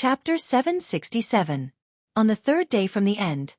Chapter 767. On the third day from the end.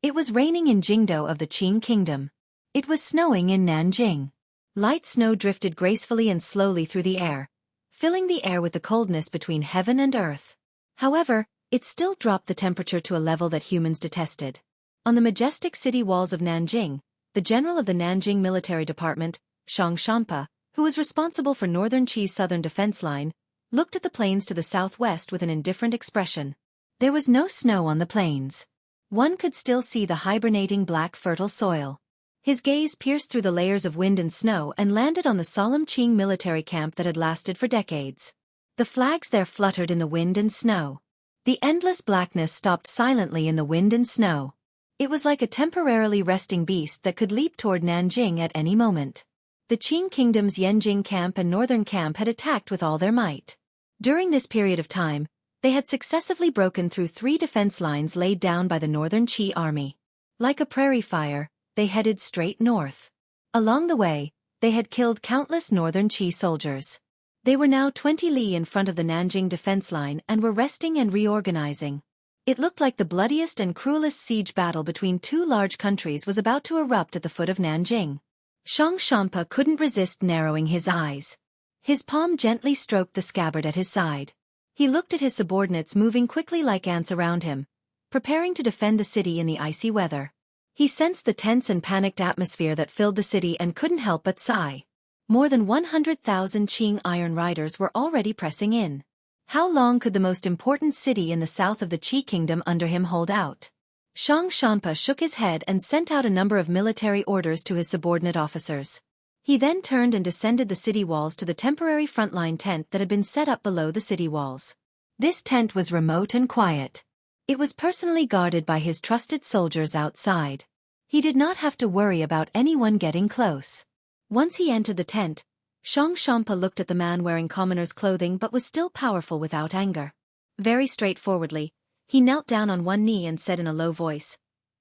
It was raining in Jingdo of the Qing Kingdom. It was snowing in Nanjing. Light snow drifted gracefully and slowly through the air, filling the air with the coldness between heaven and earth. However, it still dropped the temperature to a level that humans detested. On the majestic city walls of Nanjing, the general of the Nanjing Military Department, Zhang Shampa, who was responsible for Northern Qi's southern defense line, looked at the plains to the southwest with an indifferent expression. There was no snow on the plains. One could still see the hibernating black fertile soil. His gaze pierced through the layers of wind and snow and landed on the solemn Qing military camp that had lasted for decades. The flags there fluttered in the wind and snow. The endless blackness stopped silently in the wind and snow. It was like a temporarily resting beast that could leap toward Nanjing at any moment. The Qing Kingdom's Yanjing camp and northern camp had attacked with all their might. During this period of time, they had successively broken through 3 defense lines laid down by the northern Qi army. Like a prairie fire, they headed straight north. Along the way, they had killed countless northern Qi soldiers. They were now 20 li in front of the Nanjing defense line and were resting and reorganizing. It looked like the bloodiest and cruelest siege battle between 2 large countries was about to erupt at the foot of Nanjing. Zhang Shampa couldn't resist narrowing his eyes. His palm gently stroked the scabbard at his side. He looked at his subordinates moving quickly like ants around him, preparing to defend the city in the icy weather. He sensed the tense and panicked atmosphere that filled the city and couldn't help but sigh. More than 100,000 Qing Iron Riders were already pressing in. How long could the most important city in the south of the Qi Kingdom under him hold out? Zhang Shampa shook his head and sent out a number of military orders to his subordinate officers. He then turned and descended the city walls to the temporary frontline tent that had been set up below the city walls. This tent was remote and quiet. It was personally guarded by his trusted soldiers outside. He did not have to worry about anyone getting close. Once he entered the tent, Zhang Shampa looked at the man wearing commoner's clothing but was still powerful without anger. Very straightforwardly, he knelt down on one knee and said in a low voice,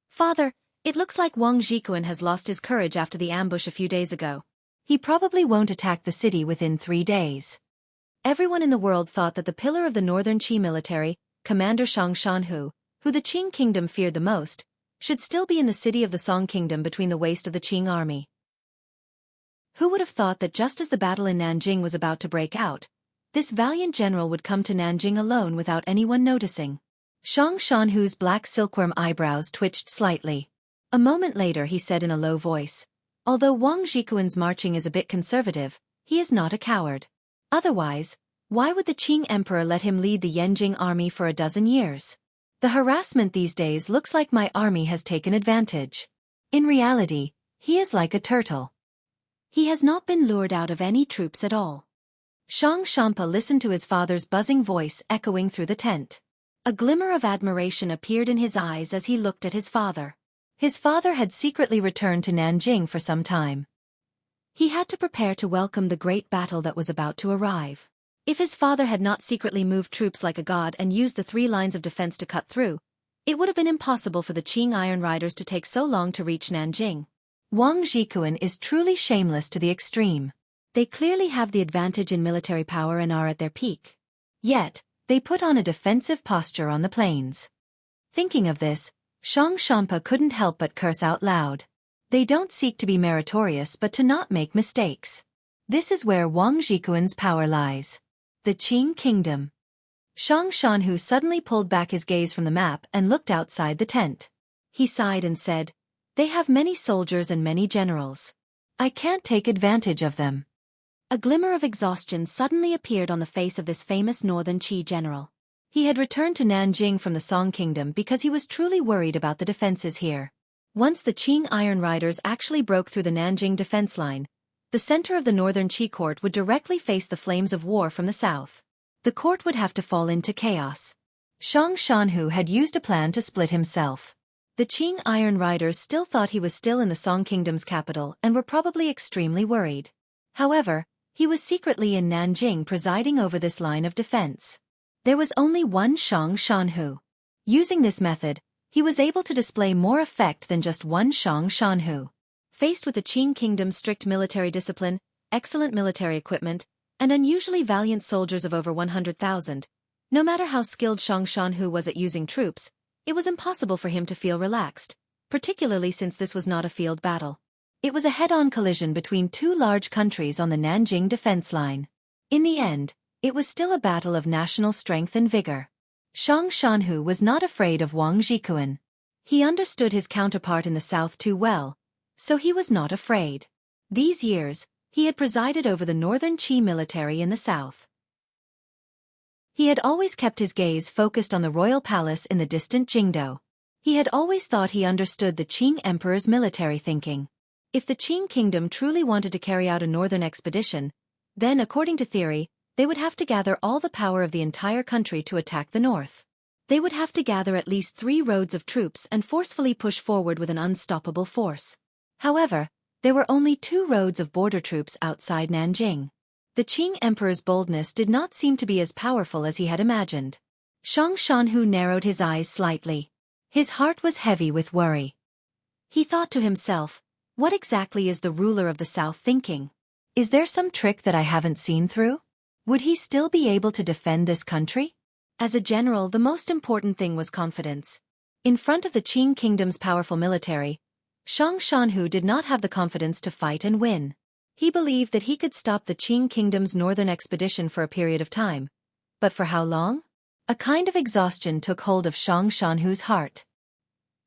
"Father, it looks like Wang Zhikuan has lost his courage after the ambush a few days ago. He probably won't attack the city within 3 days." Everyone in the world thought that the pillar of the northern Qi military, Commander Shang Shanhu, who the Qing Kingdom feared the most, should still be in the city of the Song Kingdom between the waist of the Qing army. Who would have thought that just as the battle in Nanjing was about to break out, this valiant general would come to Nanjing alone without anyone noticing? Shang Shanhu's black silkworm eyebrows twitched slightly. A moment later he said in a low voice, "Although Wang Zhikuan's marching is a bit conservative, he is not a coward. Otherwise, why would the Qing Emperor let him lead the Yanjing army for a dozen years? The harassment these days looks like my army has taken advantage. In reality, he is like a turtle. He has not been lured out of any troops at all." Zhang Shampa listened to his father's buzzing voice echoing through the tent. A glimmer of admiration appeared in his eyes as he looked at his father. His father had secretly returned to Nanjing for some time. He had to prepare to welcome the great battle that was about to arrive. If his father had not secretly moved troops like a god and used the 3 lines of defense to cut through, it would have been impossible for the Qing Iron Riders to take so long to reach Nanjing. Wang Zhikuan is truly shameless to the extreme. They clearly have the advantage in military power and are at their peak. Yet, they put on a defensive posture on the plains. Thinking of this, Zhang Shampa couldn't help but curse out loud. They don't seek to be meritorious but to not make mistakes. This is where Wang Zhikuan's power lies. The Qing Kingdom. Zhang Shanhu suddenly pulled back his gaze from the map and looked outside the tent. He sighed and said, "They have many soldiers and many generals. I can't take advantage of them." A glimmer of exhaustion suddenly appeared on the face of this famous northern Qi general. He had returned to Nanjing from the Song Kingdom because he was truly worried about the defenses here. Once the Qing Iron Riders actually broke through the Nanjing defense line, the center of the northern Qi court would directly face the flames of war from the south. The court would have to fall into chaos. Zhang Shanhu had used a plan to split himself. The Qing Iron Riders still thought he was still in the Song Kingdom's capital and were probably extremely worried. However, he was secretly in Nanjing presiding over this line of defense. There was only one Zhang Shanhu. Using this method, he was able to display more effect than just one Zhang Shanhu. Faced with the Qing Kingdom's strict military discipline, excellent military equipment, and unusually valiant soldiers of over 100,000, No matter how skilled Shanhu was at using troops, it was impossible for him to feel relaxed, particularly since this was not a field battle. It was a head-on collision between two large countries on the Nanjing defense line. In the end, it was still a battle of national strength and vigor. Shanhu was not afraid of Wang Jikuan. He understood his counterpart in the south too well, so he was not afraid. These years, he had presided over the northern Qi military in the south. He had always kept his gaze focused on the royal palace in the distant Jingdo. He had always thought he understood the Qing emperor's military thinking. If the Qing kingdom truly wanted to carry out a northern expedition, then, according to theory, they would have to gather all the power of the entire country to attack the north. They would have to gather at least 3 roads of troops and forcefully push forward with an unstoppable force. However, there were only 2 roads of border troops outside Nanjing. The Qing emperor's boldness did not seem to be as powerful as he had imagined. Shanhu narrowed his eyes slightly. His heart was heavy with worry. He thought to himself, what exactly is the ruler of the south thinking? Is there some trick that I haven't seen through? Would he still be able to defend this country? As a general, the most important thing was confidence. In front of the Qing kingdom's powerful military, Shanhu did not have the confidence to fight and win. He believed that he could stop the Qing kingdom's northern expedition for a period of time. But for how long? A kind of exhaustion took hold of Shanhu's heart.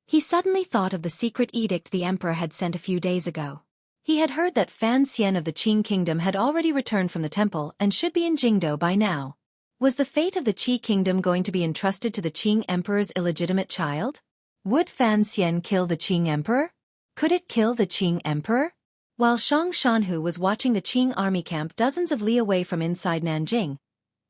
He suddenly thought of the secret edict the emperor had sent a few days ago. He had heard that Fan Xian of the Qing kingdom had already returned from the temple and should be in Jingdo by now. Was the fate of the Qi kingdom going to be entrusted to the Qing emperor's illegitimate child? Would Fan Xian kill the Qing emperor? Could it kill the Qing emperor? While Shanhu was watching the Qing army camp dozens of li away from inside Nanjing,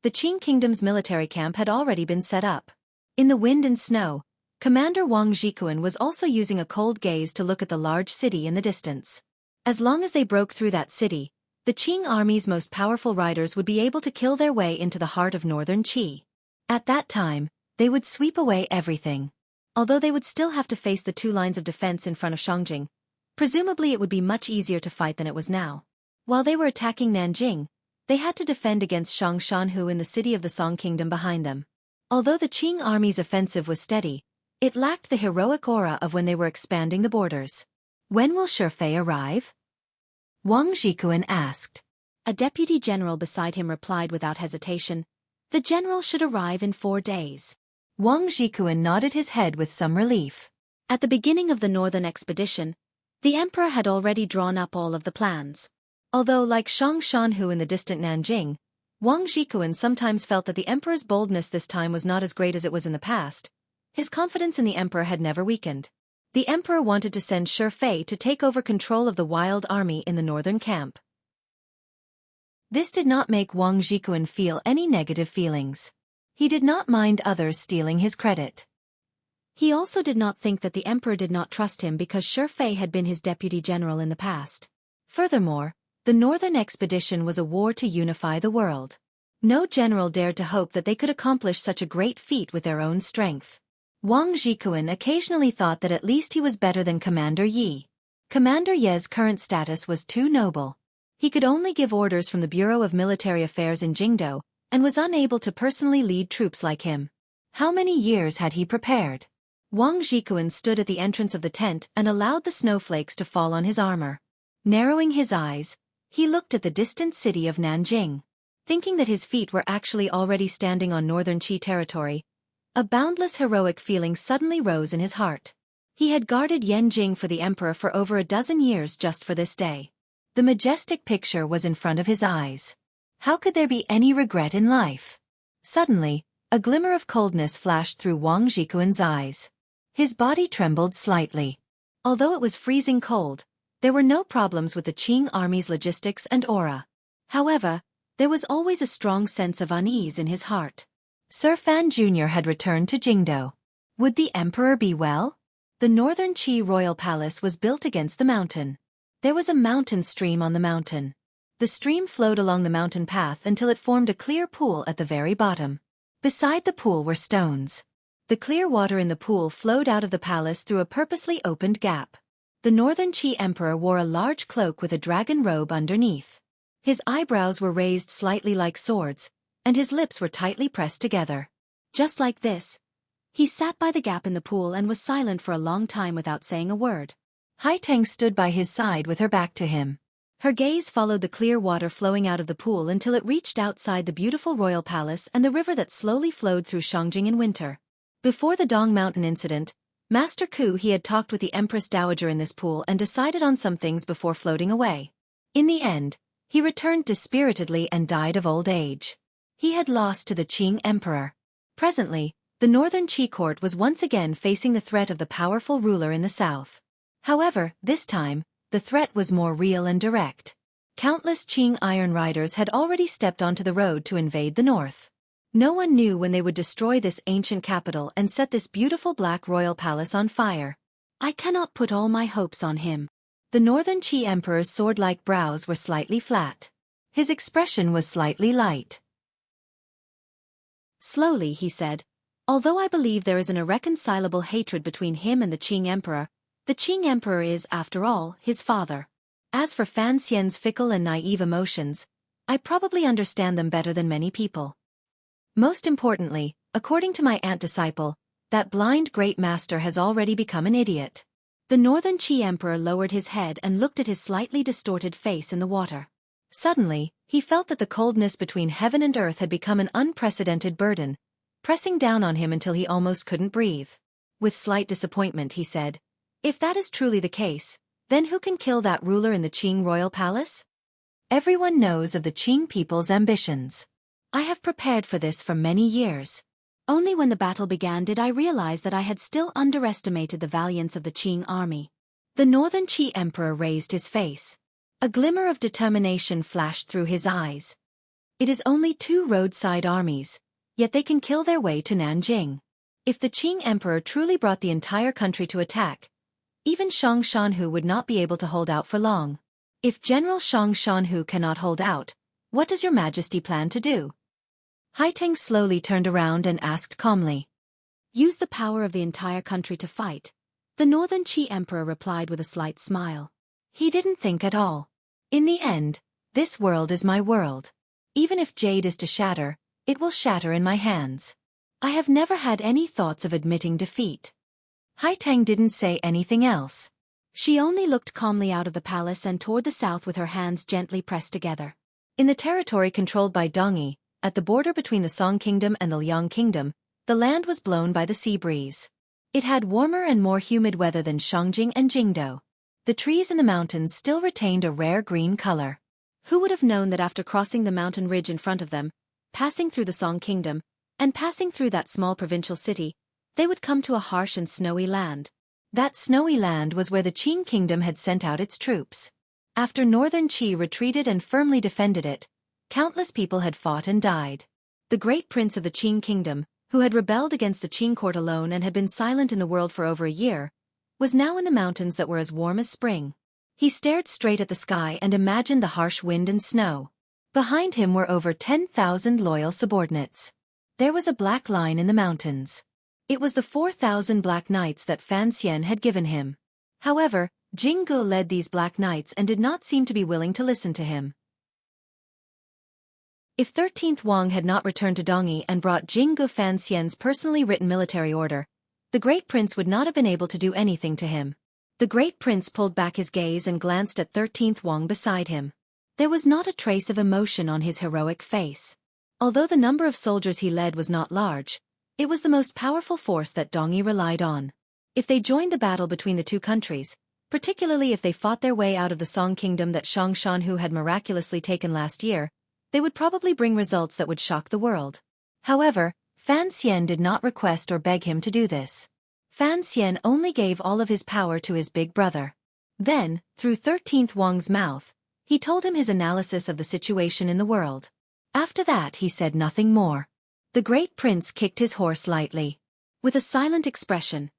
the Qing kingdom's military camp had already been set up. In the wind and snow, Commander Wang Jikuan was also using a cold gaze to look at the large city in the distance. As long as they broke through that city, the Qing army's most powerful riders would be able to kill their way into the heart of northern Qi. At that time, they would sweep away everything. Although they would still have to face the 2 lines of defense in front of Shangjing, presumably it would be much easier to fight than it was now. While they were attacking Nanjing, they had to defend against Shanhu in the city of the Song kingdom behind them. Although the Qing army's offensive was steady, it lacked the heroic aura of when they were expanding the borders. When will Xueqi arrive? Wang Jikuan asked. A deputy general beside him replied without hesitation, the general should arrive in 4 days. Wang Jikuan nodded his head with some relief. At the beginning of the northern expedition, the emperor had already drawn up all of the plans. Although, like Shanhu in the distant Nanjing, Wang Jikuan sometimes felt that the emperor's boldness this time was not as great as it was in the past. His confidence in the emperor had never weakened. The emperor wanted to send Xueqi to take over control of the wild army in the northern camp. This did not make Wang Jikuan feel any negative feelings. He did not mind others stealing his credit. He also did not think that the emperor did not trust him because Xueqi had been his deputy general in the past. Furthermore, the northern expedition was a war to unify the world. No general dared to hope that they could accomplish such a great feat with their own strength. Wang Jikuan occasionally thought that at least he was better than Commander Yi. Commander Ye's current status was too noble. He could only give orders from the Bureau of Military Affairs in Jingdo, and was unable to personally lead troops like him. How many years had he prepared? Wang Jikuan stood at the entrance of the tent and allowed the snowflakes to fall on his armor. Narrowing his eyes, he looked at the distant city of Nanjing. Thinking that his feet were actually already standing on northern Qi territory, a boundless heroic feeling suddenly rose in his heart. He had guarded Yanjing for the emperor for over a dozen years just for this day. The majestic picture was in front of his eyes. How could there be any regret in life? Suddenly, a glimmer of coldness flashed through Wang Jikuan's eyes. His body trembled slightly. Although it was freezing cold, there were no problems with the Qing army's logistics and aura. However, there was always a strong sense of unease in his heart. Sir Fan Jr. had returned to Jingdo. Would the emperor be well? The northern Qi royal palace was built against the mountain. There was a mountain stream on the mountain. The stream flowed along the mountain path until it formed a clear pool at the very bottom. Beside the pool were stones. The clear water in the pool flowed out of the palace through a purposely opened gap. The northern Qi emperor wore a large cloak with a dragon robe underneath. His eyebrows were raised slightly like swords, and his lips were tightly pressed together. Just like this. He sat by the gap in the pool and was silent for a long time without saying a word. Haiteng stood by his side with her back to him. Her gaze followed the clear water flowing out of the pool until it reached outside the beautiful royal palace and the river that slowly flowed through Shangjing in winter. Before the Dong Mountain incident, Master Ku he had talked with the Empress Dowager in this pool and decided on some things before floating away. In the end, he returned dispiritedly and died of old age. He had lost to the Qing Emperor. Presently, the northern Qi court was once again facing the threat of the powerful ruler in the south. However, this time, the threat was more real and direct. Countless Qing iron riders had already stepped onto the road to invade the north. No one knew when they would destroy this ancient capital and set this beautiful black royal palace on fire. I cannot put all my hopes on him. The northern Qi emperor's sword-like brows were slightly flat. His expression was slightly light. Slowly he said, "Although I believe there is an irreconcilable hatred between him and the Qing emperor, the Qing emperor is, after all, his father. As for Fan Xian's fickle and naive emotions, I probably understand them better than many people. Most importantly, according to my aunt disciple, that blind great master has already become an idiot." The northern Qi emperor lowered his head and looked at his slightly distorted face in the water. Suddenly, he felt that the coldness between heaven and earth had become an unprecedented burden, pressing down on him until he almost couldn't breathe. With slight disappointment he said, "If that is truly the case, then who can kill that ruler in the Qing royal palace? Everyone knows of the Qing people's ambitions. I have prepared for this for many years. Only when the battle began did I realize that I had still underestimated the valiance of the Qing army." The northern Qi emperor raised his face. A glimmer of determination flashed through his eyes. "It is only 2 roadside armies, yet they can kill their way to Nanjing. If the Qing emperor truly brought the entire country to attack, even Shang Shanhu would not be able to hold out for long. If General Shang Shanhu cannot hold out, what does your majesty plan to do?" Haiteng slowly turned around and asked calmly. "Use the power of the entire country to fight," the northern Qi emperor replied with a slight smile. He didn't think at all. "In the end, this world is my world. Even if jade is to shatter, it will shatter in my hands. I have never had any thoughts of admitting defeat." Haiteng didn't say anything else. She only looked calmly out of the palace and toward the south with her hands gently pressed together. In the territory controlled by Dongyi, at the border between the Song Kingdom and the Liang Kingdom, the land was blown by the sea breeze. It had warmer and more humid weather than Shangjing and Jingdou. The trees in the mountains still retained a rare green color. Who would have known that after crossing the mountain ridge in front of them, passing through the Song Kingdom, and passing through that small provincial city, they would come to a harsh and snowy land. That snowy land was where the Qing Kingdom had sent out its troops. After northern Qi retreated and firmly defended it, countless people had fought and died. The great prince of the Qing Kingdom, who had rebelled against the Qing court alone and had been silent in the world for over a year, was now in the mountains that were as warm as spring. He stared straight at the sky and imagined the harsh wind and snow. Behind him were over 10,000 loyal subordinates. There was a black line in the mountains. It was the 4,000 black knights that Fan Xian had given him. However, Jinggu led these black knights and did not seem to be willing to listen to him. If 13th Wang had not returned to Dongyi and brought Jinggu Fan Xian's personally written military order, the great prince would not have been able to do anything to him. The great prince pulled back his gaze and glanced at 13th Wang beside him. There was not a trace of emotion on his heroic face. Although the number of soldiers he led was not large, it was the most powerful force that Dongyi relied on. If they joined the battle between the two countries, particularly if they fought their way out of the Song Kingdom that Shang Shanhu had miraculously taken last year, they would probably bring results that would shock the world. However, Fan Xian did not request or beg him to do this. Fan Xian only gave all of his power to his big brother. Then, through 13th Wang's mouth, he told him his analysis of the situation in the world. After that he said nothing more. The great prince kicked his horse lightly. With a silent expression,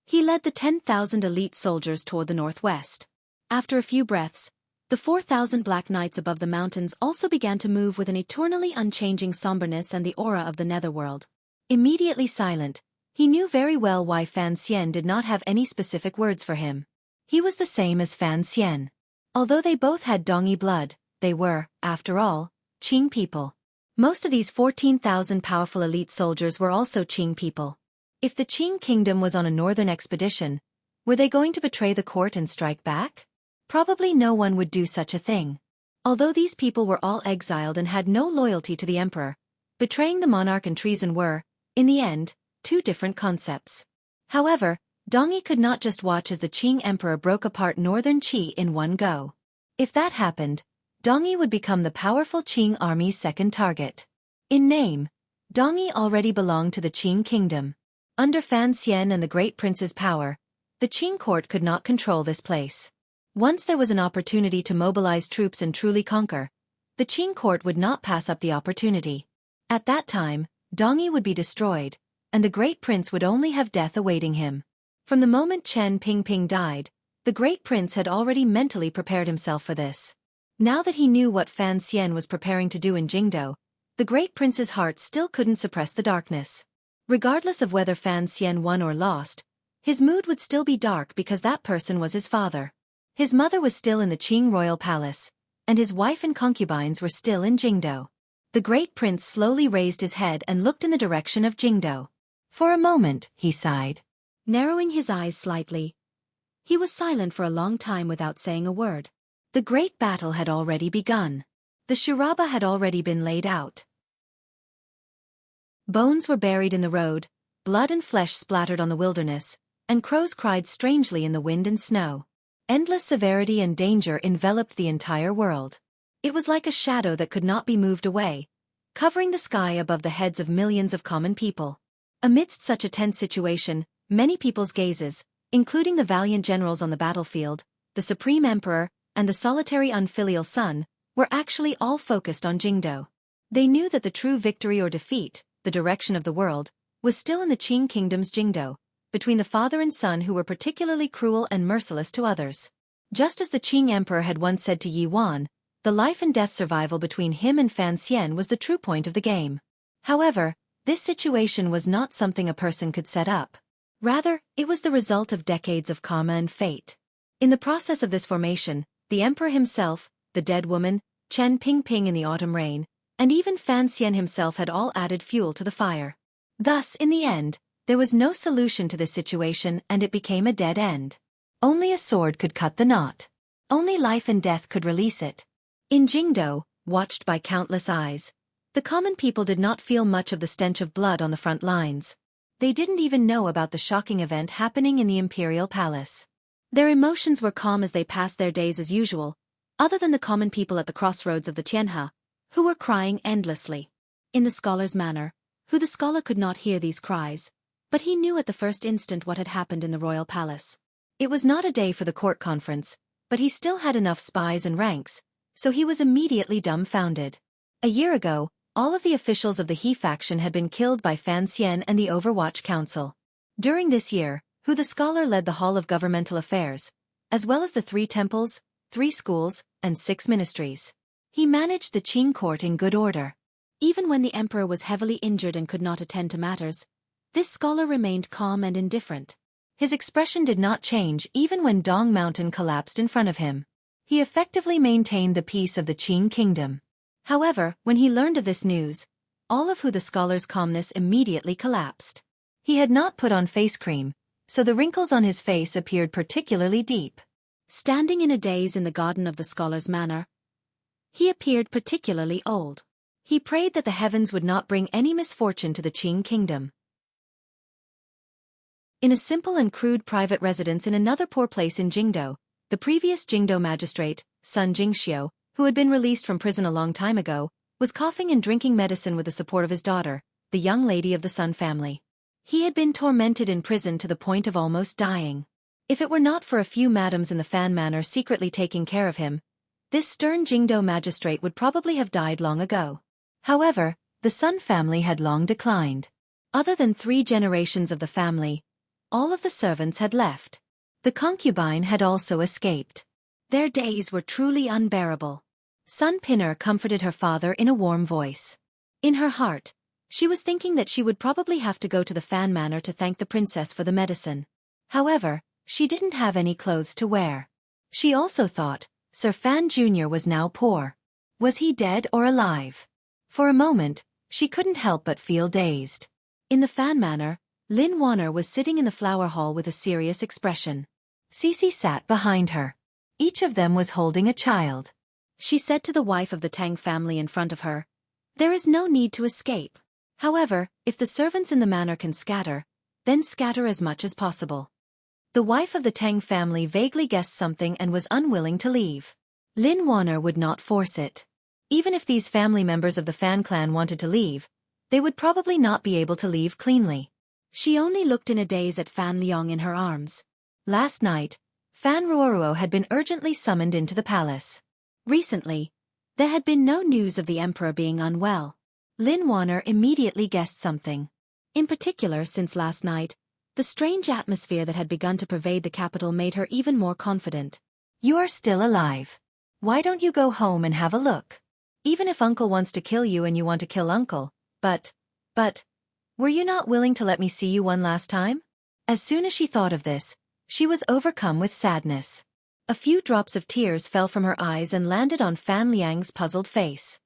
he led the 10,000 elite soldiers toward the northwest. After a few breaths, the 4,000 black knights above the mountains also began to move with an eternally unchanging somberness and the aura of the netherworld. Immediately silent, he knew very well why Fan Xian did not have any specific words for him. He was the same as Fan Xian. Although they both had Dongyi blood, they were, after all, Qing people. Most of these 14,000 powerful elite soldiers were also Qing people. If the Qing kingdom was on a northern expedition, were they going to betray the court and strike back? Probably no one would do such a thing. Although these people were all exiled and had no loyalty to the emperor, betraying the monarch and treason were, in the end, two different concepts. However, Dongyi could not just watch as the Qing emperor broke apart northern Qi in one go. If that happened, Dongyi would become the powerful Qing army's second target. In name, Dongyi already belonged to the Qing kingdom. Under Fan Xian and the great prince's power, the Qing court could not control this place. Once there was an opportunity to mobilize troops and truly conquer, the Qing court would not pass up the opportunity. At that time, Dongyi would be destroyed, and the great prince would only have death awaiting him. From the moment Chen Pingping died, the great prince had already mentally prepared himself for this. Now that he knew what Fan Xian was preparing to do in Jingdo, the great prince's heart still couldn't suppress the darkness. Regardless of whether Fan Xian won or lost, his mood would still be dark because that person was his father. His mother was still in the Qing royal palace, and his wife and concubines were still in Jingdo. The great prince slowly raised his head and looked in the direction of Jingdo. For a moment, he sighed. Narrowing his eyes slightly, he was silent for a long time without saying a word. The great battle had already begun. The shiraba had already been laid out. Bones were buried in the road, blood and flesh splattered on the wilderness, and crows cried strangely in the wind and snow. Endless severity and danger enveloped the entire world. It was like a shadow that could not be moved away, covering the sky above the heads of millions of common people. Amidst such a tense situation, many people's gazes, including the valiant generals on the battlefield, the supreme emperor, and the solitary unfilial son, were actually all focused on Jingdo. They knew that the true victory or defeat, the direction of the world, was still in the Qing kingdom's Jingdo, between the father and son who were particularly cruel and merciless to others. Just as the Qing emperor had once said to Yi Wan, the life and death survival between him and Fan Xian was the true point of the game. However, this situation was not something a person could set up. Rather, it was the result of decades of karma and fate. In the process of this formation, the emperor himself, the dead woman, Chen Pingping in the autumn rain, and even Fan Xian himself had all added fuel to the fire. Thus, in the end, there was no solution to this situation and it became a dead end. Only a sword could cut the knot. Only life and death could release it. In Jingdo, watched by countless eyes, the common people did not feel much of the stench of blood on the front lines. They didn't even know about the shocking event happening in the imperial palace. Their emotions were calm as they passed their days as usual, other than the common people at the crossroads of the Tianhe, who were crying endlessly. In the scholar's manner, the scholar could not hear these cries, but he knew at the first instant what had happened in the royal palace. It was not a day for the court conference, but he still had enough spies and ranks, so he was immediately dumbfounded. A year ago, all of the officials of the He faction had been killed by Fan Xian and the Overwatch Council. During this year, the scholar led the Hall of Governmental Affairs, as well as the 3 temples, 3 schools, and 6 ministries. He managed the Qing court in good order. Even when the emperor was heavily injured and could not attend to matters, this scholar remained calm and indifferent. His expression did not change even when Dong Mountain collapsed in front of him. He effectively maintained the peace of the Qing kingdom. However, when he learned of this news, all of the scholar's calmness immediately collapsed. He had not put on face cream, so the wrinkles on his face appeared particularly deep. Standing in a daze in the garden of the scholar's manor, he appeared particularly old. He prayed that the heavens would not bring any misfortune to the Qing kingdom. In a simple and crude private residence in another poor place in Jingdo, the previous Jingdo magistrate, Sun Jingxiu, who had been released from prison a long time ago, was coughing and drinking medicine with the support of his daughter, the young lady of the Sun family. He had been tormented in prison to the point of almost dying. If it were not for a few madams in the Fan Manor secretly taking care of him, this stern Jingdo magistrate would probably have died long ago. However, the Sun family had long declined. Other than 3 generations of the family, all of the servants had left. The concubine had also escaped. Their days were truly unbearable. Sun Pinner comforted her father in a warm voice. In her heart, she was thinking that she would probably have to go to the Fan Manor to thank the princess for the medicine. However, she didn't have any clothes to wear. She also thought, Sir Fan Jr. was now poor. Was he dead or alive? For a moment, she couldn't help but feel dazed. In the fan manor, Lin Wanner was sitting in the flower hall with a serious expression. Cece sat behind her. Each of them was holding a child. She said to the wife of the Tang family in front of her, "There is no need to escape. However, if the servants in the manor can scatter, then scatter as much as possible." The wife of the Tang family vaguely guessed something and was unwilling to leave. Lin Wanner would not force it. Even if these family members of the Fan clan wanted to leave, they would probably not be able to leave cleanly. She only looked in a daze at Fan Liang in her arms. Last night, Fan Ruoruo had been urgently summoned into the palace. Recently, there had been no news of the emperor being unwell. Lin Wanner immediately guessed something. In particular, since last night, the strange atmosphere that had begun to pervade the capital made her even more confident. "You are still alive. Why don't you go home and have a look? Even if Uncle wants to kill you and you want to kill Uncle, but, were you not willing to let me see you one last time?" As soon as she thought of this, she was overcome with sadness. A few drops of tears fell from her eyes and landed on Fan Liang's puzzled face.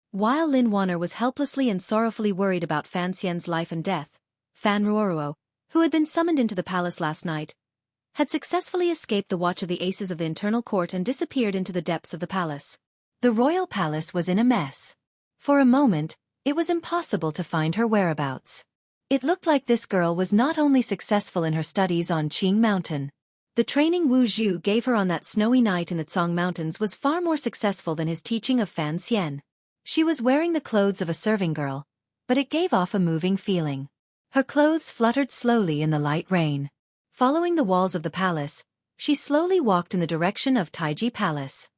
While Lin Wanner was helplessly and sorrowfully worried about Fan Xian's life and death, Fan Ruoruo, who had been summoned into the palace last night, had successfully escaped the watch of the aces of the internal court and disappeared into the depths of the palace. The royal palace was in a mess. For a moment, it was impossible to find her whereabouts. It looked like this girl was not only successful in her studies on Qing Mountain. The training Wu Zhu gave her on that snowy night in the Cong Mountains was far more successful than his teaching of Fan Xian. She was wearing the clothes of a serving girl, but it gave off a moving feeling. Her clothes fluttered slowly in the light rain. Following the walls of the palace, she slowly walked in the direction of Taiji Palace.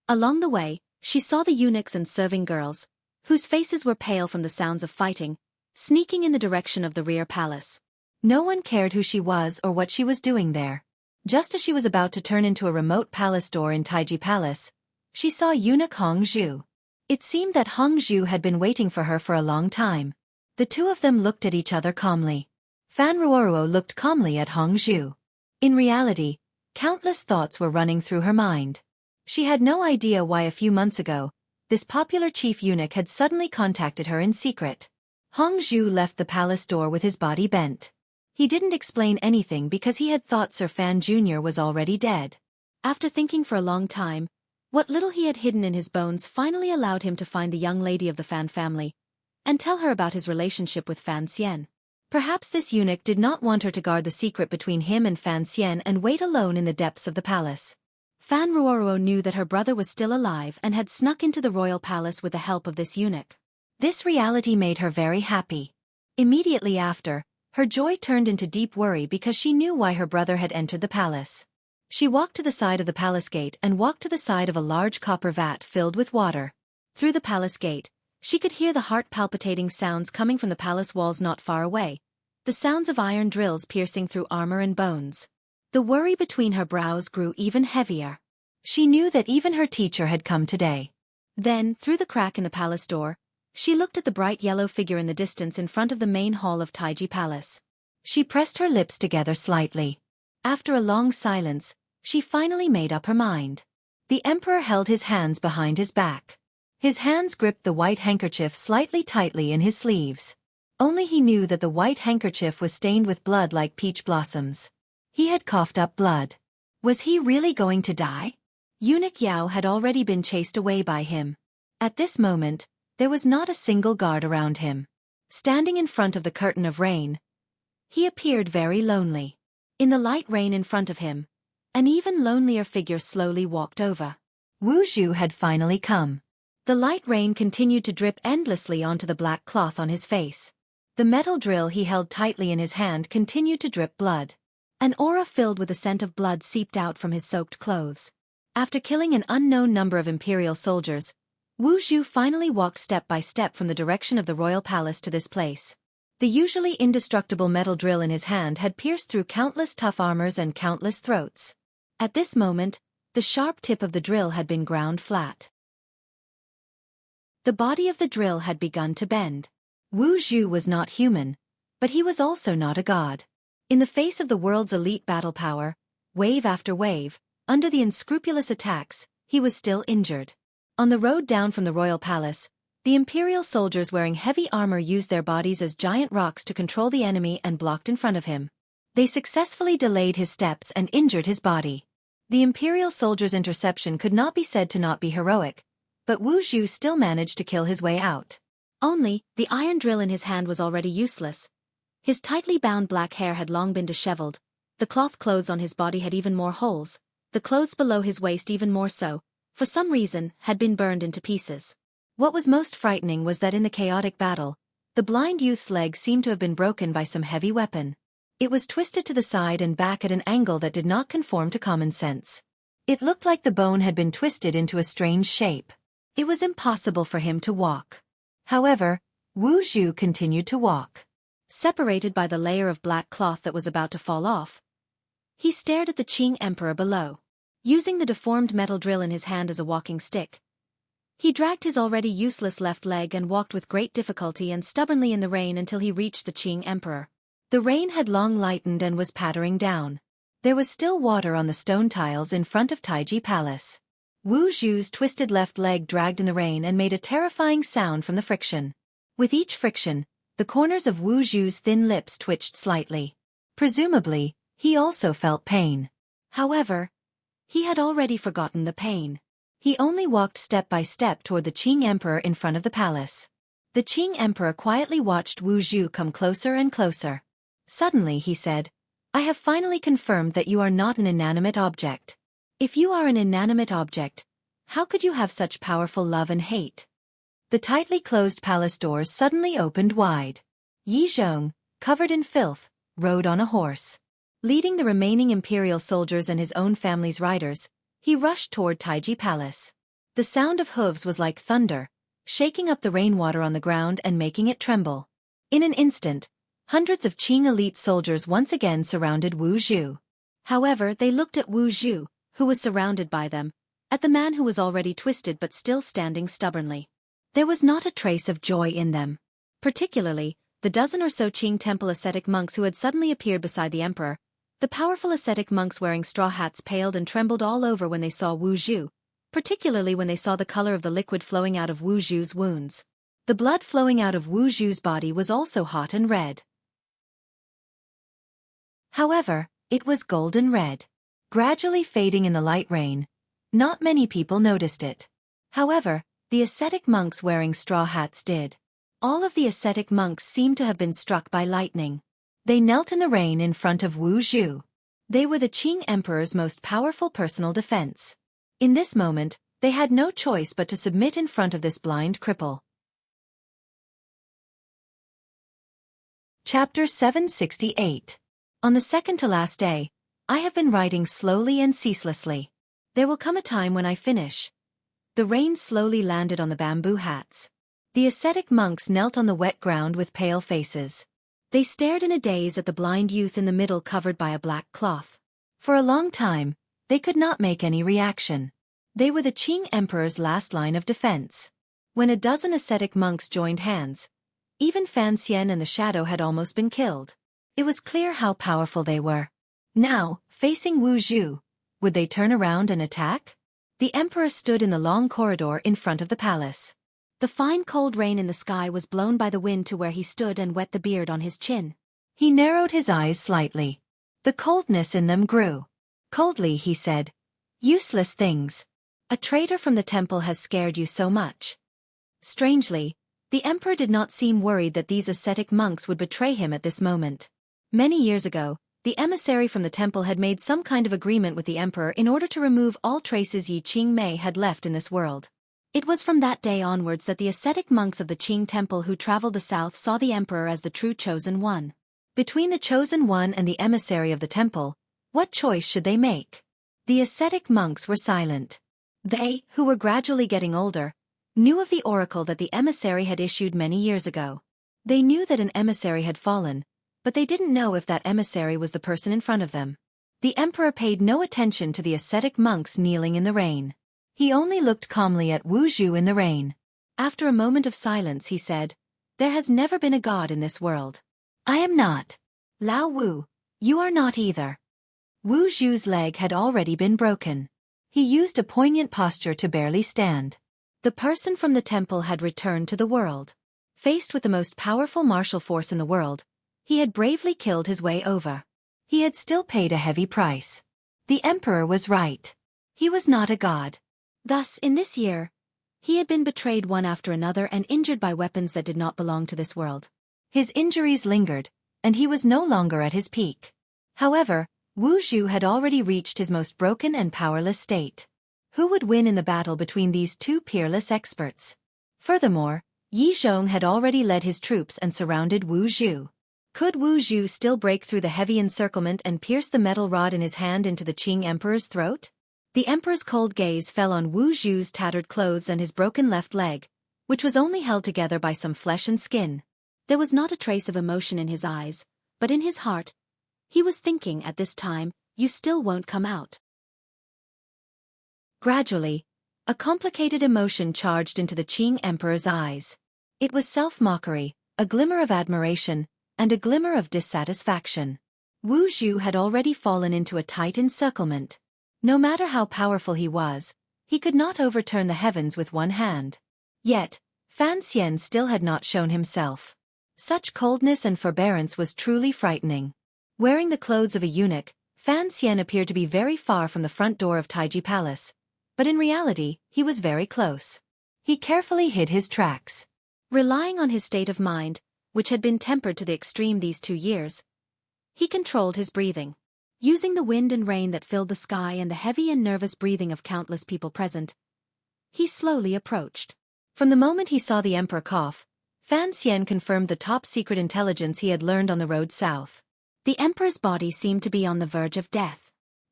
Along the way, she saw the eunuchs and serving girls, whose faces were pale from the sounds of fighting, sneaking in the direction of the rear palace. No one cared who she was or what she was doing there. Just as she was about to turn into a remote palace door in Taiji Palace, she saw eunuch Hong Zhu. It seemed that Hong Zhu had been waiting for her for a long time. The two of them looked at each other calmly. Fan Ruoruo looked calmly at Hong Zhu. In reality, countless thoughts were running through her mind. She had no idea why a few months ago, this popular chief eunuch had suddenly contacted her in secret. Hong Zhu left the palace door with his body bent. He didn't explain anything because he had thought Sir Fan Jr. was already dead. After thinking for a long time, what little he had hidden in his bones finally allowed him to find the young lady of the Fan family and tell her about his relationship with Fan Xian. Perhaps this eunuch did not want her to guard the secret between him and Fan Xian and wait alone in the depths of the palace. Fan Ruoruo knew that her brother was still alive and had snuck into the royal palace with the help of this eunuch. This reality made her very happy. Immediately after, her joy turned into deep worry because she knew why her brother had entered the palace. She walked to the side of the palace gate and walked to the side of a large copper vat filled with water. Through the palace gate, she could hear the heart-palpitating sounds coming from the palace walls not far away, the sounds of iron drills piercing through armor and bones. The worry between her brows grew even heavier. She knew that even her teacher had come today. Then, through the crack in the palace door, she looked at the bright yellow figure in the distance in front of the main hall of Taiji Palace. She pressed her lips together slightly. After a long silence, she finally made up her mind. The emperor held his hands behind his back. His hands gripped the white handkerchief slightly tightly in his sleeves. Only he knew that the white handkerchief was stained with blood like peach blossoms. He had coughed up blood. Was he really going to die? Eunuch Yao had already been chased away by him. At this moment, there was not a single guard around him. Standing in front of the curtain of rain, he appeared very lonely. In the light rain in front of him, an even lonelier figure slowly walked over. Wu Zhu had finally come. The light rain continued to drip endlessly onto the black cloth on his face. The metal drill he held tightly in his hand continued to drip blood. An aura filled with the scent of blood seeped out from his soaked clothes. After killing an unknown number of imperial soldiers, Wu Zhu finally walked step by step from the direction of the royal palace to this place. The usually indestructible metal drill in his hand had pierced through countless tough armors and countless throats. At this moment, the sharp tip of the drill had been ground flat. The body of the drill had begun to bend. Wu Zhu was not human, but he was also not a god. In the face of the world's elite battle power, wave after wave, under the unscrupulous attacks, he was still injured. On the road down from the royal palace, the imperial soldiers wearing heavy armor used their bodies as giant rocks to control the enemy and blocked in front of him. They successfully delayed his steps and injured his body. The imperial soldiers' interception could not be said to not be heroic, but Wu Zhu still managed to kill his way out. Only, the iron drill in his hand was already useless. His tightly bound black hair had long been disheveled, the cloth clothes on his body had even more holes, the clothes below his waist even more so, for some reason, had been burned into pieces. What was most frightening was that in the chaotic battle, the blind youth's leg seemed to have been broken by some heavy weapon. It was twisted to the side and back at an angle that did not conform to common sense. It looked like the bone had been twisted into a strange shape. It was impossible for him to walk. However, Wu Zhu continued to walk. Separated by the layer of black cloth that was about to fall off, he stared at the Qing emperor below. Using the deformed metal drill in his hand as a walking stick, he dragged his already useless left leg and walked with great difficulty and stubbornly in the rain until he reached the Qing emperor. The rain had long lightened and was pattering down. There was still water on the stone tiles in front of Taiji Palace. Wu Zhu's twisted left leg dragged in the rain and made a terrifying sound from the friction. With each friction, the corners of Wu Zhu's thin lips twitched slightly. Presumably, he also felt pain. However, he had already forgotten the pain. He only walked step by step toward the Qing emperor in front of the palace. The Qing emperor quietly watched Wu Zhu come closer and closer. Suddenly he said, "I have finally confirmed that you are not an inanimate object. If you are an inanimate object, how could you have such powerful love and hate?" The tightly closed palace doors suddenly opened wide. Yi Zhong, covered in filth, rode on a horse. Leading the remaining imperial soldiers and his own family's riders, he rushed toward Taiji Palace. The sound of hooves was like thunder, shaking up the rainwater on the ground and making it tremble. In an instant, hundreds of Qing elite soldiers once again surrounded Wu Zhu. However, they looked at Wu Zhu, who was surrounded by them, at the man who was already twisted but still standing stubbornly. There was not a trace of joy in them. Particularly, the dozen or so Qing temple ascetic monks who had suddenly appeared beside the emperor. The powerful ascetic monks wearing straw hats paled and trembled all over when they saw Wu Zhu, particularly when they saw the color of the liquid flowing out of Wu Zhu's wounds. The blood flowing out of Wu Zhu's body was also hot and red. However, it was golden red. Gradually fading in the light rain. Not many people noticed it. However, the ascetic monks wearing straw hats did. All of the ascetic monks seemed to have been struck by lightning. They knelt in the rain in front of Wu Zhu. They were the Qing emperor's most powerful personal defense. In this moment, they had no choice but to submit in front of this blind cripple. Chapter 768. On the second to last day, I have been writing slowly and ceaselessly. There will come a time when I finish. The rain slowly landed on the bamboo hats. The ascetic monks knelt on the wet ground with pale faces. They stared in a daze at the blind youth in the middle covered by a black cloth. For a long time, they could not make any reaction. They were the Qing emperor's last line of defense. When a dozen ascetic monks joined hands, even Fan Xian and the Shadow had almost been killed. It was clear how powerful they were. Now, facing Wu Zhu, would they turn around and attack? The emperor stood in the long corridor in front of the palace. The fine cold rain in the sky was blown by the wind to where he stood and wet the beard on his chin. He narrowed his eyes slightly. The coldness in them grew. Coldly he said, "Useless things. A traitor from the temple has scared you so much." Strangely, the emperor did not seem worried that these ascetic monks would betray him at this moment. Many years ago, the emissary from the temple had made some kind of agreement with the emperor in order to remove all traces Yi Qingmei had left in this world. It was from that day onwards that the ascetic monks of the Qing temple who traveled the south saw the emperor as the true chosen one. Between the chosen one and the emissary of the temple, what choice should they make? The ascetic monks were silent. They, who were gradually getting older, knew of the oracle that the emissary had issued many years ago. They knew that an emissary had fallen, but they didn't know if that emissary was the person in front of them. The emperor paid no attention to the ascetic monks kneeling in the rain. He only looked calmly at Wu Zhu in the rain. After a moment of silence he said, "There has never been a god in this world. I am not. Lao Wu, you are not either." Wu Zhu's leg had already been broken. He used a poignant posture to barely stand. The person from the temple had returned to the world. Faced with the most powerful martial force in the world, he had bravely killed his way over. He had still paid a heavy price. The emperor was right. He was not a god. Thus, in this year, he had been betrayed one after another and injured by weapons that did not belong to this world. His injuries lingered, and he was no longer at his peak. However, Wu Zhu had already reached his most broken and powerless state. Who would win in the battle between these two peerless experts? Furthermore, Yi Zhong had already led his troops and surrounded Wu Zhu. Could Wu Zhu still break through the heavy encirclement and pierce the metal rod in his hand into the Qing emperor's throat? The emperor's cold gaze fell on Wu Zhu's tattered clothes and his broken left leg, which was only held together by some flesh and skin. There was not a trace of emotion in his eyes, but in his heart, he was thinking at this time, "You still won't come out." Gradually, a complicated emotion charged into the Qing emperor's eyes. It was self-mockery, a glimmer of admiration, and a glimmer of dissatisfaction. Wu Zhu had already fallen into a tight encirclement. No matter how powerful he was, he could not overturn the heavens with one hand. Yet, Fan Xian still had not shown himself. Such coldness and forbearance was truly frightening. Wearing the clothes of a eunuch, Fan Xian appeared to be very far from the front door of Taiji Palace, but in reality, he was very close. He carefully hid his tracks. Relying on his state of mind, which had been tempered to the extreme these 2 years, he controlled his breathing. Using the wind and rain that filled the sky and the heavy and nervous breathing of countless people present, he slowly approached. From the moment he saw the emperor cough, Fan Xian confirmed the top-secret intelligence he had learned on the road south. The emperor's body seemed to be on the verge of death.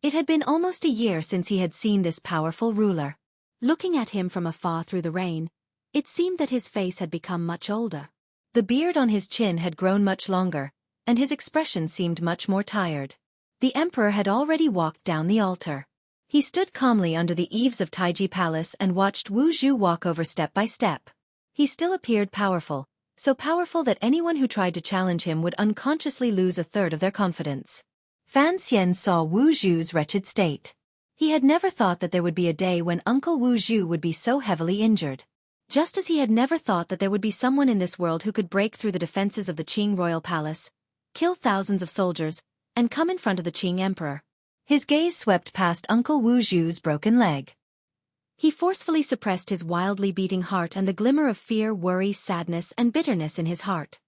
It had been almost a year since he had seen this powerful ruler. Looking at him from afar through the rain, it seemed that his face had become much older. The beard on his chin had grown much longer, and his expression seemed much more tired. The emperor had already walked down the altar. He stood calmly under the eaves of Taiji Palace and watched Wu Zhu walk over step by step. He still appeared powerful, so powerful that anyone who tried to challenge him would unconsciously lose a third of their confidence. Fan Xian saw Wu Zhu's wretched state. He had never thought that there would be a day when Uncle Wu Zhu would be so heavily injured. Just as he had never thought that there would be someone in this world who could break through the defenses of the Qing royal palace, kill thousands of soldiers, and come in front of the Qing emperor. His gaze swept past Uncle Wu Zhu's broken leg. He forcefully suppressed his wildly beating heart and the glimmer of fear, worry, sadness, and bitterness in his heart.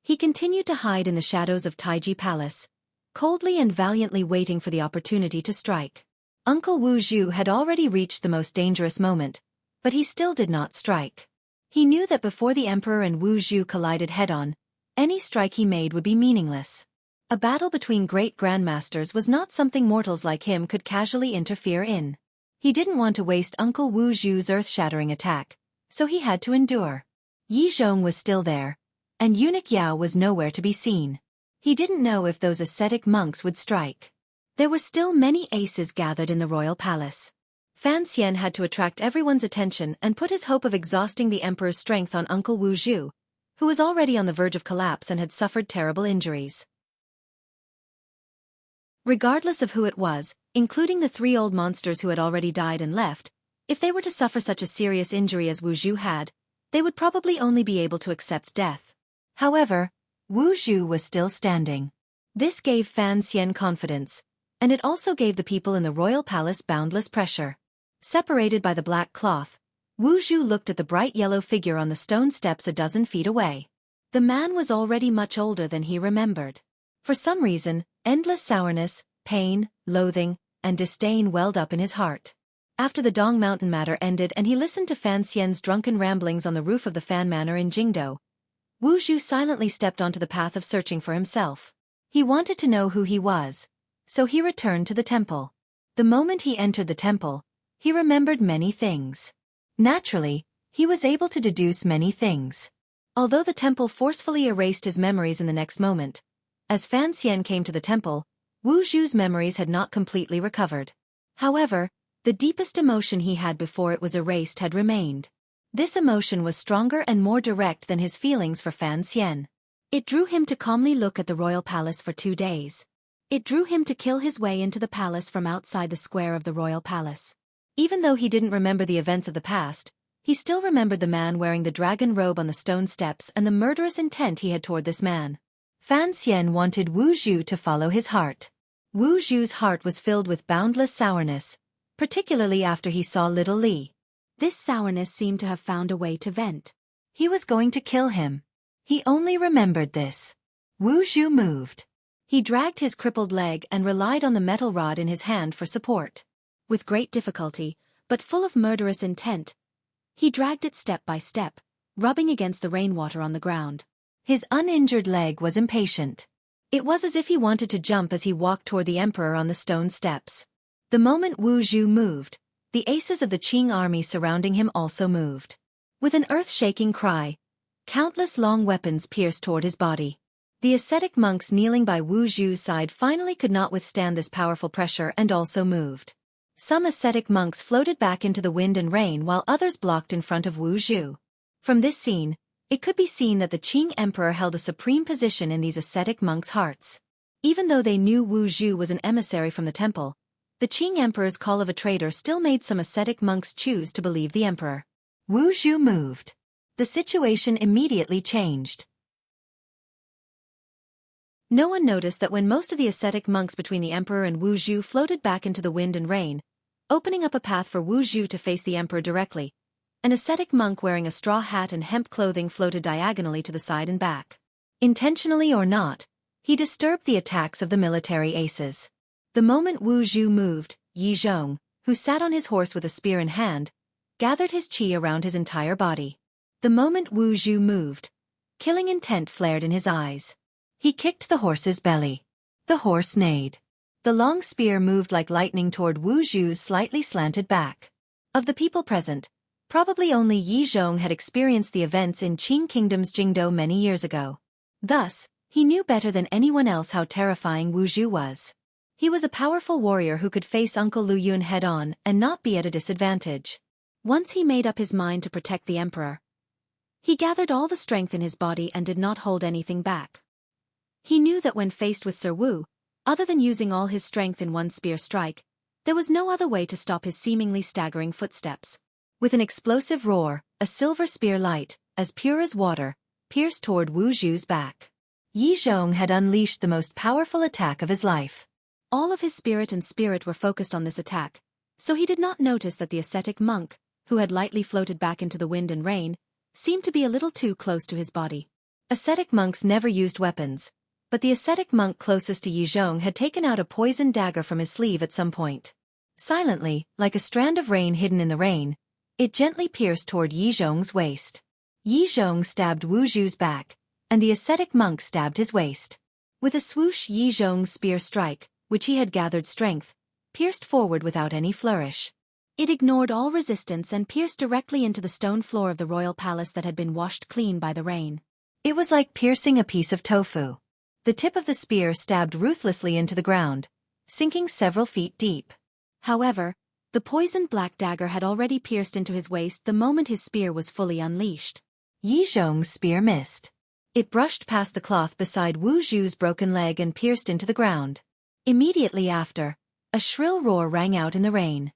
He continued to hide in the shadows of Taiji Palace, coldly and valiantly waiting for the opportunity to strike. Uncle Wu Zhu had already reached the most dangerous moment, but he still did not strike. He knew that before the emperor and Wu Zhu collided head-on, any strike he made would be meaningless. A battle between great grandmasters was not something mortals like him could casually interfere in. He didn't want to waste Uncle Wu Zhu's earth-shattering attack, so he had to endure. Yi Zhong was still there, and eunuch Yao was nowhere to be seen. He didn't know if those ascetic monks would strike. There were still many aces gathered in the royal palace. Fan Xian had to attract everyone's attention and put his hope of exhausting the emperor's strength on Uncle Wu Zhu, who was already on the verge of collapse and had suffered terrible injuries. Regardless of who it was, including the 3 old monsters who had already died and left, if they were to suffer such a serious injury as Wu Zhu had, they would probably only be able to accept death. However, Wu Zhu was still standing. This gave Fan Xian confidence, and it also gave the people in the royal palace boundless pressure. Separated by the black cloth, Wu Zhu looked at the bright yellow figure on the stone steps a dozen feet away. The man was already much older than he remembered. For some reason, endless sourness, pain, loathing, and disdain welled up in his heart. After the Dong Mountain matter ended and he listened to Fan Xian's drunken ramblings on the roof of the Fan Manor in Jingdo, Wu Zhu silently stepped onto the path of searching for himself. He wanted to know who he was, so he returned to the temple. The moment he entered the temple, he remembered many things. Naturally, he was able to deduce many things. Although the temple forcefully erased his memories in the next moment, as Fan Xian came to the temple, Wu Zhu's memories had not completely recovered. However, the deepest emotion he had before it was erased had remained. This emotion was stronger and more direct than his feelings for Fan Xian. It drew him to calmly look at the royal palace for 2 days. It drew him to kill his way into the palace from outside the square of the royal palace. Even though he didn't remember the events of the past, He still remembered the man wearing the dragon robe on the stone steps and the murderous intent he had toward this man. Fan Xian wanted Wu Zhu to follow his heart. Wu Zhu's heart was filled with boundless sourness, particularly after he saw little Li. This sourness seemed to have found a way to vent. He was going to kill him. He only remembered this. Wu Zhu moved. He dragged his crippled leg and relied on the metal rod in his hand for support. With great difficulty, but full of murderous intent, he dragged it step by step, rubbing against the rainwater on the ground. His uninjured leg was impatient. It was as if he wanted to jump as he walked toward the emperor on the stone steps. The moment Wu Zhu moved, the aces of the Qing army surrounding him also moved. With an earth-shaking cry, countless long weapons pierced toward his body. The ascetic monks kneeling by Wu Zhu's side finally could not withstand this powerful pressure and also moved. Some ascetic monks floated back into the wind and rain while others blocked in front of Wu Zhu. From this scene, it could be seen that the Qing emperor held a supreme position in these ascetic monks' hearts. Even though they knew Wu Zhu was an emissary from the temple, the Qing emperor's call of a traitor still made some ascetic monks choose to believe the emperor. Wu Zhu moved. The situation immediately changed. No one noticed that when most of the ascetic monks between the emperor and Wu Zhu floated back into the wind and rain, opening up a path for Wu Zhu to face the emperor directly, an ascetic monk wearing a straw hat and hemp clothing floated diagonally to the side and back. Intentionally or not, he disturbed the attacks of the military aces. The moment Wu Zhu moved, Yi Zhong, who sat on his horse with a spear in hand, gathered his qi around his entire body. The moment Wu Zhu moved, killing intent flared in his eyes. He kicked the horse's belly. The horse neighed. The long spear moved like lightning toward Wu Zhu's slightly slanted back. Of the people present, probably only Yi Zhong had experienced the events in Qing Kingdom's Jingdou many years ago. Thus, he knew better than anyone else how terrifying Wu Zhu was. He was a powerful warrior who could face Uncle Lu Yun head-on and not be at a disadvantage. Once he made up his mind to protect the emperor, he gathered all the strength in his body and did not hold anything back. He knew that when faced with Sir Wu, other than using all his strength in one spear strike, there was no other way to stop his seemingly staggering footsteps. With an explosive roar, a silver spear light, as pure as water, pierced toward Wu Zhu's back. Yi Zhong had unleashed the most powerful attack of his life. All of his spirit were focused on this attack, so he did not notice that the ascetic monk, who had lightly floated back into the wind and rain, seemed to be a little too close to his body. Ascetic monks never used weapons, but the ascetic monk closest to Yi Zhong had taken out a poisoned dagger from his sleeve at some point. Silently, like a strand of rain hidden in the rain, it gently pierced toward Yi Zhong's waist. Yi Zhong stabbed Wu Zhu's back, and the ascetic monk stabbed his waist. With a swoosh, Yi Zhong's spear strike, which he had gathered strength, pierced forward without any flourish. It ignored all resistance and pierced directly into the stone floor of the royal palace that had been washed clean by the rain. It was like piercing a piece of tofu. The tip of the spear stabbed ruthlessly into the ground, sinking several feet deep. However, the poisoned black dagger had already pierced into his waist the moment his spear was fully unleashed. Yi Zhong's spear missed. It brushed past the cloth beside Wu Zhu's broken leg and pierced into the ground. Immediately after, a shrill roar rang out in the rain.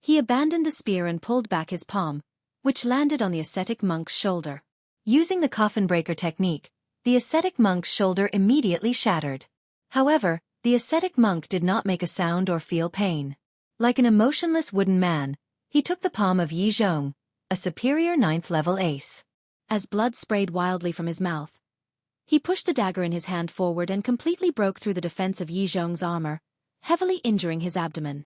He abandoned the spear and pulled back his palm, which landed on the ascetic monk's shoulder. Using the coffin breaker technique, the ascetic monk's shoulder immediately shattered. However, the ascetic monk did not make a sound or feel pain. Like an emotionless wooden man, he took the palm of Yi Zhong, a superior 9th-level ace. As blood sprayed wildly from his mouth, he pushed the dagger in his hand forward and completely broke through the defense of Yi Zhong's armor, heavily injuring his abdomen.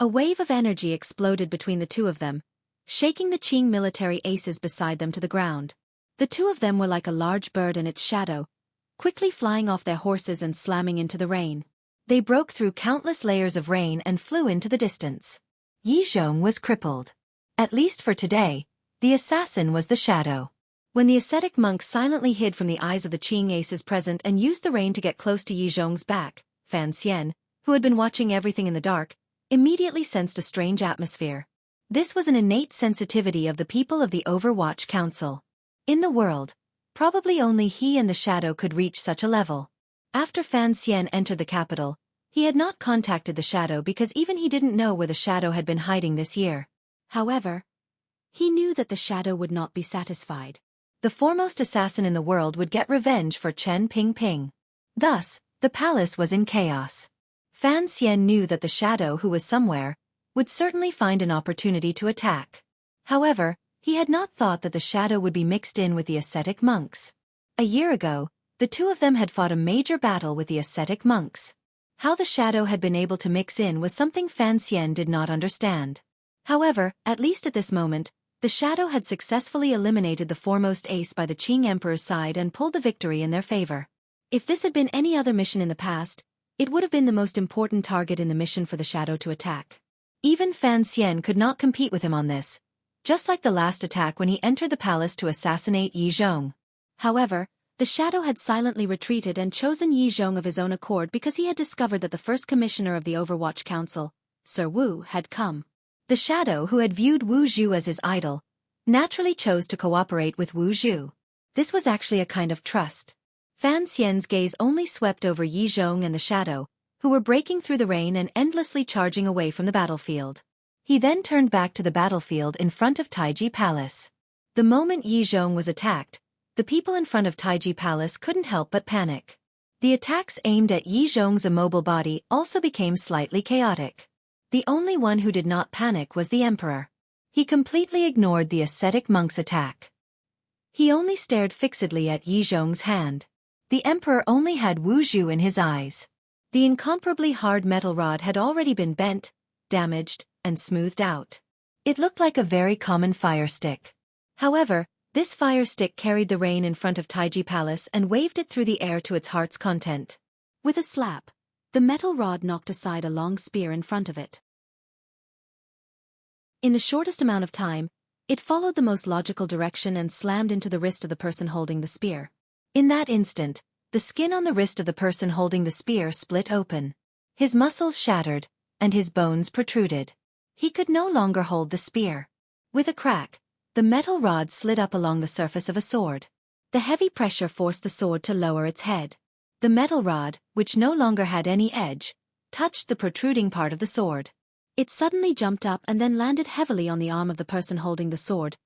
A wave of energy exploded between the two of them, shaking the Qing military aces beside them to the ground. The two of them were like a large bird and its shadow, quickly flying off their horses and slamming into the rain. They broke through countless layers of rain and flew into the distance. Yi Zhong was crippled. At least for today, the assassin was the shadow. When the ascetic monk silently hid from the eyes of the Qing aces present and used the rain to get close to Yi Zhong's back, Fan Xian, who had been watching everything in the dark, immediately sensed a strange atmosphere. This was an innate sensitivity of the people of the Overwatch Council. In the world, probably only he and the shadow could reach such a level. After Fan Xian entered the capital, he had not contacted the shadow because even he didn't know where the shadow had been hiding this year. However, he knew that the shadow would not be satisfied. The foremost assassin in the world would get revenge for Chen Pingping. Thus, the palace was in chaos. Fan Xian knew that the shadow who was somewhere would certainly find an opportunity to attack. However, he had not thought that the shadow would be mixed in with the ascetic monks. A year ago, the two of them had fought a major battle with the ascetic monks. How the shadow had been able to mix in was something Fan Xian did not understand. However, at least at this moment, the shadow had successfully eliminated the foremost ace by the Qing Emperor's side and pulled the victory in their favor. If this had been any other mission in the past, it would have been the most important target in the mission for the shadow to attack. Even Fan Xian could not compete with him on this, just like the last attack when he entered the palace to assassinate Yi Zhong. However, the shadow had silently retreated and chosen Yi Zhong of his own accord because he had discovered that the first commissioner of the Overwatch Council, Sir Wu, had come. The shadow, who had viewed Wu Zhu as his idol, naturally chose to cooperate with Wu Zhu. This was actually a kind of trust. Fan Xian's gaze only swept over Yi Zhong and the shadow, who were breaking through the rain and endlessly charging away from the battlefield. He then turned back to the battlefield in front of Taiji Palace. The moment Yi Zhong was attacked, the people in front of Taiji Palace couldn't help but panic. The attacks aimed at Yi Zhong's immobile body also became slightly chaotic. The only one who did not panic was the emperor. He completely ignored the ascetic monk's attack. He only stared fixedly at Yi Zhong's hand. The emperor only had Wu Zhu in his eyes. The incomparably hard metal rod had already been bent, damaged, and smoothed out. It looked like a very common fire stick. However, this fire stick carried the rain in front of Taiji Palace and waved it through the air to its heart's content. With a slap, the metal rod knocked aside a long spear in front of it. In the shortest amount of time, it followed the most logical direction and slammed into the wrist of the person holding the spear. In that instant, the skin on the wrist of the person holding the spear split open. His muscles shattered, and his bones protruded. He could no longer hold the spear. With a crack, the metal rod slid up along the surface of a sword. The heavy pressure forced the sword to lower its head. The metal rod, which no longer had any edge, touched the protruding part of the sword. It suddenly jumped up and then landed heavily on the arm of the person holding the sword,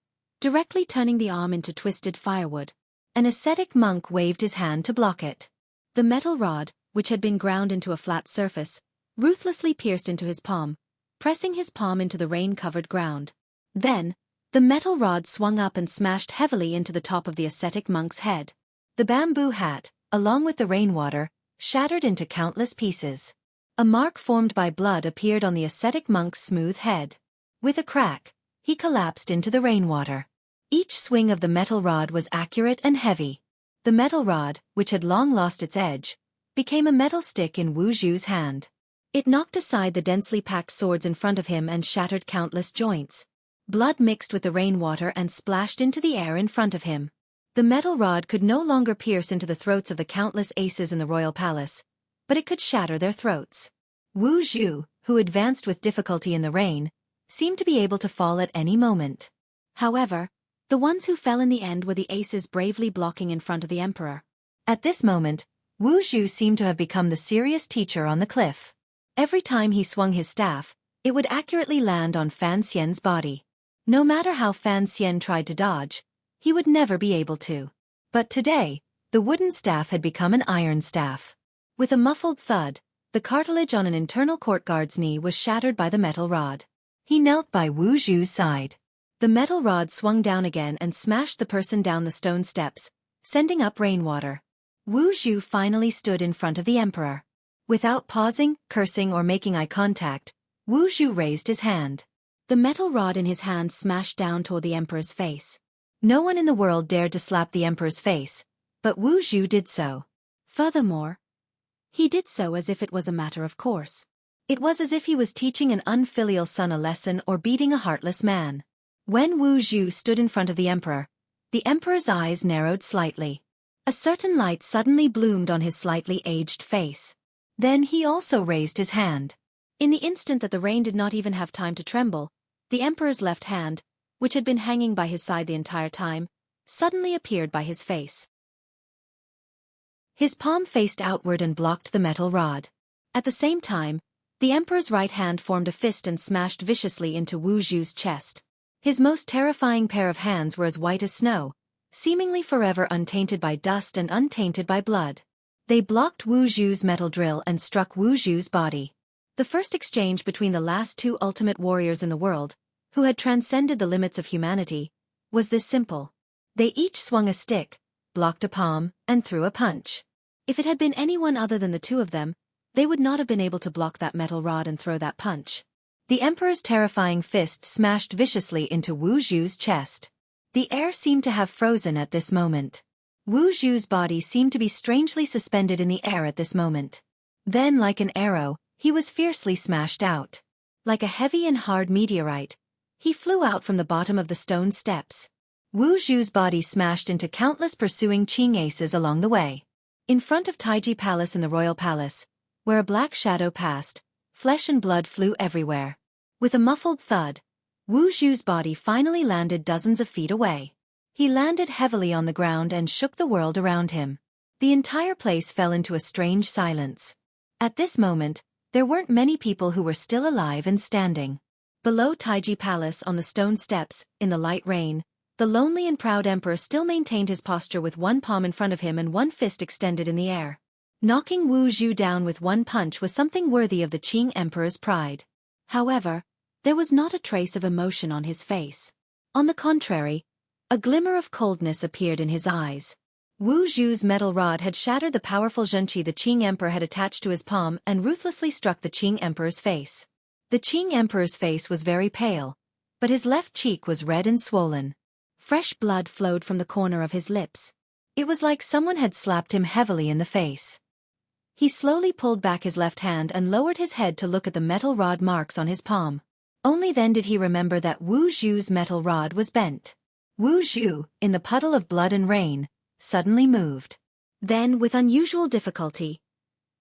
directly turning the arm into twisted firewood. An ascetic monk waved his hand to block it. The metal rod, which had been ground into a flat surface, ruthlessly pierced into his palm, pressing his palm into the rain-covered ground. Then, the metal rod swung up and smashed heavily into the top of the ascetic monk's head. The bamboo hat, along with the rainwater, shattered into countless pieces. A mark formed by blood appeared on the ascetic monk's smooth head. With a crack, he collapsed into the rainwater. Each swing of the metal rod was accurate and heavy. The metal rod, which had long lost its edge, became a metal stick in Wu Zhu's hand. It knocked aside the densely packed swords in front of him and shattered countless joints. Blood mixed with the rainwater and splashed into the air in front of him. The metal rod could no longer pierce into the throats of the countless aces in the royal palace, but it could shatter their throats. Wu Zhu, who advanced with difficulty in the rain, seemed to be able to fall at any moment. However, the ones who fell in the end were the aces bravely blocking in front of the emperor. At this moment, Wu Zhu seemed to have become the serious teacher on the cliff. Every time he swung his staff, it would accurately land on Fan Xian's body. No matter how Fan Xian tried to dodge, he would never be able to. But today, the wooden staff had become an iron staff. With a muffled thud, the cartilage on an internal court guard's knee was shattered by the metal rod. He knelt by Wu Zhu's side. The metal rod swung down again and smashed the person down the stone steps, sending up rainwater. Wu Zhu finally stood in front of the emperor. Without pausing, cursing or making eye contact, Wu Zhu raised his hand. The metal rod in his hand smashed down toward the emperor's face. No one in the world dared to slap the emperor's face, but Wu Zhu did so. Furthermore, he did so as if it was a matter of course. It was as if he was teaching an unfilial son a lesson or beating a heartless man. When Wu Zhu stood in front of the emperor's eyes narrowed slightly. A certain light suddenly bloomed on his slightly aged face. Then he also raised his hand. In the instant that the rain did not even have time to tremble, the emperor's left hand, which had been hanging by his side the entire time, suddenly appeared by his face. His palm faced outward and blocked the metal rod. At the same time, The emperor's right hand formed a fist and smashed viciously into Wu Zhu's chest. His most terrifying pair of hands were as white as snow, seemingly forever untainted by dust and untainted by blood. They blocked Wu Zhu's metal drill and struck Wu Zhu's body. The first exchange between the last two ultimate warriors in the world, who had transcended the limits of humanity, was this simple. They each swung a stick, blocked a palm, and threw a punch. If it had been anyone other than the two of them, they would not have been able to block that metal rod and throw that punch. The emperor's terrifying fist smashed viciously into Wu Zhu's chest. The air seemed to have frozen at this moment. Wu Zhu's body seemed to be strangely suspended in the air at this moment. Then, like an arrow, he was fiercely smashed out. Like a heavy and hard meteorite, he flew out from the bottom of the stone steps. Wu Zhu's body smashed into countless pursuing Qing aces along the way. In front of Taiji Palace in the royal palace, where a black shadow passed, flesh and blood flew everywhere. With a muffled thud, Wu Zhu's body finally landed dozens of feet away. He landed heavily on the ground and shook the world around him. The entire place fell into a strange silence. At this moment, there weren't many people who were still alive and standing. Below Taiji Palace on the stone steps, in the light rain, the lonely and proud emperor still maintained his posture with one palm in front of him and one fist extended in the air. Knocking Wu Zhu down with one punch was something worthy of the Qing emperor's pride. However, there was not a trace of emotion on his face. On the contrary, a glimmer of coldness appeared in his eyes. Wu Zhu's metal rod had shattered the powerful Xueqi the Qing emperor had attached to his palm and ruthlessly struck the Qing emperor's face. The Qing emperor's face was very pale, but his left cheek was red and swollen. Fresh blood flowed from the corner of his lips. It was like someone had slapped him heavily in the face. He slowly pulled back his left hand and lowered his head to look at the metal rod marks on his palm. Only then did he remember that Wu Zhu's metal rod was bent. Wu Zhu, in the puddle of blood and rain, suddenly moved. Then, with unusual difficulty,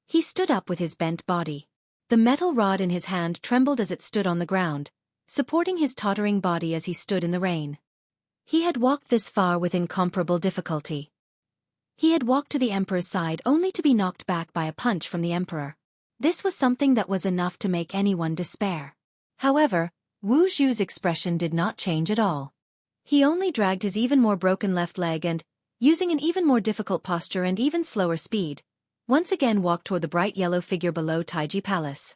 he stood up with his bent body. The metal rod in his hand trembled as it stood on the ground, supporting his tottering body as he stood in the rain. He had walked this far with incomparable difficulty. He had walked to the emperor's side only to be knocked back by a punch from the emperor. This was something that was enough to make anyone despair. However, Wu Zhu's expression did not change at all. He only dragged his even more broken left leg and, using an even more difficult posture and even slower speed, once again walked toward the bright yellow figure below Taiji Palace.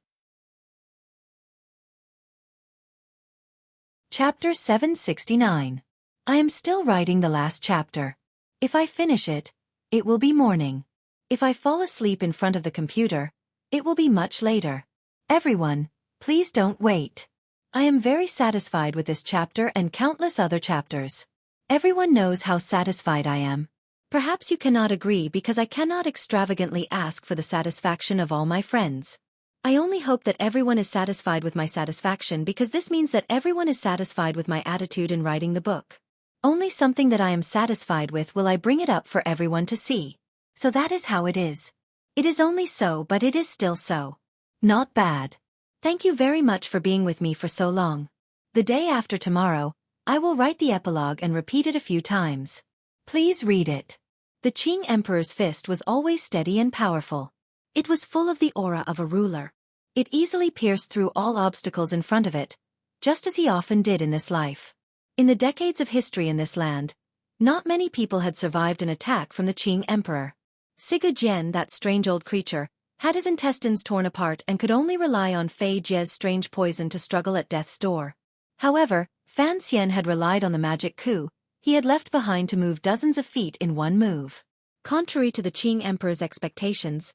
Chapter 769. I am still writing the last chapter. If I finish it, it will be morning. If I fall asleep in front of the computer, it will be much later. Everyone, please don't wait. I am very satisfied with this chapter and countless other chapters. Everyone knows how satisfied I am. Perhaps you cannot agree because I cannot extravagantly ask for the satisfaction of all my friends. I only hope that everyone is satisfied with my satisfaction because this means that everyone is satisfied with my attitude in writing the book. Only something that I am satisfied with will I bring it up for everyone to see. So that is how it is. It is only so, but it is still so. Not bad. Thank you very much for being with me for so long. The day after tomorrow, I will write the epilogue and repeat it a few times. Please read it. The Qing Emperor's fist was always steady and powerful. It was full of the aura of a ruler. It easily pierced through all obstacles in front of it, just as he often did in this life. In the decades of history in this land, not many people had survived an attack from the Qing Emperor. Sigu Jian, that strange old creature, had his intestines torn apart and could only rely on Fei Jie's strange poison to struggle at death's door. However, Fan Xian had relied on the magic coup he had left behind to move dozens of feet in one move. Contrary to the Qing Emperor's expectations,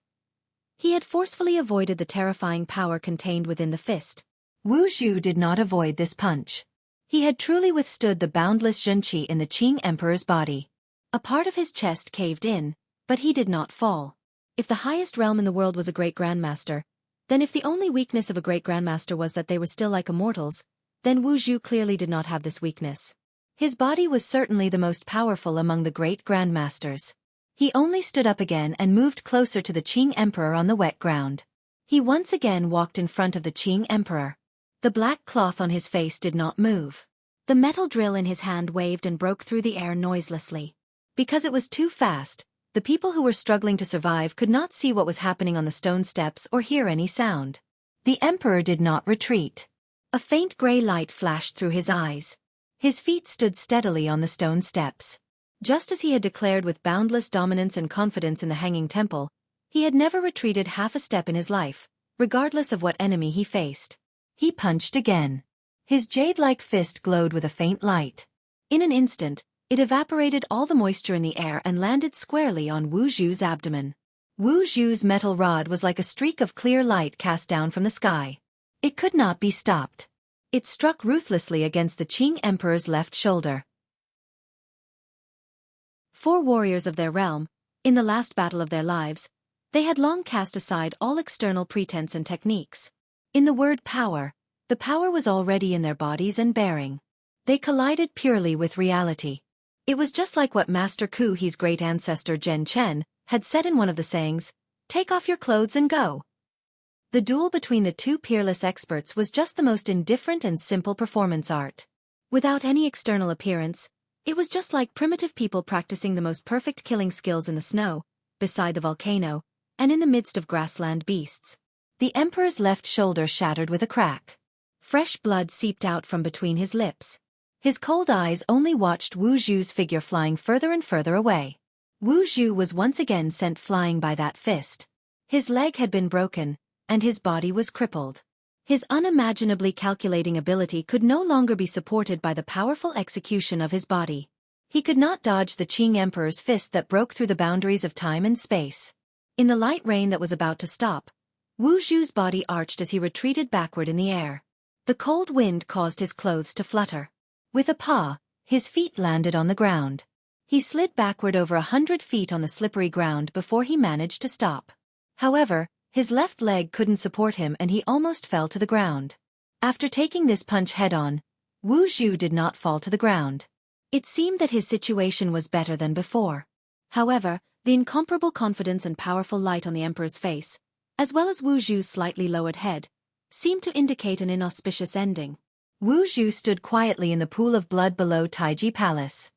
he had forcefully avoided the terrifying power contained within the fist. Wu Zhu did not avoid this punch. He had truly withstood the boundless Xueqi in the Qing Emperor's body. A part of his chest caved in, but he did not fall. If the highest realm in the world was a great grandmaster, then if the only weakness of a great grandmaster was that they were still like immortals, then Wu Zhu clearly did not have this weakness. His body was certainly the most powerful among the great grandmasters. He only stood up again and moved closer to the Qing Emperor on the wet ground. He once again walked in front of the Qing Emperor. The black cloth on his face did not move. The metal drill in his hand waved and broke through the air noiselessly. Because it was too fast, the people who were struggling to survive could not see what was happening on the stone steps or hear any sound. The emperor did not retreat. A faint gray light flashed through his eyes. His feet stood steadily on the stone steps. Just as he had declared with boundless dominance and confidence in the hanging temple, he had never retreated half a step in his life, regardless of what enemy he faced. He punched again. His jade-like fist glowed with a faint light. In an instant, it evaporated all the moisture in the air and landed squarely on Wu Zhu's abdomen. Wu Zhu's metal rod was like a streak of clear light cast down from the sky. It could not be stopped. It struck ruthlessly against the Qing Emperor's left shoulder. 4 warriors of their realm, in the last battle of their lives, they had long cast aside all external pretense and techniques. In the word power, the power was already in their bodies and bearing. They collided purely with reality. It was just like what Master Xueqi's great ancestor Zhen Chen had said in one of the sayings, "Take off your clothes and go." The duel between the two peerless experts was just the most indifferent and simple performance art. Without any external appearance, it was just like primitive people practicing the most perfect killing skills in the snow, beside the volcano, and in the midst of grassland beasts. The emperor's left shoulder shattered with a crack. Fresh blood seeped out from between his lips. His cold eyes only watched Wu Zhu's figure flying further and further away. Wu Zhu was once again sent flying by that fist. His leg had been broken, and his body was crippled. His unimaginably calculating ability could no longer be supported by the powerful execution of his body. He could not dodge the Qing Emperor's fist that broke through the boundaries of time and space. In the light rain that was about to stop, Wu Zhu's body arched as he retreated backward in the air. The cold wind caused his clothes to flutter. With a paw, his feet landed on the ground. He slid backward over 100 feet on the slippery ground before he managed to stop. However, his left leg couldn't support him and he almost fell to the ground. After taking this punch head-on, Wu Zhu did not fall to the ground. It seemed that his situation was better than before. However, the incomparable confidence and powerful light on the emperor's face, as well as Wu Zhu's slightly lowered head, seemed to indicate an inauspicious ending. Wu Zhu stood quietly in the pool of blood below Taiji Palace.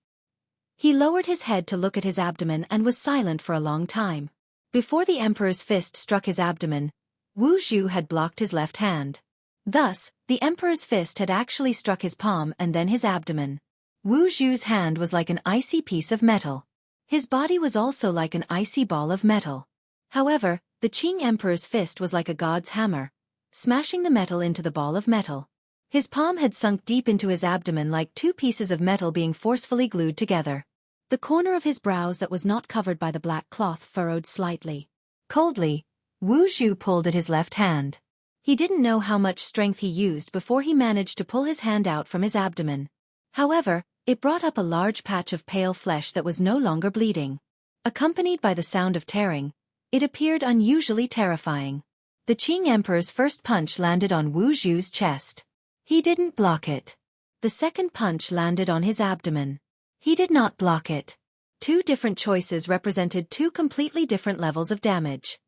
He lowered his head to look at his abdomen and was silent for a long time. Before the emperor's fist struck his abdomen, Wu Zhu had blocked his left hand. Thus, the emperor's fist had actually struck his palm and then his abdomen. Wu Zhu's hand was like an icy piece of metal. His body was also like an icy ball of metal. However, the Qing Emperor's fist was like a god's hammer, smashing the metal into the ball of metal. His palm had sunk deep into his abdomen like 2 pieces of metal being forcefully glued together. The corner of his brows that was not covered by the black cloth furrowed slightly. Coldly, Wu Zhu pulled at his left hand. He didn't know how much strength he used before he managed to pull his hand out from his abdomen. However, it brought up a large patch of pale flesh that was no longer bleeding. Accompanied by the sound of tearing, it appeared unusually terrifying. The Qing Emperor's first punch landed on Wu Zhu's chest. He didn't block it. The second punch landed on his abdomen. He did not block it. 2 different choices represented 2 completely different levels of damage.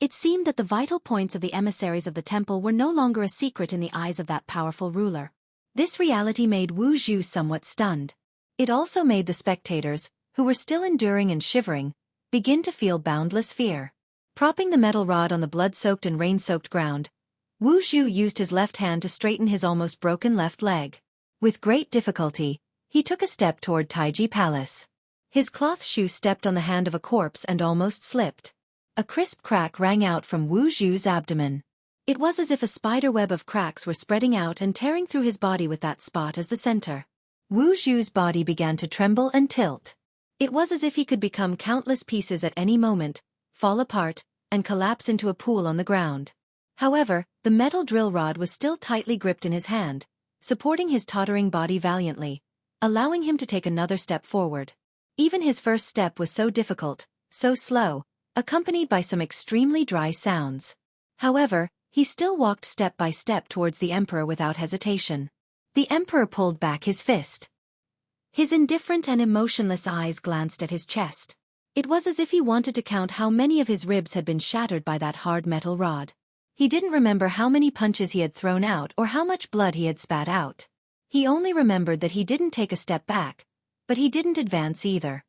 It seemed that the vital points of the emissaries of the temple were no longer a secret in the eyes of that powerful ruler. This reality made Wu Zhu somewhat stunned. It also made the spectators, who were still enduring and shivering, begin to feel boundless fear. Propping the metal rod on the blood-soaked and rain-soaked ground, Wu Zhu used his left hand to straighten his almost broken left leg. With great difficulty, he took a step toward Taiji Palace. His cloth shoe stepped on the hand of a corpse and almost slipped. A crisp crack rang out from Wu Zhu's abdomen. It was as if a spider web of cracks were spreading out and tearing through his body with that spot as the center. Wu Zhu's body began to tremble and tilt. It was as if he could become countless pieces at any moment, fall apart, and collapse into a pool on the ground. However, the metal drill rod was still tightly gripped in his hand, supporting his tottering body valiantly, allowing him to take another step forward. Even his first step was so difficult, so slow, accompanied by some extremely dry sounds. However, he still walked step by step towards the emperor without hesitation. The emperor pulled back his fist. His indifferent and emotionless eyes glanced at his chest. It was as if he wanted to count how many of his ribs had been shattered by that hard metal rod. He didn't remember how many punches he had thrown out or how much blood he had spat out. He only remembered that he didn't take a step back, but he didn't advance either.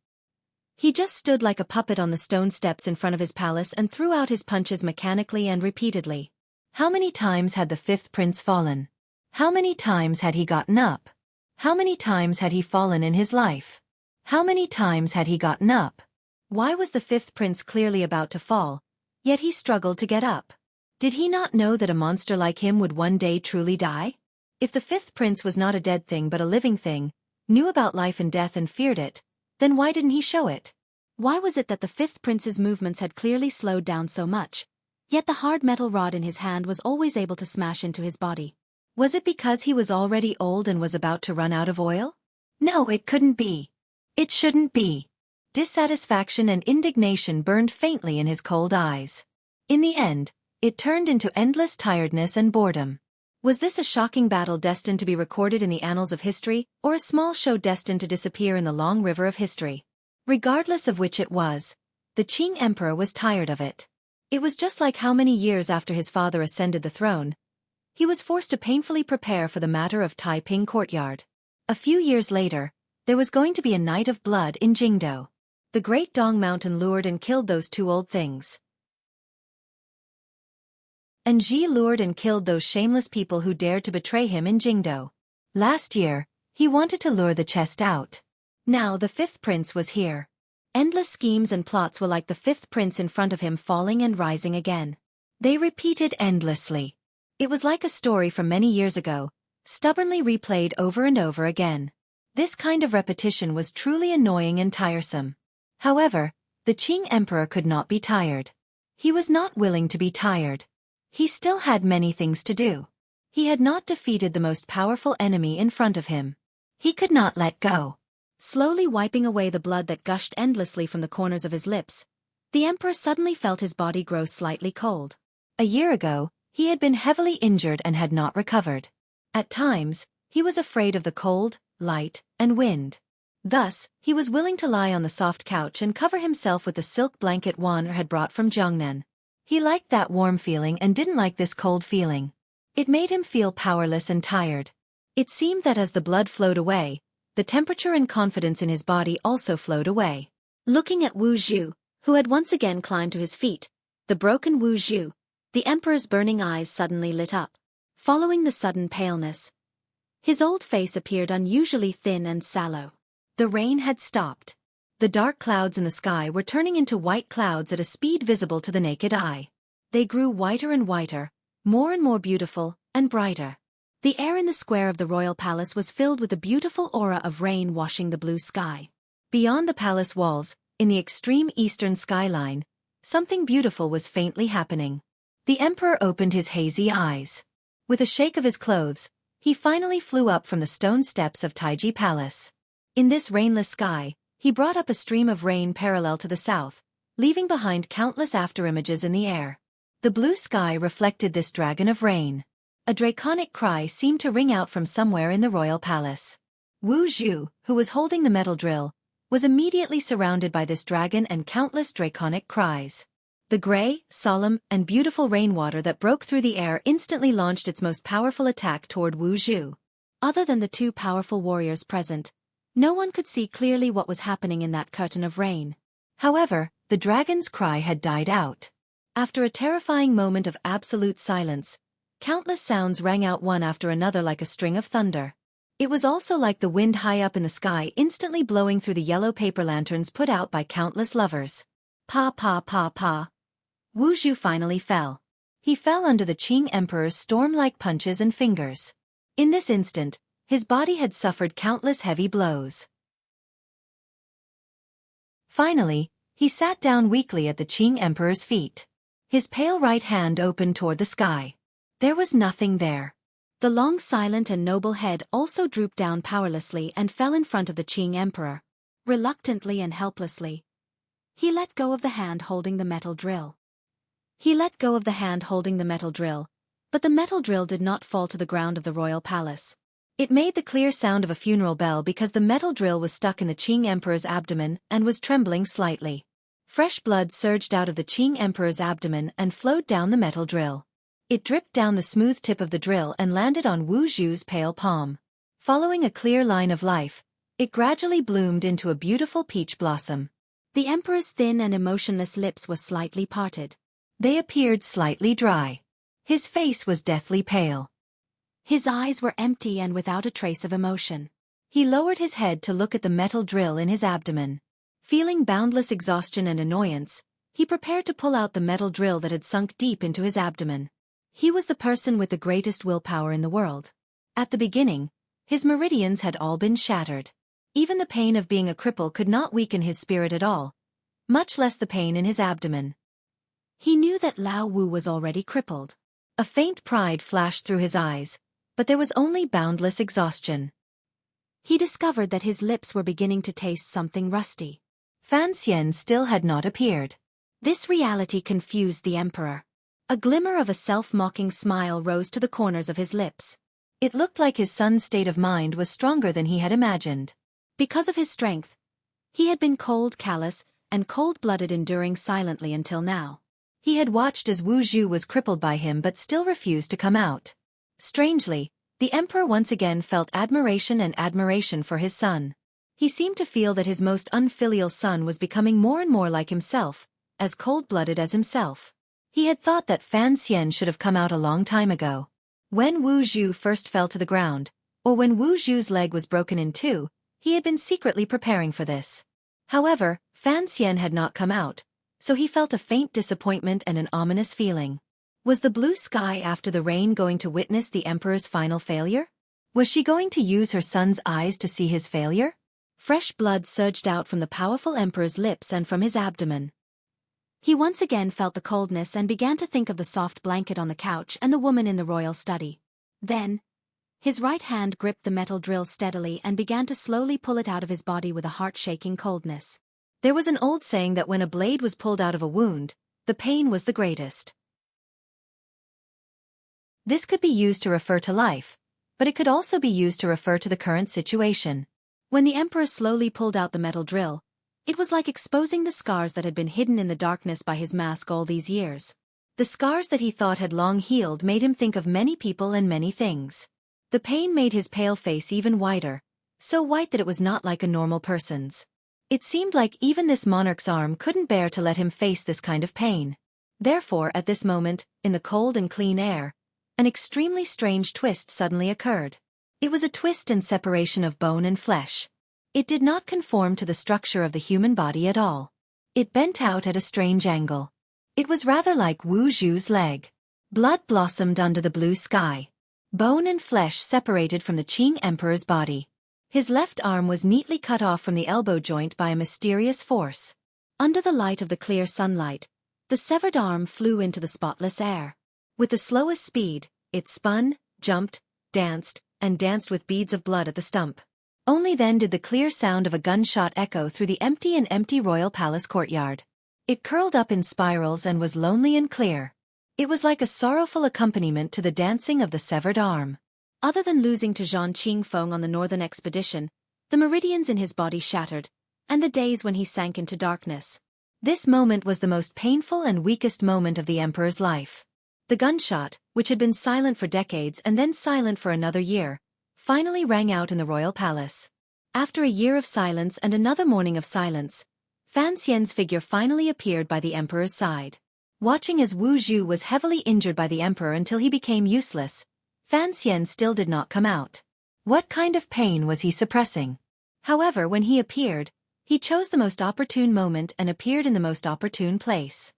He just stood like a puppet on the stone steps in front of his palace and threw out his punches mechanically and repeatedly. How many times had the fifth prince fallen? How many times had he gotten up? How many times had he fallen in his life? How many times had he gotten up? Why was the fifth prince clearly about to fall, yet he struggled to get up? Did he not know that a monster like him would one day truly die? If the fifth prince was not a dead thing but a living thing, knew about life and death and feared it, then why didn't he show it? Why was it that the fifth prince's movements had clearly slowed down so much, yet the hard metal rod in his hand was always able to smash into his body? Was it because he was already old and was about to run out of oil? No, it couldn't be. It shouldn't be. Dissatisfaction and indignation burned faintly in his cold eyes. In the end, it turned into endless tiredness and boredom. Was this a shocking battle destined to be recorded in the annals of history, or a small show destined to disappear in the long river of history? Regardless of which it was, the Qing emperor was tired of it. It was just like how many years after his father ascended the throne, he was forced to painfully prepare for the matter of Taiping courtyard. A few years later, there was going to be a night of blood in Jingdo. The great Dong Mountain lured and killed those two old things. And Ji lured and killed those shameless people who dared to betray him in Jingdo. Last year, he wanted to lure the chest out. Now the fifth prince was here. Endless schemes and plots were like the fifth prince in front of him falling and rising again. They repeated endlessly. It was like a story from many years ago, stubbornly replayed over and over again. This kind of repetition was truly annoying and tiresome. However, the Qing emperor could not be tired. He was not willing to be tired. He still had many things to do. He had not defeated the most powerful enemy in front of him. He could not let go. Slowly wiping away the blood that gushed endlessly from the corners of his lips, the emperor suddenly felt his body grow slightly cold. A year ago, he had been heavily injured and had not recovered. At times, he was afraid of the cold, light, and wind. Thus, he was willing to lie on the soft couch and cover himself with the silk blanket Wan'er had brought from Jiangnan. He liked that warm feeling and didn't like this cold feeling. It made him feel powerless and tired. It seemed that as the blood flowed away, the temperature and confidence in his body also flowed away. Looking at Wu Zhu, who had once again climbed to his feet, the broken Wu Zhu, the emperor's burning eyes suddenly lit up. Following the sudden paleness, his old face appeared unusually thin and sallow. The rain had stopped. The dark clouds in the sky were turning into white clouds at a speed visible to the naked eye. They grew whiter and whiter, more and more beautiful, and brighter. The air in the square of the royal palace was filled with a beautiful aura of rain washing the blue sky. Beyond the palace walls, in the extreme eastern skyline, something beautiful was faintly happening. The emperor opened his hazy eyes. With a shake of his clothes, he finally flew up from the stone steps of Taiji Palace. In this rainless sky, he brought up a stream of rain parallel to the south, leaving behind countless afterimages in the air. The blue sky reflected this dragon of rain. A draconic cry seemed to ring out from somewhere in the royal palace. Wu Zhu, who was holding the metal drill, was immediately surrounded by this dragon and countless draconic cries. The gray, solemn, and beautiful rainwater that broke through the air instantly launched its most powerful attack toward Wu Zhu. Other than the two powerful warriors present, no one could see clearly what was happening in that curtain of rain. However, the dragon's cry had died out. After a terrifying moment of absolute silence, countless sounds rang out one after another like a string of thunder. It was also like the wind high up in the sky instantly blowing through the yellow paper lanterns put out by countless lovers. Pa pa pa pa. Wu Zhu finally fell. He fell under the Qing emperor's storm-like punches and fingers. In this instant, his body had suffered countless heavy blows. Finally, he sat down weakly at the Qing emperor's feet. His pale right hand opened toward the sky. There was nothing there. The long silent and noble head also drooped down powerlessly and fell in front of the Qing emperor. Reluctantly and helplessly, he let go of the hand holding the metal drill. But the metal drill did not fall to the ground of the royal palace. It made the clear sound of a funeral bell because the metal drill was stuck in the Qing emperor's abdomen and was trembling slightly. Fresh blood surged out of the Qing emperor's abdomen and flowed down the metal drill. It dripped down the smooth tip of the drill and landed on Wu Zhu's pale palm. Following a clear line of life, it gradually bloomed into a beautiful peach blossom. The emperor's thin and emotionless lips were slightly parted. They appeared slightly dry. His face was deathly pale. His eyes were empty and without a trace of emotion. He lowered his head to look at the metal drill in his abdomen. Feeling boundless exhaustion and annoyance, he prepared to pull out the metal drill that had sunk deep into his abdomen. He was the person with the greatest willpower in the world. At the beginning, his meridians had all been shattered. Even the pain of being a cripple could not weaken his spirit at all, much less the pain in his abdomen. He knew that Lao Wu was already crippled. A faint pride flashed through his eyes, but there was only boundless exhaustion. He discovered that his lips were beginning to taste something rusty. Fan Xian still had not appeared. This reality confused the emperor. A glimmer of a self-mocking smile rose to the corners of his lips. It looked like his son's state of mind was stronger than he had imagined. Because of his strength, he had been cold, callous, and cold-blooded, enduring silently until now. He had watched as Wu Zhu was crippled by him but still refused to come out. Strangely, the emperor once again felt admiration for his son. He seemed to feel that his most unfilial son was becoming more and more like himself, as cold-blooded as himself. He had thought that Fan Xian should have come out a long time ago. When Wu Zhu first fell to the ground, or when Wu Zhu's leg was broken in two, he had been secretly preparing for this. However, Fan Xian had not come out, so he felt a faint disappointment and an ominous feeling. Was the blue sky after the rain going to witness the emperor's final failure? Was she going to use her son's eyes to see his failure? Fresh blood surged out from the powerful emperor's lips and from his abdomen. He once again felt the coldness and began to think of the soft blanket on the couch and the woman in the royal study. Then, his right hand gripped the metal drill steadily and began to slowly pull it out of his body with a heart-shaking coldness. There was an old saying that when a blade was pulled out of a wound, the pain was the greatest. This could be used to refer to life, but it could also be used to refer to the current situation. When the emperor slowly pulled out the metal drill, it was like exposing the scars that had been hidden in the darkness by his mask all these years. The scars that he thought had long healed made him think of many people and many things. The pain made his pale face even whiter, so white that it was not like a normal person's. It seemed like even this monarch's arm couldn't bear to let him face this kind of pain. Therefore, at this moment, in the cold and clean air, an extremely strange twist suddenly occurred. It was a twist and separation of bone and flesh. It did not conform to the structure of the human body at all. It bent out at a strange angle. It was rather like Wu Zhu's leg. Blood blossomed under the blue sky. Bone and flesh separated from the Qing Emperor's body. His left arm was neatly cut off from the elbow joint by a mysterious force. Under the light of the clear sunlight, the severed arm flew into the spotless air. With the slowest speed, it spun, jumped, danced, and danced with beads of blood at the stump. Only then did the clear sound of a gunshot echo through the empty royal palace courtyard. It curled up in spirals and was lonely and clear. It was like a sorrowful accompaniment to the dancing of the severed arm. Other than losing to Zhang Qingfeng on the northern expedition, the meridians in his body shattered, and the days when he sank into darkness. This moment was the most painful and weakest moment of the emperor's life. The gunshot, which had been silent for decades and then silent for another year, finally rang out in the royal palace. After a year of silence and another morning of silence, Fan Xian's figure finally appeared by the emperor's side. Watching as Wu Zhu was heavily injured by the emperor until he became useless, Fan Xian still did not come out. What kind of pain was he suppressing? However, when he appeared, he chose the most opportune moment and appeared in the most opportune place.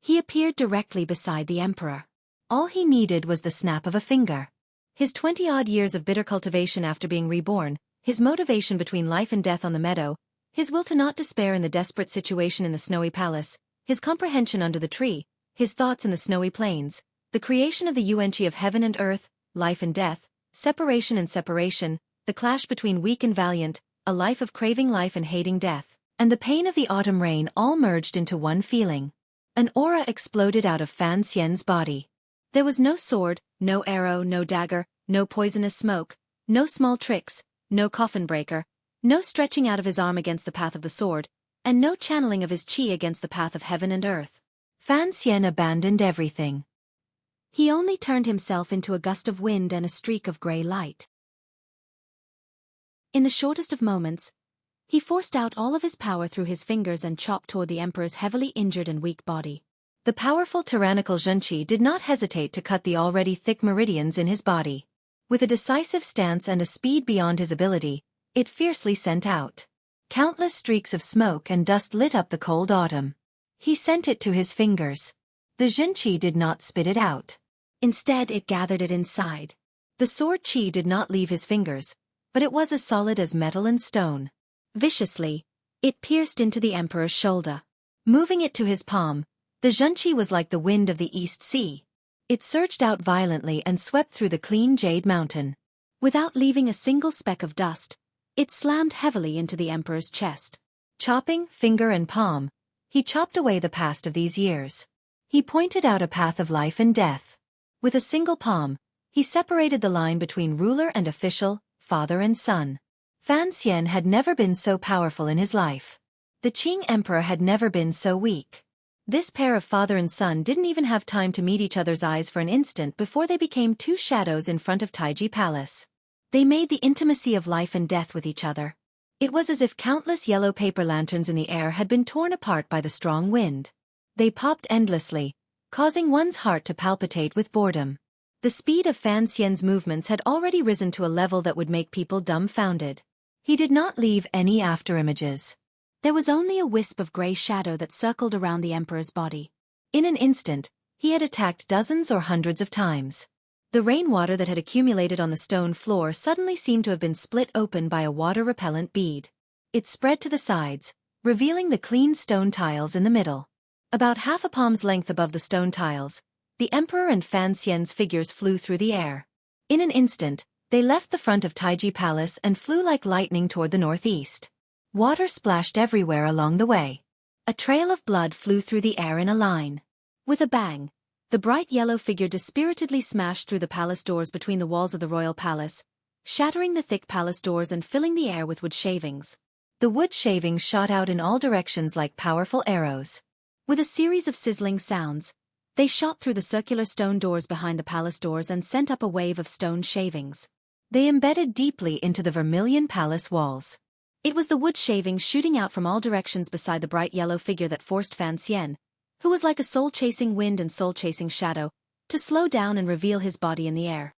He appeared directly beside the emperor. All he needed was the snap of a finger. His 20-odd years of bitter cultivation after being reborn, his motivation between life and death on the meadow, his will to not despair in the desperate situation in the snowy palace, his comprehension under the tree, his thoughts in the snowy plains, the creation of the Yuanqi of heaven and earth, life and death, separation and separation, the clash between weak and valiant, a life of craving life and hating death, and the pain of the autumn rain all merged into one feeling. An aura exploded out of Fan Xian's body. There was no sword, no arrow, no dagger, no poisonous smoke, no small tricks, no coffin breaker, no stretching out of his arm against the path of the sword, and no channeling of his qi against the path of heaven and earth. Fan Xian abandoned everything. He only turned himself into a gust of wind and a streak of gray light. In the shortest of moments, He forced out all of his power through his fingers and chopped toward the emperor's heavily injured and weak body. The powerful tyrannical Xueqi did not hesitate to cut the already thick meridians in his body. With a decisive stance and a speed beyond his ability, it fiercely sent out. Countless streaks of smoke and dust lit up the cold autumn. He sent it to his fingers. The Xueqi did not spit it out. Instead, it gathered it inside. The sword qi did not leave his fingers, but it was as solid as metal and stone. Viciously, it pierced into the emperor's shoulder. Moving it to his palm, the Xueqi was like the wind of the East Sea. It surged out violently and swept through the clean jade mountain. Without leaving a single speck of dust, it slammed heavily into the emperor's chest. Chopping finger and palm, he chopped away the past of these years. He pointed out a path of life and death. With a single palm, he separated the line between ruler and official, father and son. Fan Xian had never been so powerful in his life. The Qing emperor had never been so weak. This pair of father and son didn't even have time to meet each other's eyes for an instant before they became two shadows in front of Taiji Palace. They made the intimacy of life and death with each other. It was as if countless yellow paper lanterns in the air had been torn apart by the strong wind. They popped endlessly, causing one's heart to palpitate with boredom. The speed of Fan Xian's movements had already risen to a level that would make people dumbfounded. He did not leave any afterimages. There was only a wisp of gray shadow that circled around the emperor's body. In an instant, he had attacked dozens or hundreds of times. The rainwater that had accumulated on the stone floor suddenly seemed to have been split open by a water-repellent bead. It spread to the sides, revealing the clean stone tiles in the middle. About half a palm's length above the stone tiles, the emperor and Fan Xian's figures flew through the air. In an instant, they left the front of Taiji Palace and flew like lightning toward the northeast. Water splashed everywhere along the way. A trail of blood flew through the air in a line. With a bang, the bright yellow figure dispiritedly smashed through the palace doors between the walls of the royal palace, shattering the thick palace doors and filling the air with wood shavings. The wood shavings shot out in all directions like powerful arrows. With a series of sizzling sounds, they shot through the circular stone doors behind the palace doors and sent up a wave of stone shavings. They embedded deeply into the vermilion palace walls. It was the wood shavings shooting out from all directions beside the bright yellow figure that forced Fan Xian, who was like a soul-chasing wind and soul-chasing shadow, to slow down and reveal his body in the air.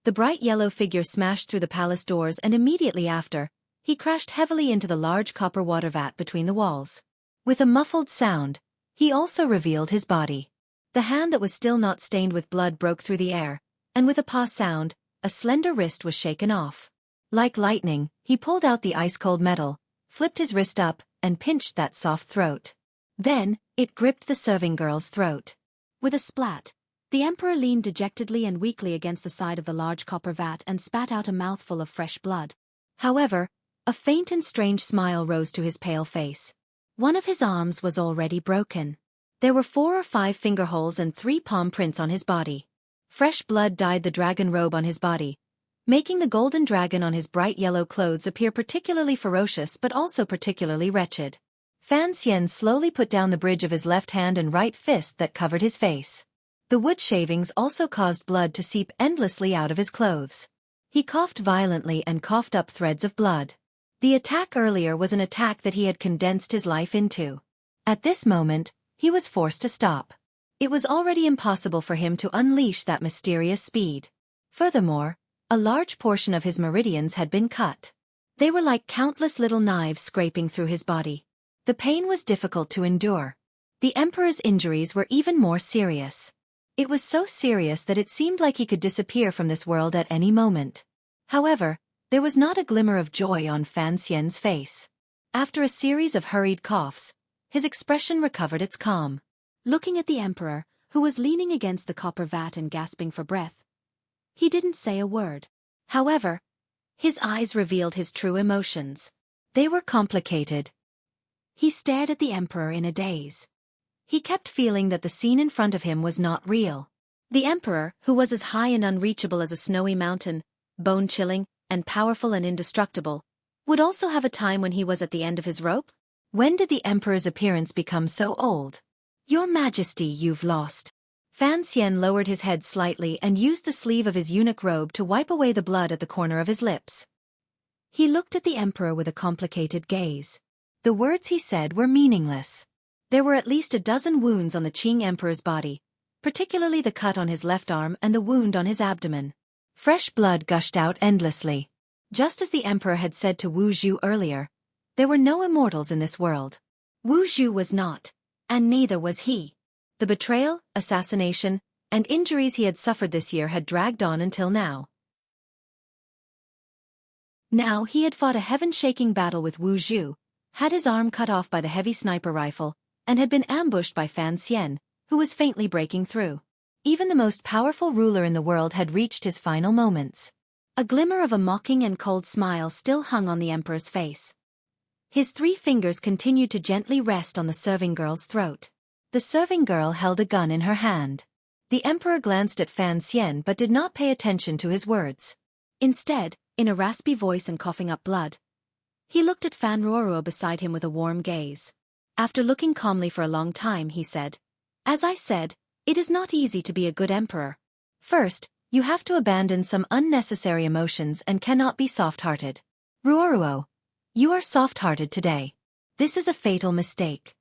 The bright yellow figure smashed through the palace doors and immediately after, he crashed heavily into the large copper water vat between the walls. With a muffled sound, he also revealed his body. The hand that was still not stained with blood broke through the air, and with a paw sound, a slender wrist was shaken off. Like lightning, he pulled out the ice-cold metal, flipped his wrist up, and pinched that soft throat. Then, it gripped the serving girl's throat. With a splat, the emperor leaned dejectedly and weakly against the side of the large copper vat and spat out a mouthful of fresh blood. However, a faint and strange smile rose to his pale face. One of his arms was already broken. There were 4 or 5 finger holes and 3 palm prints on his body. Fresh blood dyed the dragon robe on his body, making the golden dragon on his bright yellow clothes appear particularly ferocious but also particularly wretched. Fan Xian slowly put down the bridge of his left hand and right fist that covered his face. The wood shavings also caused blood to seep endlessly out of his clothes. He coughed violently and coughed up threads of blood. The attack earlier was an attack that he had condensed his life into. At this moment, he was forced to stop. It was already impossible for him to unleash that mysterious speed. Furthermore, a large portion of his meridians had been cut. They were like countless little knives scraping through his body. The pain was difficult to endure. The emperor's injuries were even more serious. It was so serious that it seemed like he could disappear from this world at any moment. However, there was not a glimmer of joy on Fan Xian's face. After a series of hurried coughs, his expression recovered its calm. Looking at the emperor, who was leaning against the copper vat and gasping for breath, he didn't say a word. However, his eyes revealed his true emotions. They were complicated. He stared at the emperor in a daze. He kept feeling that the scene in front of him was not real. The emperor, who was as high and unreachable as a snowy mountain, bone-chilling, and powerful and indestructible, would also have a time when he was at the end of his rope? When did the emperor's appearance become so old? Your Majesty, you've lost. Fan Xian lowered his head slightly and used the sleeve of his eunuch robe to wipe away the blood at the corner of his lips. He looked at the emperor with a complicated gaze. The words he said were meaningless. There were at least a dozen wounds on the Qing emperor's body, particularly the cut on his left arm and the wound on his abdomen. Fresh blood gushed out endlessly. Just as the emperor had said to Wu Zhu earlier, there were no immortals in this world. Wu Zhu was not, and neither was he. The betrayal, assassination, and injuries he had suffered this year had dragged on until now. Now he had fought a heaven-shaking battle with Wu Zhu, had his arm cut off by the heavy sniper rifle, and had been ambushed by Fan Xian, who was faintly breaking through. Even the most powerful ruler in the world had reached his final moments. A glimmer of a mocking and cold smile still hung on the emperor's face. His 3 fingers continued to gently rest on the serving girl's throat. The serving girl held a gun in her hand. The emperor glanced at Fan Xian but did not pay attention to his words. Instead, in a raspy voice and coughing up blood, he looked at Fan Ruoruo beside him with a warm gaze. After looking calmly for a long time, he said, "As I said, it is not easy to be a good emperor. First, you have to abandon some unnecessary emotions and cannot be soft-hearted. Ruoruo, you are soft-hearted today. This is a fatal mistake."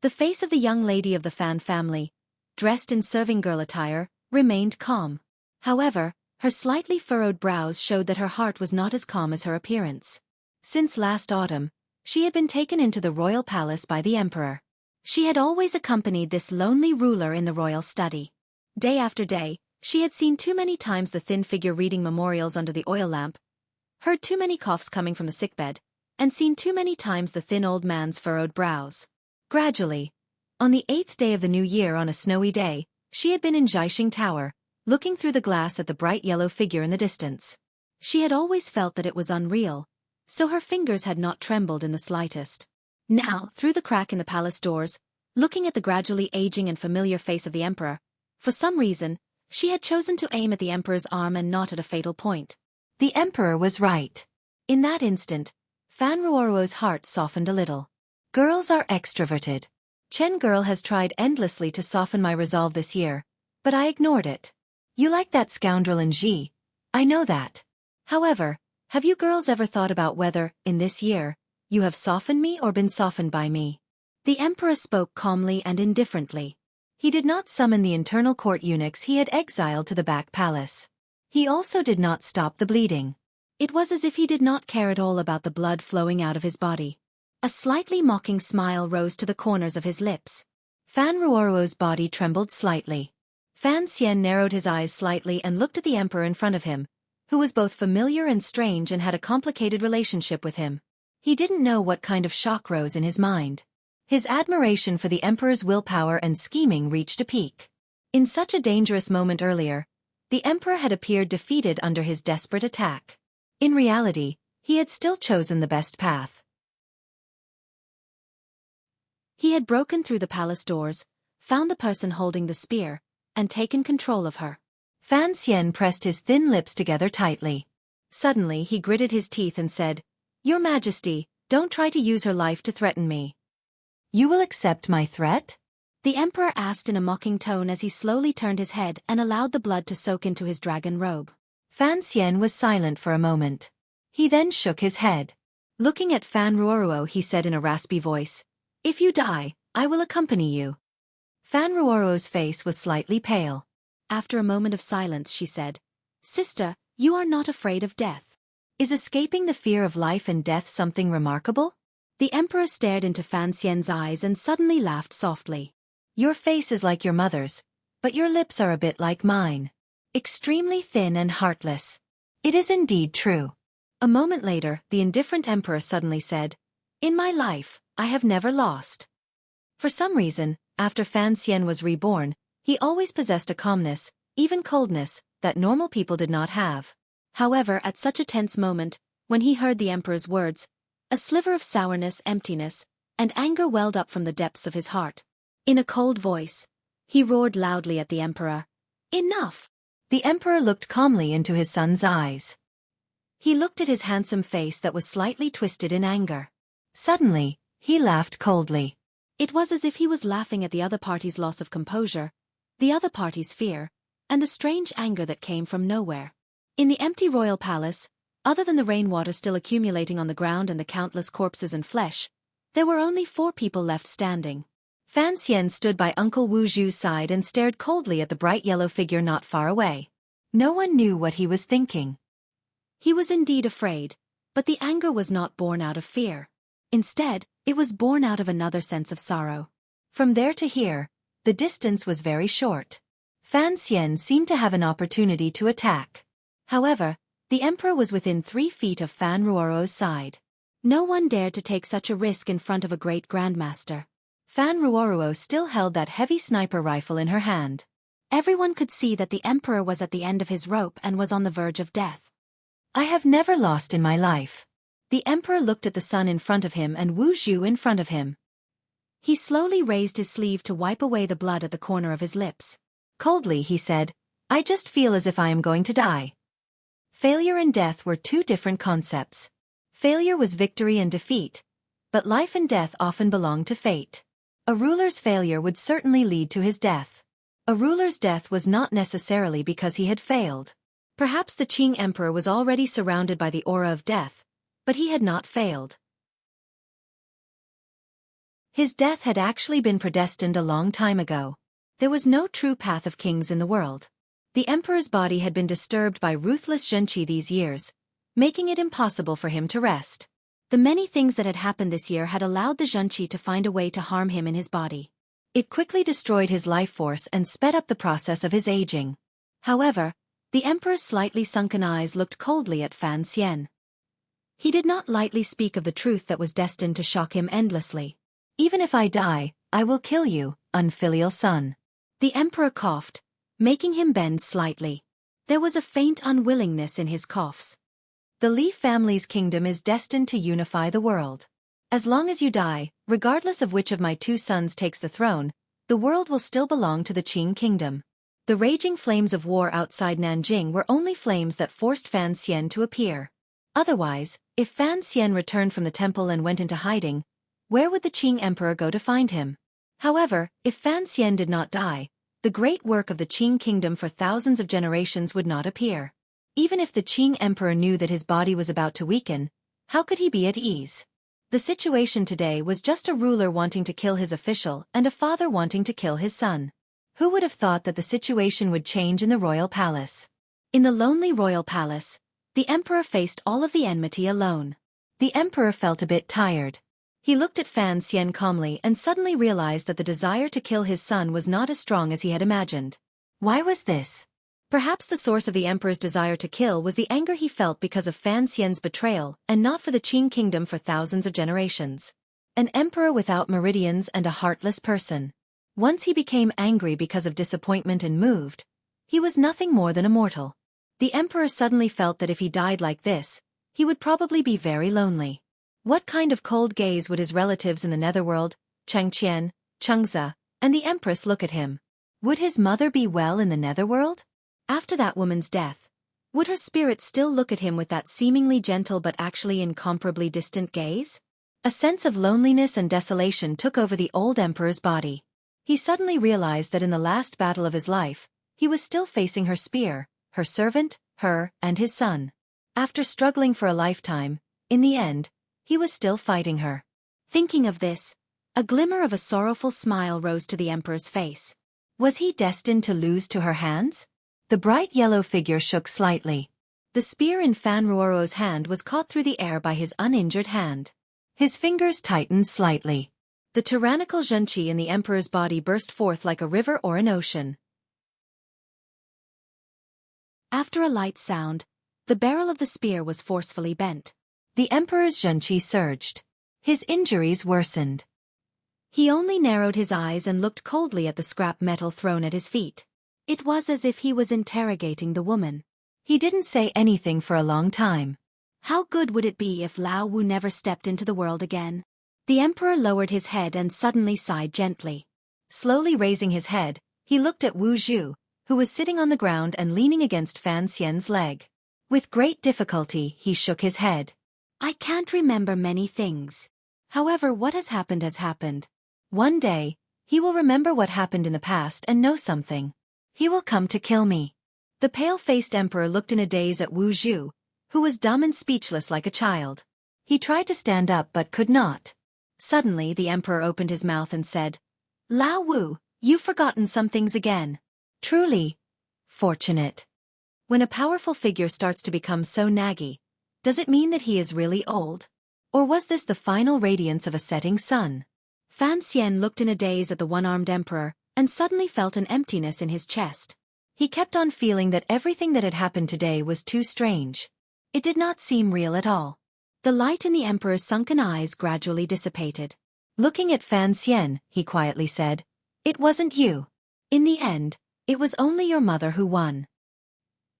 The face of the young lady of the Fan family, dressed in serving girl attire, remained calm. However, her slightly furrowed brows showed that her heart was not as calm as her appearance. Since last autumn, she had been taken into the royal palace by the emperor. She had always accompanied this lonely ruler in the royal study. Day after day, she had seen too many times the thin figure reading memorials under the oil lamp, heard too many coughs coming from the sickbed, and seen too many times the thin old man's furrowed brows. Gradually, on the 8th day of the new year on a snowy day, she had been in Jiaxing Tower, looking through the glass at the bright yellow figure in the distance. She had always felt that it was unreal, so her fingers had not trembled in the slightest. Now, through the crack in the palace doors, looking at the gradually aging and familiar face of the emperor, for some reason, she had chosen to aim at the emperor's arm and not at a fatal point. The emperor was right. In that instant, Fan Ruoruo's heart softened a little. Girls are extroverted. Chen girl has tried endlessly to soften my resolve this year, but I ignored it. You like that scoundrel in Ji. I know that. However, have you girls ever thought about whether, in this year, you have softened me or been softened by me? The emperor spoke calmly and indifferently. He did not summon the internal court eunuchs he had exiled to the back palace. He also did not stop the bleeding. It was as if he did not care at all about the blood flowing out of his body. A slightly mocking smile rose to the corners of his lips. Fan Ruoruo's body trembled slightly. Fan Xian narrowed his eyes slightly and looked at the emperor in front of him, who was both familiar and strange and had a complicated relationship with him. He didn't know what kind of shock rose in his mind. His admiration for the emperor's willpower and scheming reached a peak. In such a dangerous moment earlier, the emperor had appeared defeated under his desperate attack. In reality, he had still chosen the best path. He had broken through the palace doors, found the person holding the spear, and taken control of her. Fan Xian pressed his thin lips together tightly. Suddenly he gritted his teeth and said, "Your Majesty, don't try to use her life to threaten me." You will accept my threat? The emperor asked in a mocking tone as he slowly turned his head and allowed the blood to soak into his dragon robe. Fan Xian was silent for a moment. He then shook his head. Looking at Fan Ruoruo, he said in a raspy voice, "If you die, I will accompany you." Fan Ruoruo's face was slightly pale. After a moment of silence, she said, "Sister, you are not afraid of death. Is escaping the fear of life and death something remarkable?" The emperor stared into Fan Xian's eyes and suddenly laughed softly. Your face is like your mother's, but your lips are a bit like mine. Extremely thin and heartless. It is indeed true. A moment later, the indifferent emperor suddenly said, "In my life, I have never lost." For some reason, after Fan Xian was reborn, he always possessed a calmness, even coldness, that normal people did not have. However, at such a tense moment, when he heard the emperor's words, a sliver of sourness, emptiness, and anger welled up from the depths of his heart. In a cold voice, he roared loudly at the emperor, "Enough!" The emperor looked calmly into his son's eyes. He looked at his handsome face that was slightly twisted in anger. Suddenly, he laughed coldly. It was as if he was laughing at the other party's loss of composure, the other party's fear, and the strange anger that came from nowhere. In the empty royal palace, Other than the rainwater still accumulating on the ground and the countless corpses and flesh, there were only 4 people left standing. Fan Xian stood by Uncle Wu Zhu's side and stared coldly at the bright yellow figure not far away. No one knew what he was thinking. He was indeed afraid, but the anger was not born out of fear. Instead, it was born out of another sense of sorrow. From there to here, the distance was very short. Fan Xian seemed to have an opportunity to attack. However, the emperor was within 3 feet of Fan Ruoro's side. No one dared to take such a risk in front of a great grandmaster. Fan Ruoro still held that heavy sniper rifle in her hand. Everyone could see that the emperor was at the end of his rope and was on the verge of death. I have never lost in my life. The emperor looked at the sun in front of him and Wu Zhu in front of him. He slowly raised his sleeve to wipe away the blood at the corner of his lips. Coldly he said, I just feel as if I am going to die. Failure and death were 2 different concepts. Failure was victory and defeat, but life and death often belong to fate. A ruler's failure would certainly lead to his death. A ruler's death was not necessarily because he had failed. Perhaps the Qing emperor was already surrounded by the aura of death, but he had not failed. His death had actually been predestined a long time ago. There was no true path of kings in the world. The emperor's body had been disturbed by ruthless Xueqi these years, making it impossible for him to rest. The many things that had happened this year had allowed the Xueqi to find a way to harm him in his body. It quickly destroyed his life force and sped up the process of his aging. However, the emperor's slightly sunken eyes looked coldly at Fan Xian. He did not lightly speak of the truth that was destined to shock him endlessly. Even if I die, I will kill you, unfilial son. The emperor coughed, making him bend slightly. There was a faint unwillingness in his coughs. The Li family's kingdom is destined to unify the world. As long as you die, regardless of which of my 2 sons takes the throne, the world will still belong to the Qing kingdom. The raging flames of war outside Nanjing were only flames that forced Fan Xian to appear. Otherwise, if Fan Xian returned from the temple and went into hiding, where would the Qing emperor go to find him? However, if Fan Xian did not die, the great work of the Qing kingdom for thousands of generations would not appear. Even if the Qing emperor knew that his body was about to weaken, how could he be at ease? The situation today was just a ruler wanting to kill his official and a father wanting to kill his son. Who would have thought that the situation would change in the royal palace? In the lonely royal palace, the emperor faced all of the enmity alone. The emperor felt a bit tired. He looked at Fan Xian calmly and suddenly realized that the desire to kill his son was not as strong as he had imagined. Why was this? Perhaps the source of the emperor's desire to kill was the anger he felt because of Fan Xian's betrayal and not for the Qing kingdom for thousands of generations. An emperor without meridians and a heartless person. Once he became angry because of disappointment and moved, he was nothing more than a mortal. The emperor suddenly felt that if he died like this, he would probably be very lonely. What kind of cold gaze would his relatives in the netherworld, Changqian, Chengze, and the empress look at him? Would his mother be well in the netherworld? After that woman's death, would her spirit still look at him with that seemingly gentle but actually incomparably distant gaze? A sense of loneliness and desolation took over the old emperor's body. He suddenly realized that in the last battle of his life, he was still facing her spear, her servant, her, and his son. After struggling for a lifetime, in the end, he was still fighting her. Thinking of this, a glimmer of a sorrowful smile rose to the emperor's face. Was he destined to lose to her hands? The bright yellow figure shook slightly. The spear in Fan Ruoro's hand was caught through the air by his uninjured hand. His fingers tightened slightly. The tyrannical Xueqi in the emperor's body burst forth like a river or an ocean. After a light sound, the barrel of the spear was forcefully bent. The emperor's Xueqi surged. His injuries worsened. He only narrowed his eyes and looked coldly at the scrap metal thrown at his feet. It was as if he was interrogating the woman. He didn't say anything for a long time. How good would it be if Lao Wu never stepped into the world again? The emperor lowered his head and suddenly sighed gently. Slowly raising his head, he looked at Wu Zhu, who was sitting on the ground and leaning against Fan Xian's leg. With great difficulty, he shook his head. I can't remember many things. However, what has happened. One day, he will remember what happened in the past and know something. He will come to kill me. The pale-faced emperor looked in a daze at Wu Zhu, who was dumb and speechless like a child. He tried to stand up but could not. Suddenly the emperor opened his mouth and said, "Lao Wu, you've forgotten some things again." Truly fortunate. When a powerful figure starts to become so naggy, does it mean that he is really old? Or was this the final radiance of a setting sun? Fan Xian looked in a daze at the one-armed emperor, and suddenly felt an emptiness in his chest. He kept on feeling that everything that had happened today was too strange. It did not seem real at all. The light in the emperor's sunken eyes gradually dissipated. Looking at Fan Xian, he quietly said, "It wasn't you. In the end, it was only your mother who won."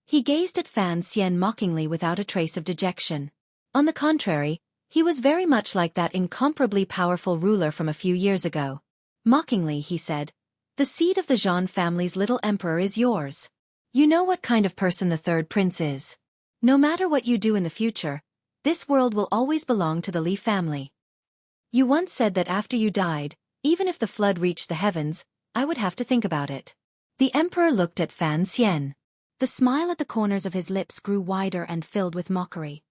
He gazed at Fan Xian mockingly without a trace of dejection. On the contrary, he was very much like that incomparably powerful ruler from a few years ago. Mockingly, he said, "The seed of the Zhan family's little emperor is yours. You know what kind of person the third prince is. No matter what you do in the future, this world will always belong to the Li family. You once said that after you died, even if the flood reached the heavens, I would have to think about it." The emperor looked at Fan Xian. The smile at the corners of his lips grew wider and filled with mockery.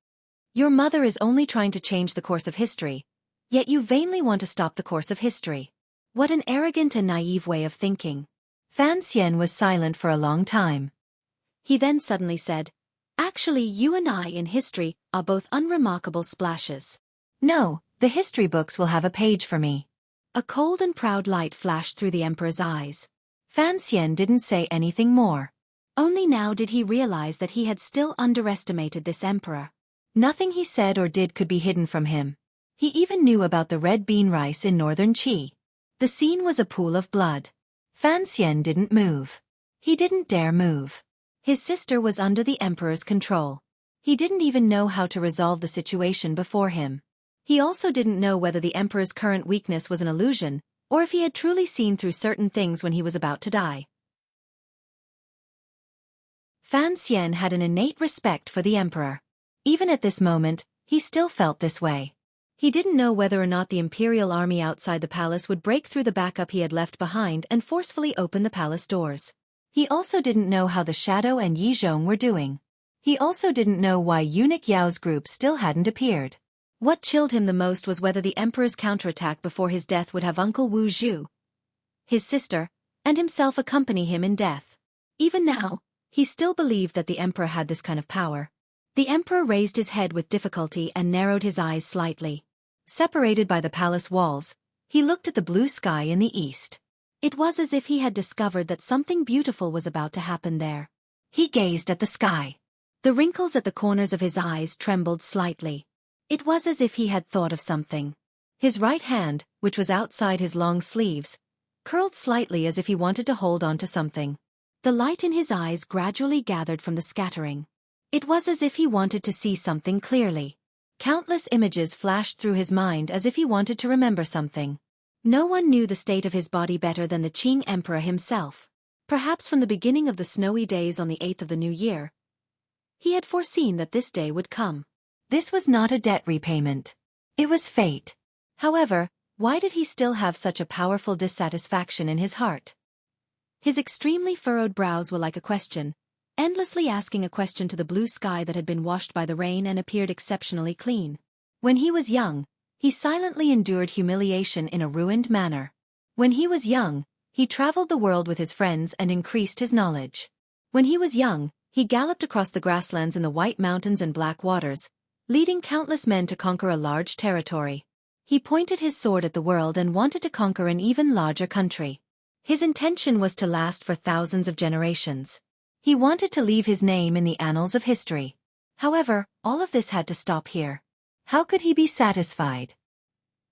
"Your mother is only trying to change the course of history, yet you vainly want to stop the course of history. What an arrogant and naive way of thinking." Fan Xian was silent for a long time. He then suddenly said, "Actually, you and I in history are both unremarkable splashes." "No, the history books will have a page for me." A cold and proud light flashed through the emperor's eyes. Fan Xian didn't say anything more. Only now did he realize that he had still underestimated this emperor. Nothing he said or did could be hidden from him. He even knew about the red bean rice in northern Qi. The scene was a pool of blood. Fan Xian didn't move. He didn't dare move. His sister was under the emperor's control. He didn't even know how to resolve the situation before him. He also didn't know whether the emperor's current weakness was an illusion, or if he had truly seen through certain things when he was about to die. Fan Xian had an innate respect for the emperor. Even at this moment, he still felt this way. He didn't know whether or not the imperial army outside the palace would break through the backup he had left behind and forcefully open the palace doors. He also didn't know how the Shadow and Yi Zhong were doing. He also didn't know why eunuch Yao's group still hadn't appeared. What chilled him the most was whether the emperor's counterattack before his death would have Uncle Wu Zhu, his sister, and himself accompany him in death. Even now, he still believed that the emperor had this kind of power. The emperor raised his head with difficulty and narrowed his eyes slightly. Separated by the palace walls, he looked at the blue sky in the east. It was as if he had discovered that something beautiful was about to happen there. He gazed at the sky. The wrinkles at the corners of his eyes trembled slightly. It was as if he had thought of something. His right hand, which was outside his long sleeves, curled slightly as if he wanted to hold on to something. The light in his eyes gradually gathered from the scattering. It was as if he wanted to see something clearly. Countless images flashed through his mind as if he wanted to remember something. No one knew the state of his body better than the Qing emperor himself. Perhaps from the beginning of the snowy days on the 8th of the new year, he had foreseen that this day would come. This was not a debt repayment. It was fate. However, why did he still have such a powerful dissatisfaction in his heart? His extremely furrowed brows were like a question, endlessly asking a question to the blue sky that had been washed by the rain and appeared exceptionally clean. When he was young, he silently endured humiliation in a ruined manner. When he was young, he traveled the world with his friends and increased his knowledge. When he was young, he galloped across the grasslands in the white mountains and black waters, leading countless men to conquer a large territory. He pointed his sword at the world and wanted to conquer an even larger country. His intention was to last for thousands of generations. He wanted to leave his name in the annals of history. However, all of this had to stop here. How could he be satisfied?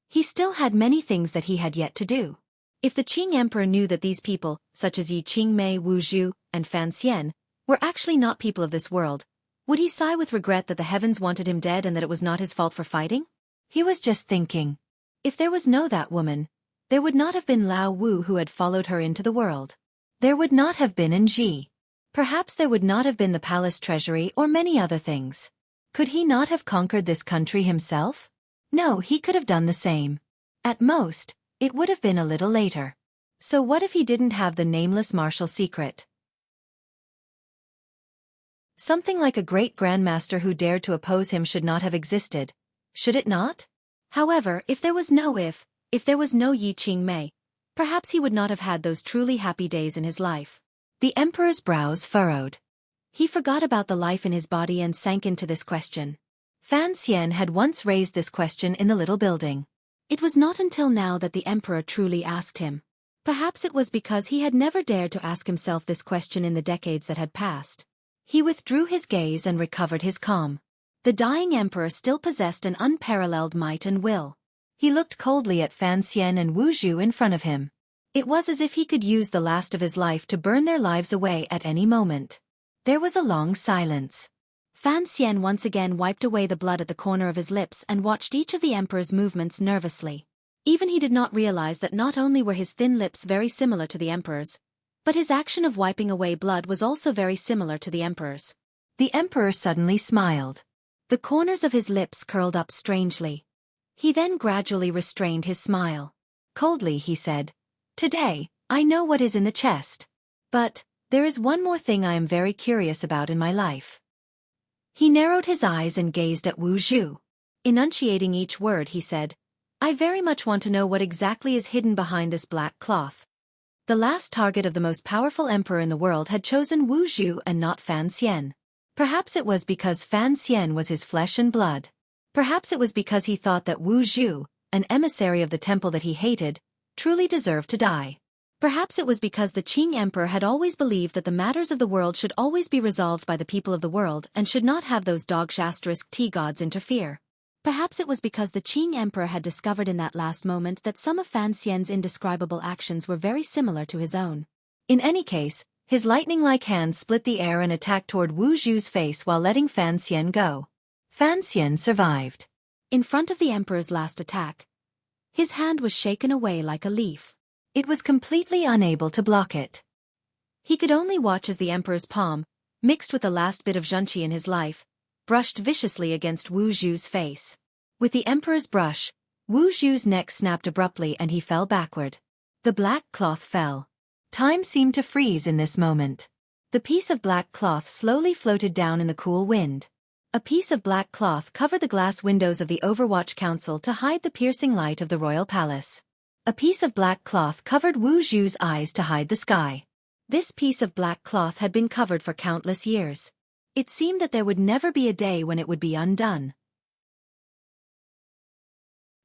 He still had many things that he had yet to do. If the Qing emperor knew that these people, such as Yi Qingmei, Wu Zhu, and Fan Xian, were actually not people of this world, would he sigh with regret that the heavens wanted him dead and that it was not his fault for fighting? He was just thinking. If there was no that woman, there would not have been Lao Wu who had followed her into the world. There would not have been Ji. Perhaps there would not have been the palace treasury or many other things. Could he not have conquered this country himself? No, he could have done the same. At most, it would have been a little later. So what if he didn't have the nameless martial secret? Something like a great grandmaster who dared to oppose him should not have existed, should it not? However, if there was no Yi Qingmei, perhaps he would not have had those truly happy days in his life. The emperor's brows furrowed. He forgot about the life in his body and sank into this question. Fan Xian had once raised this question in the little building. It was not until now that the emperor truly asked him. Perhaps it was because he had never dared to ask himself this question in the decades that had passed. He withdrew his gaze and recovered his calm. The dying emperor still possessed an unparalleled might and will. He looked coldly at Fan Xian and Wu Zhu in front of him. It was as if he could use the last of his life to burn their lives away at any moment. There was a long silence. Fan Xian once again wiped away the blood at the corner of his lips and watched each of the emperor's movements nervously. Even he did not realize that not only were his thin lips very similar to the emperor's, but his action of wiping away blood was also very similar to the emperor's. The emperor suddenly smiled. The corners of his lips curled up strangely. He then gradually restrained his smile. Coldly he said, "Today, I know what is in the chest. But, there is one more thing I am very curious about in my life." He narrowed his eyes and gazed at Wu Zhu. Enunciating each word, he said, "I very much want to know what exactly is hidden behind this black cloth." The last target of the most powerful emperor in the world had chosen Wu Zhu and not Fan Xian. Perhaps it was because Fan Xian was his flesh and blood. Perhaps it was because he thought that Wu Zhu, an emissary of the temple that he hated, truly deserved to die. Perhaps it was because the Qing emperor had always believed that the matters of the world should always be resolved by the people of the world and should not have those dog-T gods interfere. Perhaps it was because the Qing emperor had discovered in that last moment that some of Fan Xian's indescribable actions were very similar to his own. In any case, his lightning-like hand split the air and attacked toward Wu Zhu's face while letting Fan Xian go. Fan Xian survived. In front of the emperor's last attack, his hand was shaken away like a leaf. It was completely unable to block it. He could only watch as the emperor's palm, mixed with the last bit of Xueqi in his life, brushed viciously against Wu Zhu's face. With the emperor's brush, Wu Zhu's neck snapped abruptly and he fell backward. The black cloth fell. Time seemed to freeze in this moment. The piece of black cloth slowly floated down in the cool wind. A piece of black cloth covered the glass windows of the Overwatch Council to hide the piercing light of the royal palace. A piece of black cloth covered Wu Zhu's eyes to hide the sky. This piece of black cloth had been covered for countless years. It seemed that there would never be a day when it would be undone.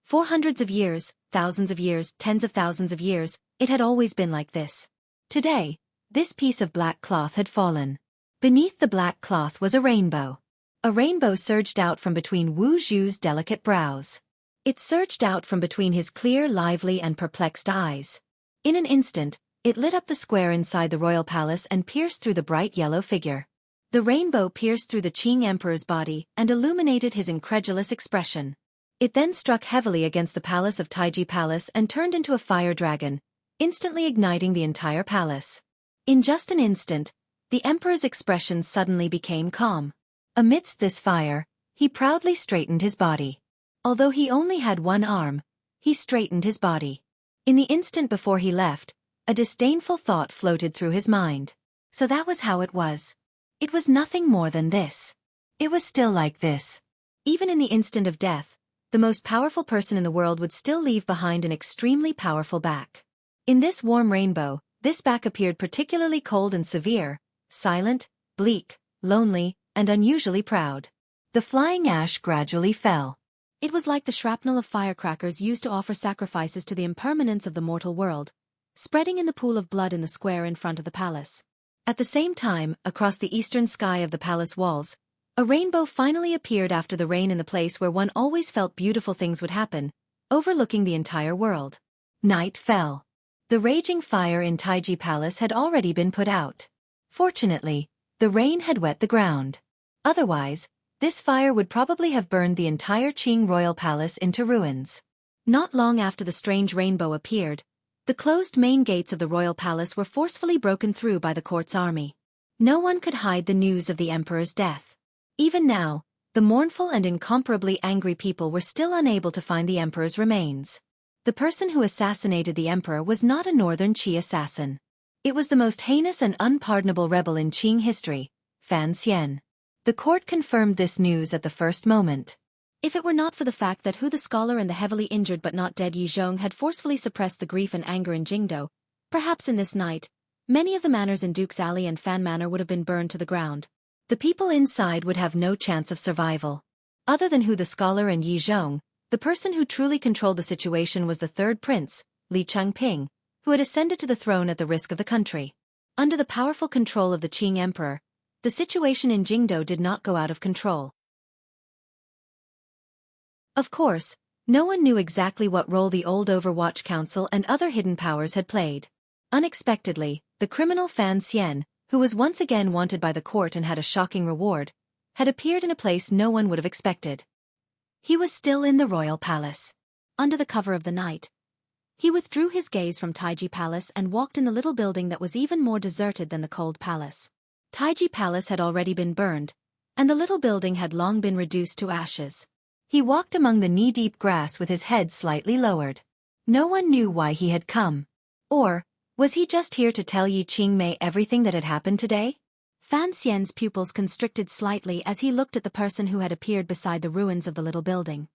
For hundreds of years, thousands of years, tens of thousands of years, it had always been like this. Today, this piece of black cloth had fallen. Beneath the black cloth was a rainbow. A rainbow surged out from between Wu Zhu's delicate brows. It surged out from between his clear, lively and perplexed eyes. In an instant, it lit up the square inside the royal palace and pierced through the bright yellow figure. The rainbow pierced through the Qing emperor's body and illuminated his incredulous expression. It then struck heavily against the palace of Taiji Palace and turned into a fire dragon, instantly igniting the entire palace. In just an instant, the emperor's expression suddenly became calm. Amidst this fire, he proudly straightened his body. Although he only had one arm, he straightened his body. In the instant before he left, a disdainful thought floated through his mind. So that was how it was. It was nothing more than this. It was still like this. Even in the instant of death, the most powerful person in the world would still leave behind an extremely powerful back. In this warm rainbow, this back appeared particularly cold and severe, silent, bleak, lonely, and unusually proud. The flying ash gradually fell. It was like the shrapnel of firecrackers used to offer sacrifices to the impermanence of the mortal world, spreading in the pool of blood in the square in front of the palace. At the same time, across the eastern sky of the palace walls, a rainbow finally appeared after the rain in the place where one always felt beautiful things would happen, overlooking the entire world. Night fell. The raging fire in Taiji Palace had already been put out. Fortunately, the rain had wet the ground. Otherwise, this fire would probably have burned the entire Qing royal palace into ruins. Not long after the strange rainbow appeared, the closed main gates of the royal palace were forcefully broken through by the court's army. No one could hide the news of the emperor's death. Even now, the mournful and incomparably angry people were still unable to find the emperor's remains. The person who assassinated the emperor was not a northern Qi assassin. It was the most heinous and unpardonable rebel in Qing history, Fan Xian. The court confirmed this news at the first moment. If it were not for the fact that the scholar and the heavily injured but not dead Yi Zhong had forcefully suppressed the grief and anger in Jingdo, perhaps in this night, many of the manors in Duke's Alley and Fan Manor would have been burned to the ground. The people inside would have no chance of survival. Other than the scholar and Yi Zhong, the person who truly controlled the situation was the third prince, Li Chengping, who had ascended to the throne at the risk of the country. Under the powerful control of the Qing emperor, the situation in Jingdo did not go out of control. Of course, no one knew exactly what role the old Overwatch Council and other hidden powers had played. Unexpectedly, the criminal Fan Xian, who was once again wanted by the court and had a shocking reward, had appeared in a place no one would have expected. He was still in the royal palace. Under the cover of the night, he withdrew his gaze from Taiji Palace and walked in the little building that was even more deserted than the cold palace. Taiji Palace had already been burned, and the little building had long been reduced to ashes. He walked among the knee-deep grass with his head slightly lowered. No one knew why he had come. Or, was he just here to tell Yi Qingmei everything that had happened today? Fan Xian's pupils constricted slightly as he looked at the person who had appeared beside the ruins of the little building.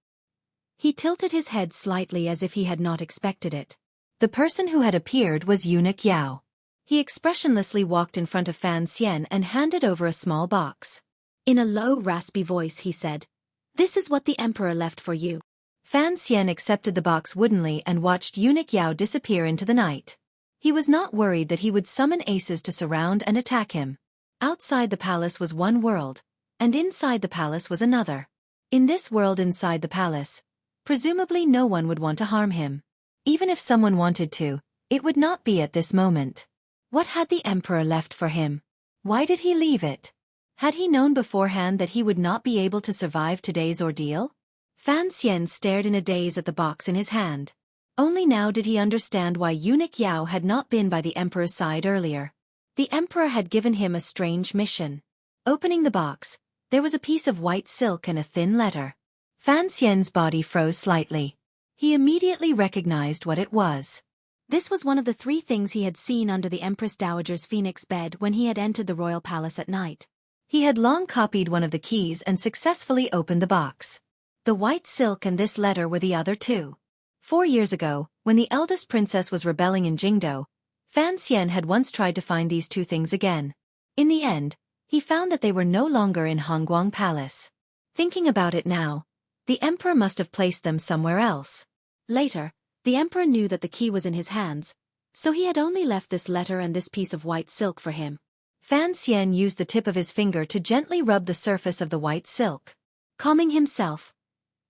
He tilted his head slightly as if he had not expected it. The person who had appeared was Eunuch Yao. He expressionlessly walked in front of Fan Xian and handed over a small box. In a low, raspy voice he said, "This is what the emperor left for you." Fan Xian accepted the box woodenly and watched Eunuch Yao disappear into the night. He was not worried that he would summon aces to surround and attack him. Outside the palace was one world, and inside the palace was another. In this world inside the palace, presumably no one would want to harm him. Even if someone wanted to, it would not be at this moment. What had the emperor left for him? Why did he leave it? Had he known beforehand that he would not be able to survive today's ordeal? Fan Xian stared in a daze at the box in his hand. Only now did he understand why Eunuch Yao had not been by the emperor's side earlier. The emperor had given him a strange mission. Opening the box, there was a piece of white silk and a thin letter. Fan Xian's body froze slightly. He immediately recognized what it was. This was one of the 3 things he had seen under the Empress Dowager's phoenix bed when he had entered the royal palace at night. He had long copied one of the keys and successfully opened the box. The white silk and this letter were the other 2. 4 years ago, when the eldest princess was rebelling in Jingdo, Fan Xian had once tried to find these 2 things again. In the end, he found that they were no longer in Hongguang Palace. Thinking about it now, the emperor must have placed them somewhere else. Later, the emperor knew that the key was in his hands, so he had only left this letter and this piece of white silk for him. Fan Xian used the tip of his finger to gently rub the surface of the white silk. Calming himself,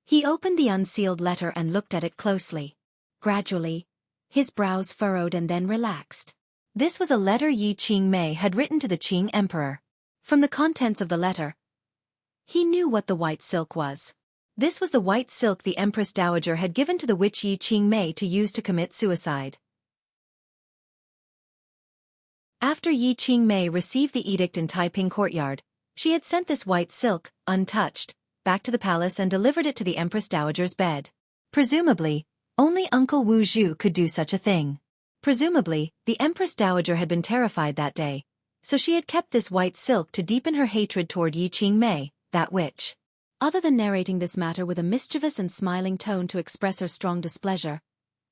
he opened the unsealed letter and looked at it closely. Gradually, his brows furrowed and then relaxed. This was a letter Yi Qingmei had written to the Qing emperor. From the contents of the letter, he knew what the white silk was. This was the white silk the Empress Dowager had given to the witch Yi Qingmei to use to commit suicide. After Yi Qingmei received the edict in Taiping courtyard, she had sent this white silk, untouched, back to the palace and delivered it to the Empress Dowager's bed. Presumably, only Uncle Wu Zhu could do such a thing. Presumably, the Empress Dowager had been terrified that day, so she had kept this white silk to deepen her hatred toward Yi Qingmei, that witch. Other than narrating this matter with a mischievous and smiling tone to express her strong displeasure,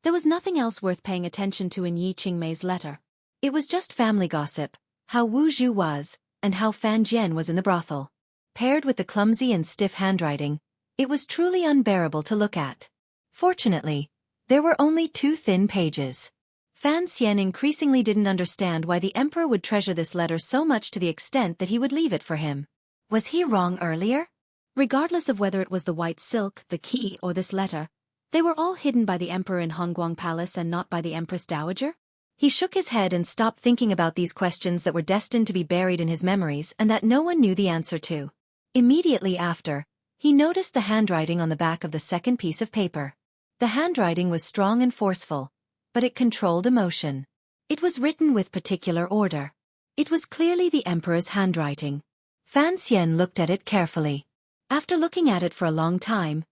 there was nothing else worth paying attention to in Yi Qingmei's letter. It was just family gossip, how Wu Zhu was, and how Fan Jian was in the brothel. Paired with the clumsy and stiff handwriting, it was truly unbearable to look at. Fortunately, there were only 2 thin pages. Fan Xian increasingly didn't understand why the emperor would treasure this letter so much to the extent that he would leave it for him. Was he wrong earlier? Regardless of whether it was the white silk, the key, or this letter, they were all hidden by the emperor in Hongguang Palace and not by the Empress Dowager? He shook his head and stopped thinking about these questions that were destined to be buried in his memories and that no one knew the answer to. Immediately after, he noticed the handwriting on the back of the second piece of paper. The handwriting was strong and forceful, but it controlled emotion. It was written with particular order. It was clearly the emperor's handwriting. Fan Xian looked at it carefully. After looking at it for a long time,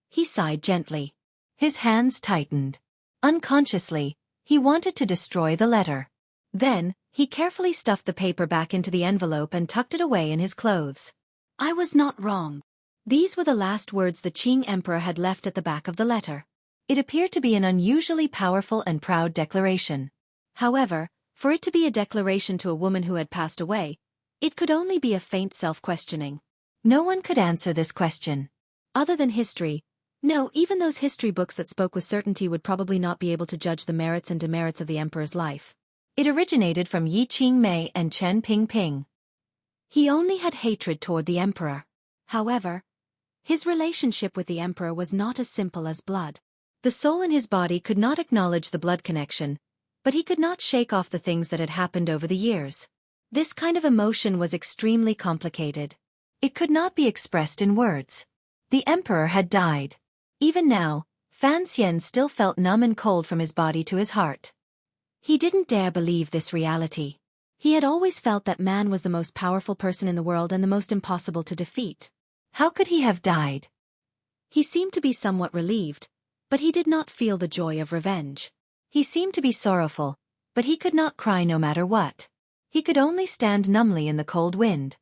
he sighed gently. His hands tightened. Unconsciously, he wanted to destroy the letter. Then, he carefully stuffed the paper back into the envelope and tucked it away in his clothes. I was not wrong. These were the last words the Qing emperor had left at the back of the letter. It appeared to be an unusually powerful and proud declaration. However, for it to be a declaration to a woman who had passed away, it could only be a faint self-questioning. No one could answer this question. Other than history, no, even those history books that spoke with certainty would probably not be able to judge the merits and demerits of the emperor's life. It originated from Yi Qingmei and Chen Pingping. He only had hatred toward the emperor. However, his relationship with the emperor was not as simple as blood. The soul in his body could not acknowledge the blood connection, but he could not shake off the things that had happened over the years. This kind of emotion was extremely complicated. It could not be expressed in words. The emperor had died. Even now, Fan Xian still felt numb and cold from his body to his heart. He didn't dare believe this reality. He had always felt that man was the most powerful person in the world and the most impossible to defeat. How could he have died? He seemed to be somewhat relieved, but he did not feel the joy of revenge. He seemed to be sorrowful, but he could not cry no matter what. He could only stand numbly in the cold wind.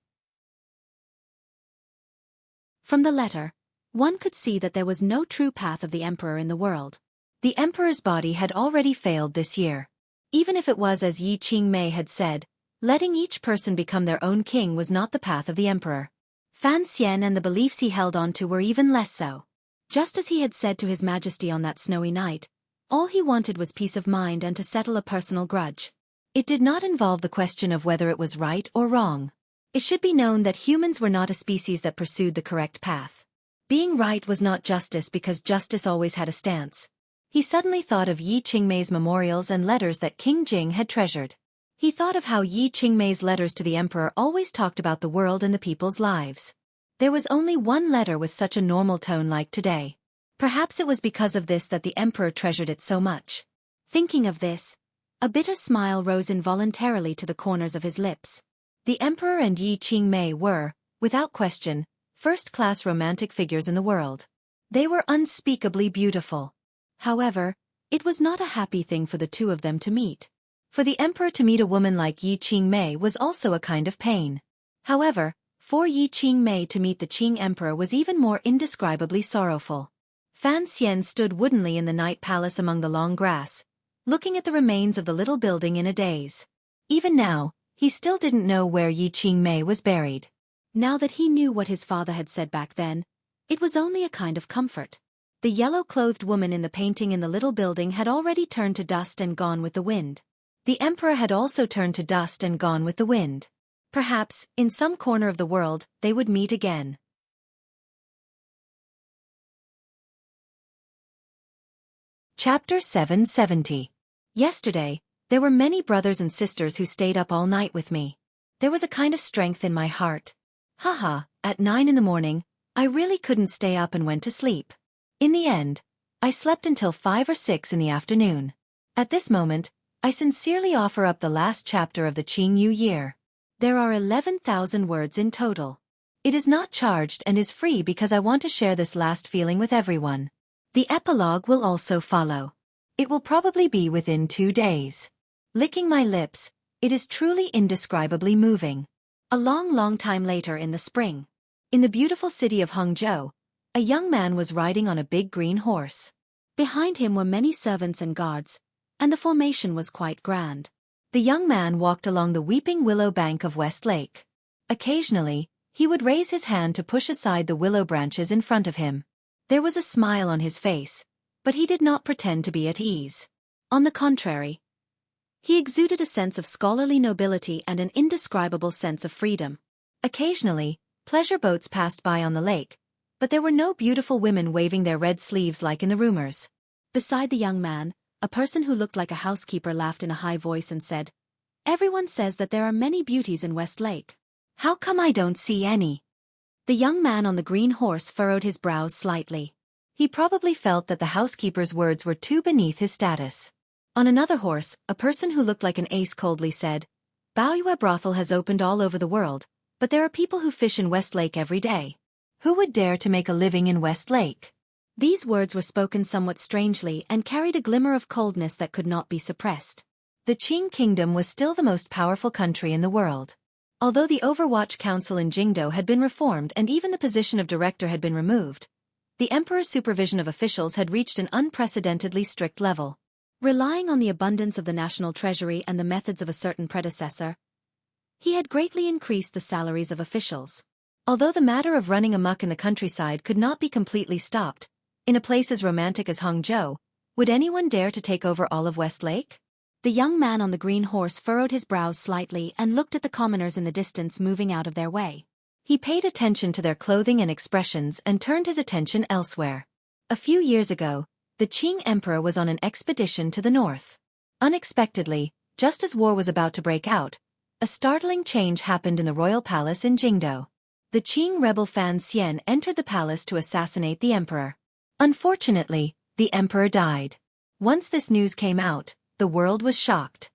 From the letter, one could see that there was no true path of the emperor in the world. The emperor's body had already failed this year. Even if it was as Yi Qingmei had said, letting each person become their own king was not the path of the emperor. Fan Xian and the beliefs he held on to were even less so. Just as he had said to His Majesty on that snowy night, all he wanted was peace of mind and to settle a personal grudge. It did not involve the question of whether it was right or wrong. It should be known that humans were not a species that pursued the correct path. Being right was not justice because justice always had a stance. He suddenly thought of Yi Qingmei's memorials and letters that King Jing had treasured. He thought of how Yi Qingmei's letters to the emperor always talked about the world and the people's lives. There was only one letter with such a normal tone like today. Perhaps it was because of this that the emperor treasured it so much. Thinking of this, a bitter smile rose involuntarily to the corners of his lips. The emperor and Yi Qingmei were, without question, first-class romantic figures in the world. They were unspeakably beautiful. However, it was not a happy thing for the two of them to meet. For the emperor to meet a woman like Yi Qingmei was also a kind of pain. However, for Yi Qingmei to meet the Qing emperor was even more indescribably sorrowful. Fan Xian stood woodenly in the night palace among the long grass, looking at the remains of the little building in a daze. Even now, he still didn't know where Yi Qingmei was buried. Now that he knew what his father had said back then, it was only a kind of comfort. The yellow-clothed woman in the painting in the little building had already turned to dust and gone with the wind. The emperor had also turned to dust and gone with the wind. Perhaps, in some corner of the world, they would meet again. Chapter 770. Yesterday, there were many brothers and sisters who stayed up all night with me. There was a kind of strength in my heart. Haha, at 9 in the morning, I really couldn't stay up and went to sleep. In the end, I slept until 5 or 6 in the afternoon. At this moment, I sincerely offer up the last chapter of the Qing New Year. There are 11,000 words in total. It is not charged and is free because I want to share this last feeling with everyone. The epilogue will also follow. It will probably be within 2 days. Licking my lips, it is truly indescribably moving. A long time later in the spring. In the beautiful city of Hangzhou, a young man was riding on a big green horse. Behind him were many servants and guards, and the formation was quite grand. The young man walked along the weeping willow bank of West Lake. Occasionally, he would raise his hand to push aside the willow branches in front of him. There was a smile on his face, but he did not pretend to be at ease. On the contrary, he exuded a sense of scholarly nobility and an indescribable sense of freedom. Occasionally, pleasure boats passed by on the lake, but there were no beautiful women waving their red sleeves like in the rumors. Beside the young man, a person who looked like a housekeeper laughed in a high voice and said, "Everyone says that there are many beauties in West Lake. How come I don't see any?" The young man on the green horse furrowed his brows slightly. He probably felt that the housekeeper's words were too beneath his status. On another horse, a person who looked like an ace coldly said, "Baoyue brothel has opened all over the world, but there are people who fish in West Lake every day. Who would dare to make a living in West Lake?" These words were spoken somewhat strangely and carried a glimmer of coldness that could not be suppressed. The Qing kingdom was still the most powerful country in the world. Although the Overwatch Council in Jingdo had been reformed and even the position of director had been removed, the emperor's supervision of officials had reached an unprecedentedly strict level. Relying on the abundance of the national treasury and the methods of a certain predecessor, he had greatly increased the salaries of officials. Although the matter of running amok in the countryside could not be completely stopped, in a place as romantic as Hangzhou, would anyone dare to take over all of Westlake? The young man on the green horse furrowed his brows slightly and looked at the commoners in the distance moving out of their way. He paid attention to their clothing and expressions and turned his attention elsewhere. A few years ago, the Qing emperor was on an expedition to the north. Unexpectedly, just as war was about to break out, a startling change happened in the royal palace in Jingdo. The Qing rebel Fan Xian entered the palace to assassinate the emperor. Unfortunately, the emperor died. Once this news came out, the world was shocked.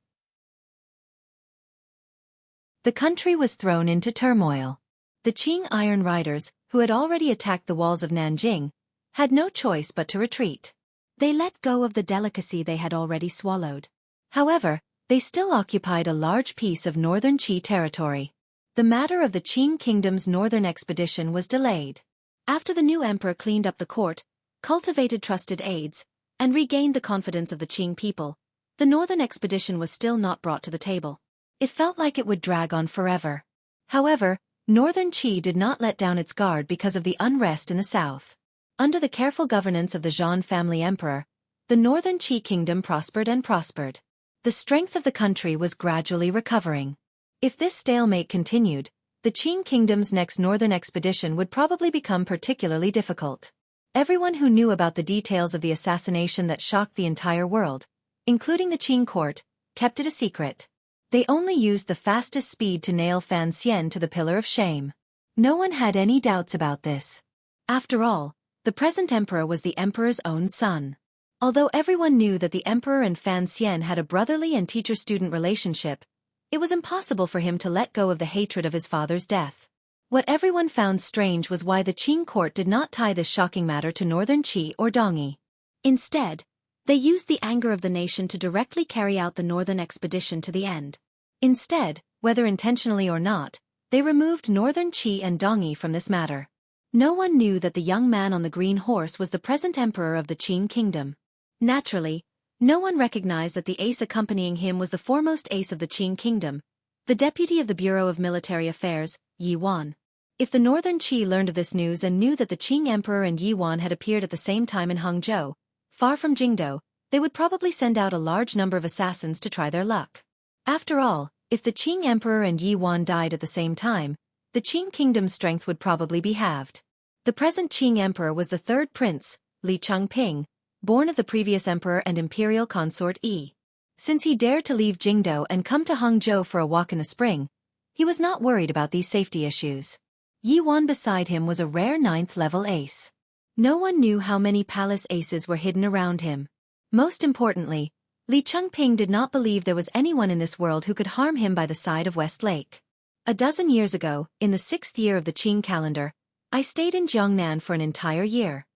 The country was thrown into turmoil. The Qing Iron Riders, who had already attacked the walls of Nanjing, had no choice but to retreat. They let go of the delicacy they had already swallowed. However, they still occupied a large piece of northern Qi territory. The matter of the Qing kingdom's northern expedition was delayed. After the new emperor cleaned up the court, cultivated trusted aides, and regained the confidence of the Qing people, the northern expedition was still not brought to the table. It felt like it would drag on forever. However, northern Qi did not let down its guard because of the unrest in the south. Under the careful governance of the Zhang family emperor, the northern Qi kingdom prospered and prospered. The strength of the country was gradually recovering. If this stalemate continued, the Qing kingdom's next northern expedition would probably become particularly difficult. Everyone who knew about the details of the assassination that shocked the entire world, including the Qing court, kept it a secret. They only used the fastest speed to nail Fan Xian to the pillar of shame. No one had any doubts about this. After all, the present emperor was the emperor's own son. Although everyone knew that the emperor and Fan Xian had a brotherly and teacher-student relationship, it was impossible for him to let go of the hatred of his father's death. What everyone found strange was why the Qing court did not tie this shocking matter to northern Qi or Dongyi. Instead, they used the anger of the nation to directly carry out the northern expedition to the end. Instead, whether intentionally or not, they removed northern Qi and Dongyi from this matter. No one knew that the young man on the green horse was the present emperor of the Qing kingdom. Naturally, no one recognized that the ace accompanying him was the foremost ace of the Qing kingdom, the deputy of the Bureau of Military Affairs, Yi Wan. If the northern Qi learned of this news and knew that the Qing emperor and Yi Wan had appeared at the same time in Hangzhou, far from Jingdo, they would probably send out a large number of assassins to try their luck. After all, if the Qing emperor and Yi Wan died at the same time, the Qing kingdom's strength would probably be halved. The present Qing emperor was the third prince, Li Changping, born of the previous emperor and imperial consort Yi. Since he dared to leave Jingdo and come to Hangzhou for a walk in the spring, he was not worried about these safety issues. Yi Wan beside him was a rare 9th-level ace. No one knew how many palace aces were hidden around him. Most importantly, Li Changping did not believe there was anyone in this world who could harm him by the side of Westlake. A dozen years ago, in the 6th year of the Qing calendar, I stayed in Jiangnan for an entire year.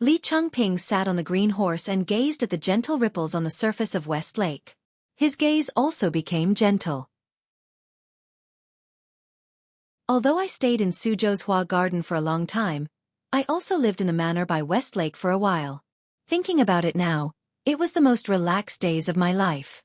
Li Changping sat on the green horse and gazed at the gentle ripples on the surface of Westlake. His gaze also became gentle. Although I stayed in Suzhou's Hua Garden for a long time, I also lived in the manor by Westlake for a while. Thinking about it now, it was the most relaxed days of my life.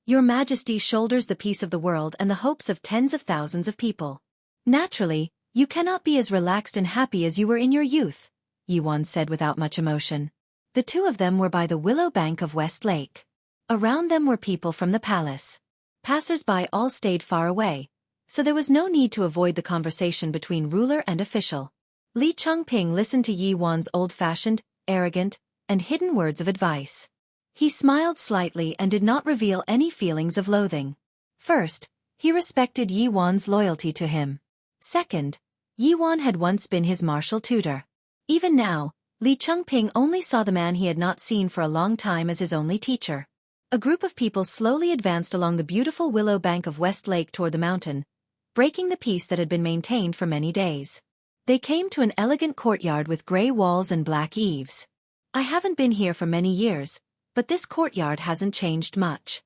Your Majesty shoulders the peace of the world and the hopes of tens of thousands of people. Naturally, you cannot be as relaxed and happy as you were in your youth, Yi Wan said without much emotion. The two of them were by the willow bank of Westlake. Around them were people from the palace. Passers-by all stayed far away, so there was no need to avoid the conversation between ruler and official. Li Changping listened to Yi Wan's old-fashioned, arrogant, and hidden words of advice. He smiled slightly and did not reveal any feelings of loathing. First, he respected Yi Wan's loyalty to him. Second, Yi Wan had once been his martial tutor. Even now, Li Changping only saw the man he had not seen for a long time as his only teacher. A group of people slowly advanced along the beautiful willow bank of Westlake toward the mountain, breaking the peace that had been maintained for many days. They came to an elegant courtyard with gray walls and black eaves. I haven't been here for many years, but this courtyard hasn't changed much.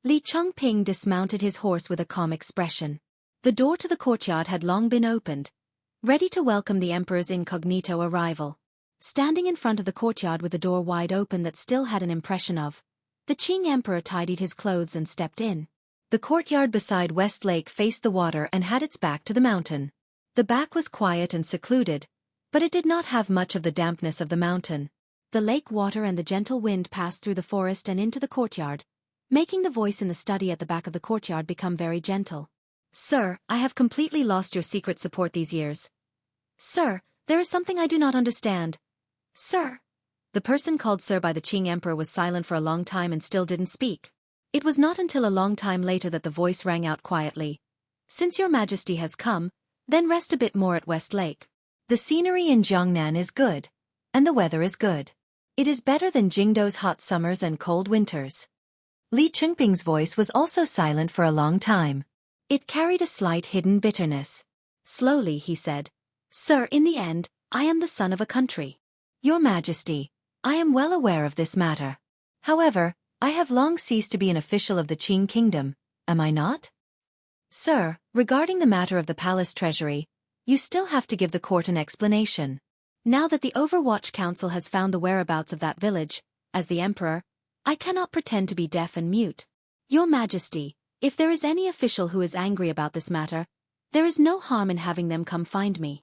Li Changping dismounted his horse with a calm expression. The door to the courtyard had long been opened, ready to welcome the emperor's incognito arrival. Standing in front of the courtyard with the door wide open that still had an impression of, the Qing emperor tidied his clothes and stepped in. The courtyard beside West Lake faced the water and had its back to the mountain. The back was quiet and secluded, but it did not have much of the dampness of the mountain. The lake water and the gentle wind passed through the forest and into the courtyard, making the voice in the study at the back of the courtyard become very gentle. Sir, I have completely lost your secret support these years. Sir, there is something I do not understand. Sir. The person called Sir by the Qing emperor was silent for a long time and still didn't speak. It was not until a long time later that the voice rang out quietly. Since your majesty has come, then rest a bit more at West Lake. The scenery in Jiangnan is good. And the weather is good. It is better than Jingdo's hot summers and cold winters. Li Chengping's voice was also silent for a long time. It carried a slight hidden bitterness. Slowly he said, Sir, in the end, I am the son of a country. Your Majesty, I am well aware of this matter. However, I have long ceased to be an official of the Qing kingdom, am I not? Sir, regarding the matter of the palace treasury, you still have to give the court an explanation. Now that the Overwatch Council has found the whereabouts of that village, as the emperor, I cannot pretend to be deaf and mute. Your Majesty, if there is any official who is angry about this matter, there is no harm in having them come find me.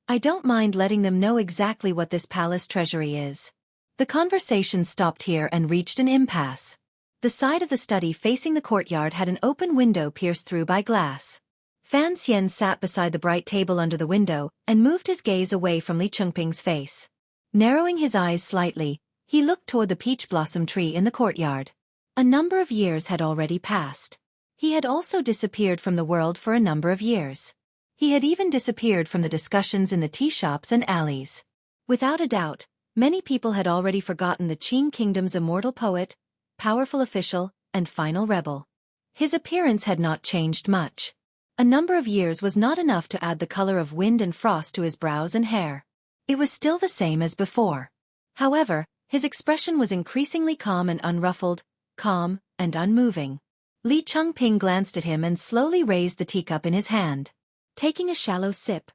I don't mind letting them know exactly what this palace treasury is. The conversation stopped here and reached an impasse. The side of the study facing the courtyard had an open window pierced through by glass. Fan Xian sat beside the bright table under the window and moved his gaze away from Li Chengping's face. Narrowing his eyes slightly, he looked toward the peach blossom tree in the courtyard. A number of years had already passed. He had also disappeared from the world for a number of years. He had even disappeared from the discussions in the tea shops and alleys. Without a doubt, many people had already forgotten the Qing kingdom's immortal poet, powerful official, and final rebel. His appearance had not changed much. A number of years was not enough to add the color of wind and frost to his brows and hair. It was still the same as before. However, his expression was increasingly calm and unruffled, calm and unmoving. Li Chengping glanced at him and slowly raised the teacup in his hand. Taking a shallow sip.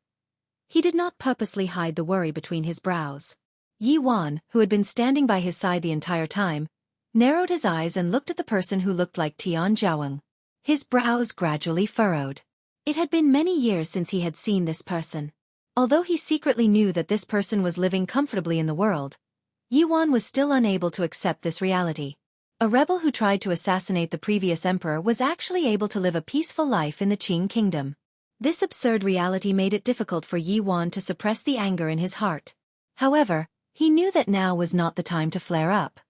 He did not purposely hide the worry between his brows. Yi Wan, who had been standing by his side the entire time, narrowed his eyes and looked at the person who looked like Tian Zhaoeng. His brows gradually furrowed. It had been many years since he had seen this person. Although he secretly knew that this person was living comfortably in the world, Yi Wan was still unable to accept this reality. A rebel who tried to assassinate the previous emperor was actually able to live a peaceful life in the Qing kingdom. This absurd reality made it difficult for Yi Wan to suppress the anger in his heart. However, he knew that now was not the time to flare up.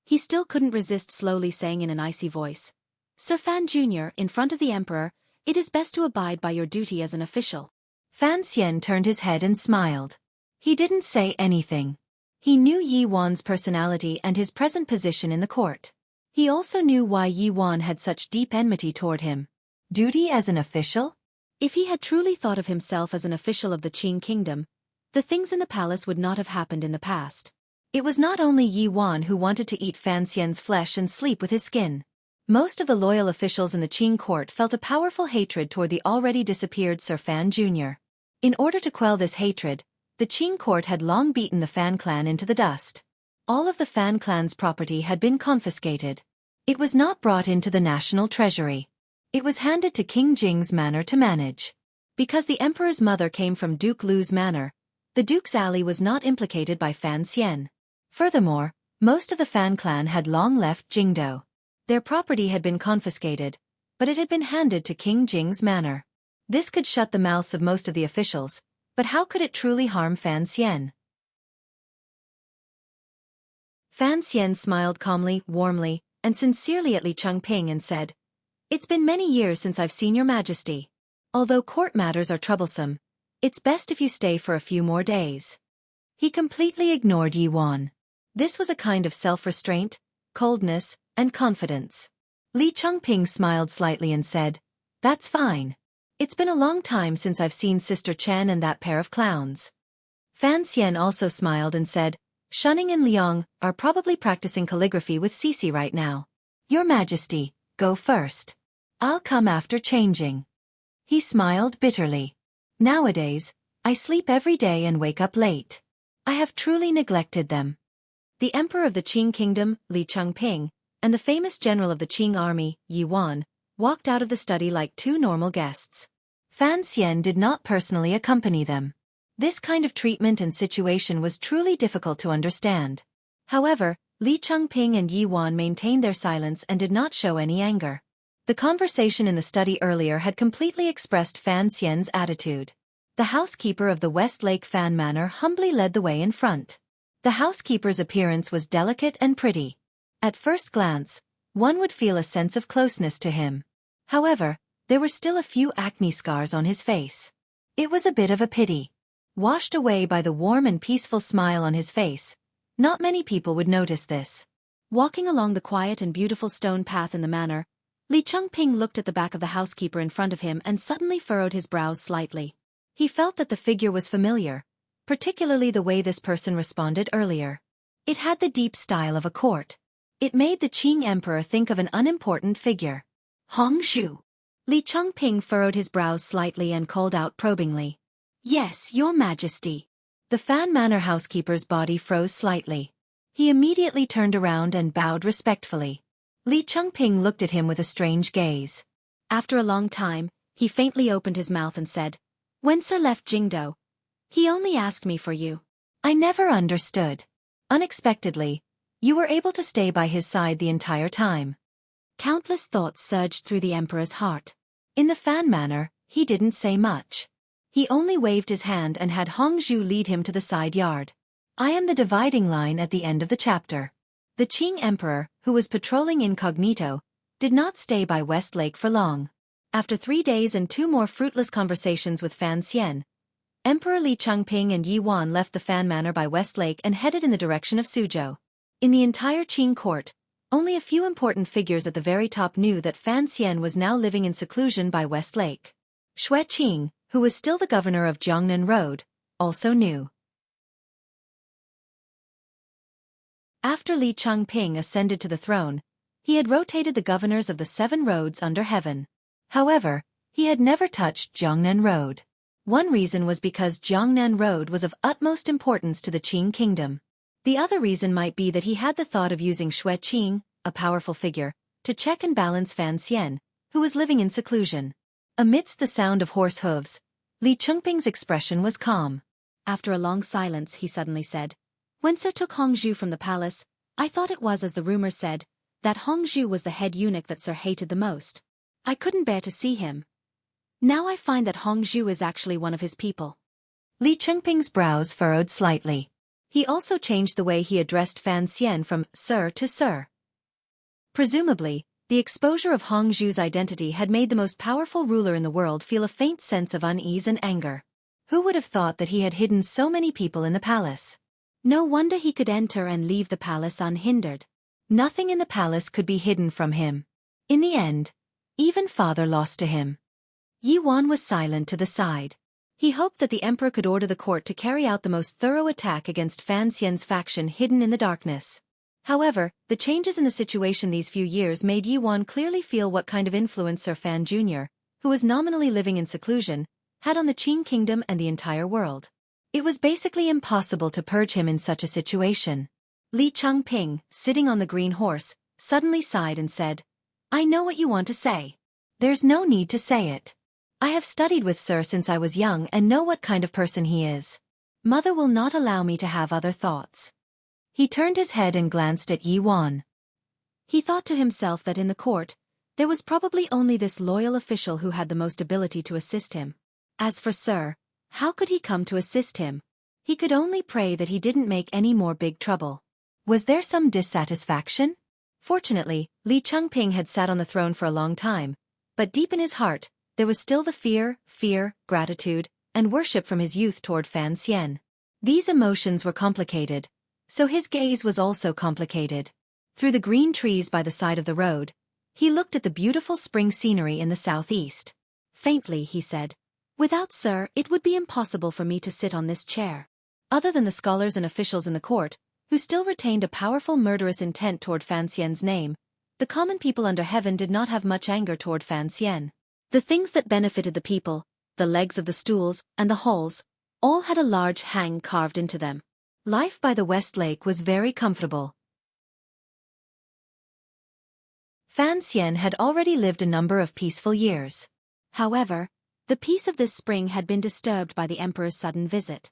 He still couldn't resist slowly saying in an icy voice, Sir Fan Jr., in front of the emperor, it is best to abide by your duty as an official. Fan Xian turned his head and smiled. He didn't say anything. He knew Yi Wan's personality and his present position in the court. He also knew why Yi Wan had such deep enmity toward him. Duty as an official? If he had truly thought of himself as an official of the Qing kingdom, the things in the palace would not have happened in the past. It was not only Yi Wan who wanted to eat Fan Xian's flesh and sleep with his skin. Most of the loyal officials in the Qing court felt a powerful hatred toward the already disappeared Sir Fan Jr. In order to quell this hatred, the Qing court had long beaten the Fan clan into the dust. All of the Fan clan's property had been confiscated. It was not brought into the national treasury. It was handed to King Jing's manor to manage. Because the emperor's mother came from Duke Lu's manor, the Duke's ally was not implicated by Fan Xian. Furthermore, most of the Fan clan had long left Jingdo. Their property had been confiscated, but it had been handed to King Jing's manor. This could shut the mouths of most of the officials, but how could it truly harm Fan Xian? Fan Xian smiled calmly, warmly, and sincerely at Li Chengping and said, It's been many years since I've seen your majesty. Although court matters are troublesome, it's best if you stay for a few more days. He completely ignored Yi Wan. This was a kind of self-restraint, coldness, and confidence. Li Chengping smiled slightly and said, That's fine. It's been a long time since I've seen Sister Chen and that pair of clowns. Fan Xian also smiled and said, Shunning and Liang are probably practicing calligraphy with Cece right now. Your Majesty, go first. I'll come after changing. He smiled bitterly. Nowadays, I sleep every day and wake up late. I have truly neglected them. The emperor of the Qing kingdom, Li Changping, and the famous general of the Qing army, Yi Wan, walked out of the study like two normal guests. Fan Xian did not personally accompany them. This kind of treatment and situation was truly difficult to understand. However, Li Changping and Yi Wan maintained their silence and did not show any anger. The conversation in the study earlier had completely expressed Fan Xian's attitude. The housekeeper of the West Lake Fan Manor humbly led the way in front. The housekeeper's appearance was delicate and pretty. At first glance, one would feel a sense of closeness to him. However, there were still a few acne scars on his face. It was a bit of a pity. Washed away by the warm and peaceful smile on his face, not many people would notice this. Walking along the quiet and beautiful stone path in the manor, Li Changping looked at the back of the housekeeper in front of him and suddenly furrowed his brows slightly. He felt that the figure was familiar, particularly the way this person responded earlier. It had the deep style of a court. It made the Qing emperor think of an unimportant figure. Hongshu. Li Changping furrowed his brows slightly and called out probingly. Yes, your majesty. The Fan Manor housekeeper's body froze slightly. He immediately turned around and bowed respectfully. Li Changping looked at him with a strange gaze. After a long time, he faintly opened his mouth and said, When Sir left Jingdo, he only asked me for you. I never understood. Unexpectedly, you were able to stay by his side the entire time. Countless thoughts surged through the emperor's heart. In the Fan Manor, he didn't say much. He only waved his hand and had Hongzhu lead him to the side yard. I am the dividing line at the end of the chapter. The Qing emperor, who was patrolling incognito, did not stay by West Lake for long. After 3 days and 2 more fruitless conversations with Fan Xian, Emperor Li Changping and Yi Wan left the Fan Manor by West Lake and headed in the direction of Suzhou. In the entire Qing court, only a few important figures at the very top knew that Fan Xian was now living in seclusion by West Lake. Xueqi, who was still the governor of Jiangnan Road, also knew. After Li Changping ascended to the throne, he had rotated the governors of the 7 roads under heaven. However, he had never touched Jiangnan Road. One reason was because Jiangnan Road was of utmost importance to the Qing kingdom. The other reason might be that he had the thought of using Xueqi, a powerful figure, to check and balance Fan Xian, who was living in seclusion. Amidst the sound of horse hooves, Li Changping's expression was calm. After a long silence, he suddenly said, When Sir took Hongzhu from the palace, I thought it was as the rumor said, that Hongzhu was the head eunuch that Sir hated the most. I couldn't bear to see him. Now I find that Hongzhu is actually one of his people. Li Changping's brows furrowed slightly. He also changed the way he addressed Fan Xian from Sir to Sir. Presumably, the exposure of Hongzhu's identity had made the most powerful ruler in the world feel a faint sense of unease and anger. Who would have thought that he had hidden so many people in the palace? No wonder he could enter and leave the palace unhindered. Nothing in the palace could be hidden from him. In the end, even father lost to him. Yi Wan was silent to the side. He hoped that the emperor could order the court to carry out the most thorough attack against Fan Xian's faction hidden in the darkness. However, the changes in the situation these few years made Yi Wan clearly feel what kind of influence Sir Fan Jr., who was nominally living in seclusion, had on the Qing kingdom and the entire world. It was basically impossible to purge him in such a situation. Li Changping, sitting on the green horse, suddenly sighed and said, I know what you want to say. There's no need to say it. I have studied with Sir since I was young and know what kind of person he is. Mother will not allow me to have other thoughts. He turned his head and glanced at Yi Wan. He thought to himself that in the court, there was probably only this loyal official who had the most ability to assist him. As for Sir, how could he come to assist him? He could only pray that he didn't make any more big trouble. Was there some dissatisfaction? Fortunately, Li Changping had sat on the throne for a long time, but deep in his heart, there was still the fear, gratitude, and worship from his youth toward Fan Xian. These emotions were complicated, so his gaze was also complicated. Through the green trees by the side of the road, he looked at the beautiful spring scenery in the southeast. Faintly, he said, Without Sir, it would be impossible for me to sit on this chair. Other than the scholars and officials in the court, who still retained a powerful murderous intent toward Fan Xian's name, The common people under heaven did not have much anger toward Fan Xian. The things that benefited the people, the legs of the stools, and the halls, all had a large hang carved into them. Life by the West Lake was very comfortable. Fan Xian had already lived a number of peaceful years. However, the peace of this spring had been disturbed by the emperor's sudden visit.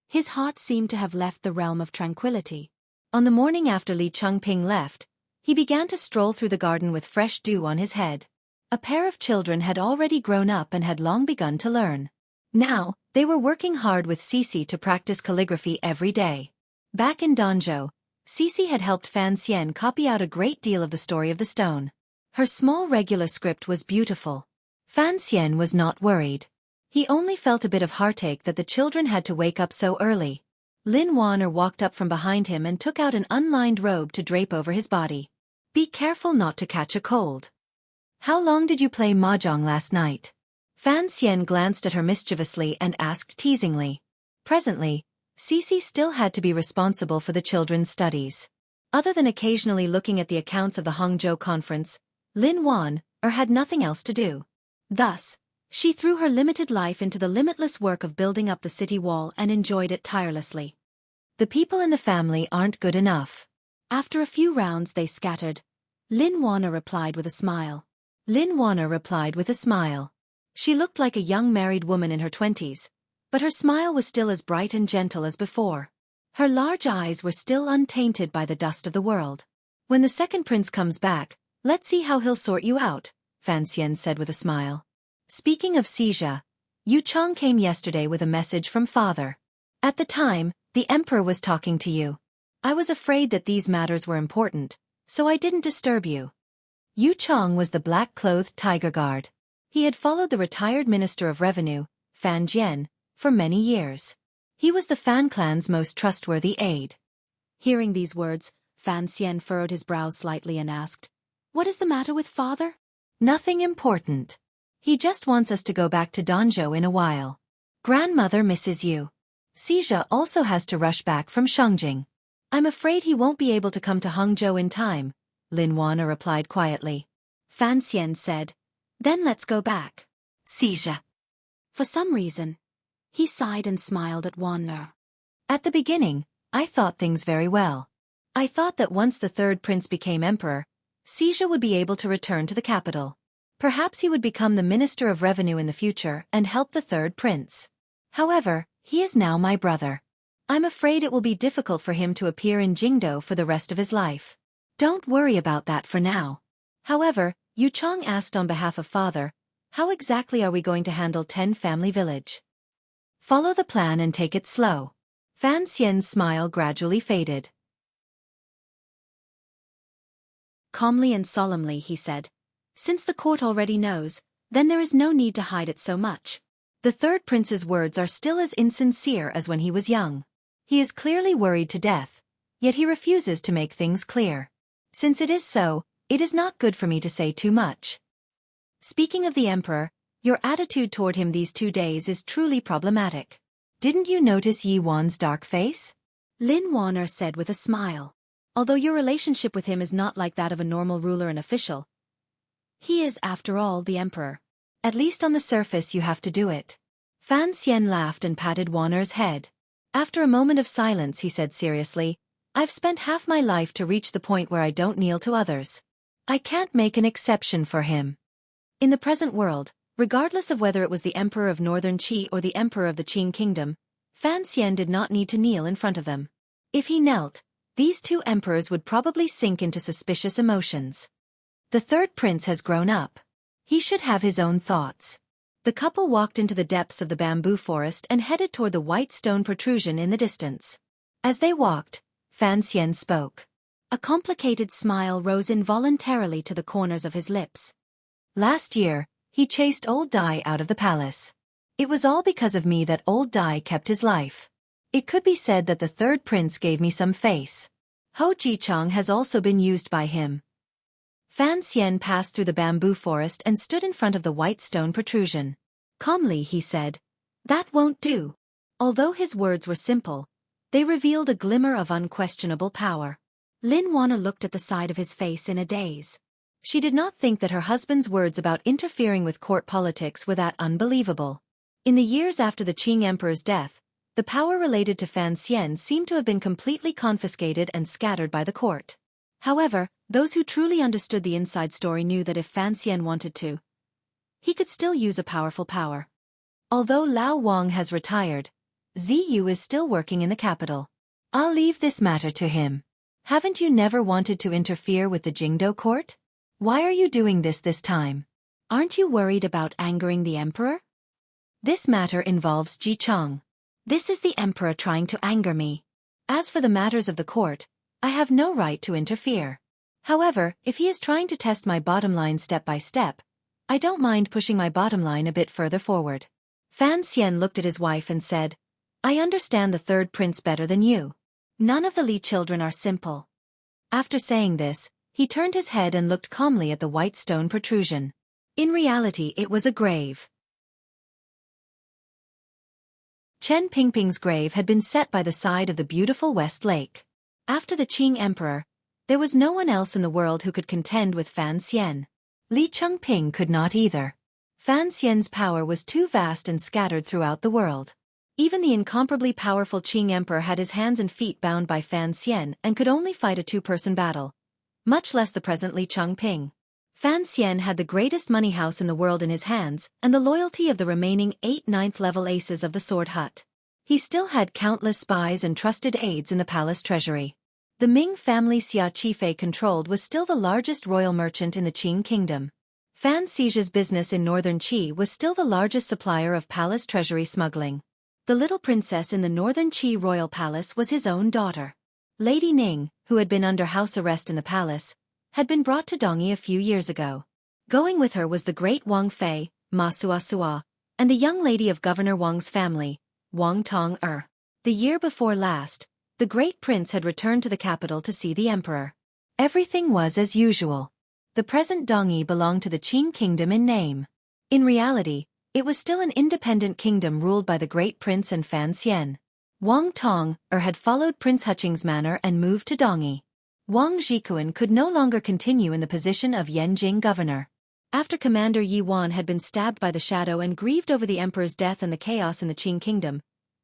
His heart seemed to have left the realm of tranquility. On the morning after Li Chengping left, he began to stroll through the garden with fresh dew on his head. A pair of children had already grown up and had long begun to learn. Now, they were working hard with Xueqi to practice calligraphy every day. Back in Danzhou, Xueqi had helped Fan Xian copy out a great deal of the story of the stone. Her small regular script was beautiful. Fan Xian was not worried. He only felt a bit of heartache that the children had to wake up so early. Lin Wan'er walked up from behind him and took out an unlined robe to drape over his body. Be careful not to catch a cold. How long did you play mahjong last night? Fan Xian glanced at her mischievously and asked teasingly. Presently, Xueqi still had to be responsible for the children's studies. Other than occasionally looking at the accounts of the Hangzhou conference, Lin Wan'er had nothing else to do. Thus, she threw her limited life into the limitless work of building up the city wall and enjoyed it tirelessly. The people in the family aren't good enough. After a few rounds they scattered. Lin Wan'er replied with a smile. She looked like a young married woman in her 20s, but her smile was still as bright and gentle as before. Her large eyes were still untainted by the dust of the world. When the second prince comes back, let's see how he'll sort you out, Fan Xian said with a smile. Speaking of Saga, Yu Chong came yesterday with a message from father. At the time, the emperor was talking to you. I was afraid that these matters were important, so I didn't disturb you. Yu Chong was the black-clothed tiger guard. He had followed the retired Minister of Revenue, Fan Jian, for many years. He was the Fan clan's most trustworthy aide. Hearing these words, Fan Xian furrowed his brows slightly and asked, "What is the matter with father?" Nothing important. He just wants us to go back to Danzhou in a while. Grandmother misses you. Saga also has to rush back from Shangjing. I'm afraid he won't be able to come to Hangzhou in time, Lin Wan'er replied quietly. Fan Xian said, "Then let's go back." Saga. For some reason, he sighed and smiled at Wan'er. At the beginning, I thought things very well. I thought that once the third prince became emperor, Saga would be able to return to the capital. Perhaps he would become the Minister of Revenue in the future and help the third prince. However, he is now my brother. I'm afraid it will be difficult for him to appear in Jingdou for the rest of his life. Don't worry about that for now. However, Yu Chong asked on behalf of father, how exactly are we going to handle 10 family village? Follow the plan and take it slow. Fan Xian's smile gradually faded. Calmly and solemnly he said, "Since the court already knows, then there is no need to hide it so much." The third prince's words are still as insincere as when he was young. He is clearly worried to death, yet he refuses to make things clear. Since it is so, it is not good for me to say too much. Speaking of the emperor, your attitude toward him these 2 days is truly problematic. Didn't you notice Yi Wan's dark face? Lin Wan'er said with a smile. Although your relationship with him is not like that of a normal ruler and official, he is, after all, the emperor. At least on the surface you have to do it. Fan Xian laughed and patted Wan'er's head. After a moment of silence he said seriously, I've spent half my life to reach the point where I don't kneel to others. I can't make an exception for him. In the present world, regardless of whether it was the emperor of northern Qi or the emperor of the Qing kingdom, Fan Xian did not need to kneel in front of them. If he knelt, these 2 emperors would probably sink into suspicious emotions. The third prince has grown up. He should have his own thoughts. The couple walked into the depths of the bamboo forest and headed toward the white stone protrusion in the distance. As they walked, Fan Xian spoke. A complicated smile rose involuntarily to the corners of his lips. Last year, he chased old Dai out of the palace. It was all because of me that old Dai kept his life. It could be said that the third prince gave me some face. Ho Jichong has also been used by him. Fan Xian passed through the bamboo forest and stood in front of the white stone protrusion. Calmly he said, "That won't do." Although his words were simple, they revealed a glimmer of unquestionable power. Lin Wana looked at the side of his face in a daze. She did not think that her husband's words about interfering with court politics were that unbelievable. In the years after the Qing emperor's death, the power related to Fan Xian seemed to have been completely confiscated and scattered by the court. However, those who truly understood the inside story knew that if Fan Xian wanted to, he could still use a powerful power. Although Lao Wang has retired, Ziyu is still working in the capital. I'll leave this matter to him. Haven't you never wanted to interfere with the Jingdo court? Why are you doing this time? Aren't you worried about angering the emperor? This matter involves Ji Chang. This is the emperor trying to anger me. As for the matters of the court, I have no right to interfere. However, if he is trying to test my bottom line step by step, I don't mind pushing my bottom line a bit further forward. Fan Xian looked at his wife and said, I understand the third prince better than you. None of the Li children are simple. After saying this, he turned his head and looked calmly at the white stone protrusion. In reality, it was a grave. Chen Pingping's grave had been set by the side of the beautiful West Lake. After the Qing emperor, there was no one else in the world who could contend with Fan Xian. Li Chengping could not either. Fan Xian's power was too vast and scattered throughout the world. Even the incomparably powerful Qing emperor had his hands and feet bound by Fan Xian and could only fight a two-person battle, much less the present Li Chengping. Fan Xian had the greatest money house in the world in his hands and the loyalty of the remaining 8 ninth-level aces of the Sword Hut. He still had countless spies and trusted aides in the palace treasury. The Ming family Xia Qifei controlled was still the largest royal merchant in the Qing kingdom. Fan Xi's business in northern Qi was still the largest supplier of palace treasury smuggling. The little princess in the northern Qi royal palace was his own daughter. Lady Ning, who had been under house arrest in the palace, had been brought to Dongyi a few years ago. Going with her was the great Wang Fei, Ma Suasua, and the young lady of Governor Wang's family, Wang Tong-er. The year before last, the great prince had returned to the capital to see the emperor. Everything was as usual. The present Dongyi belonged to the Qing kingdom in name. In reality, it was still an independent kingdom ruled by the great prince and Fan Xian. Wang Tong-er had followed Prince Huqing's manor and moved to Dongyi. Wang Zhikuan could no longer continue in the position of Yanjing governor. After Commander Yi Wan had been stabbed by the shadow and grieved over the emperor's death and the chaos in the Qing kingdom,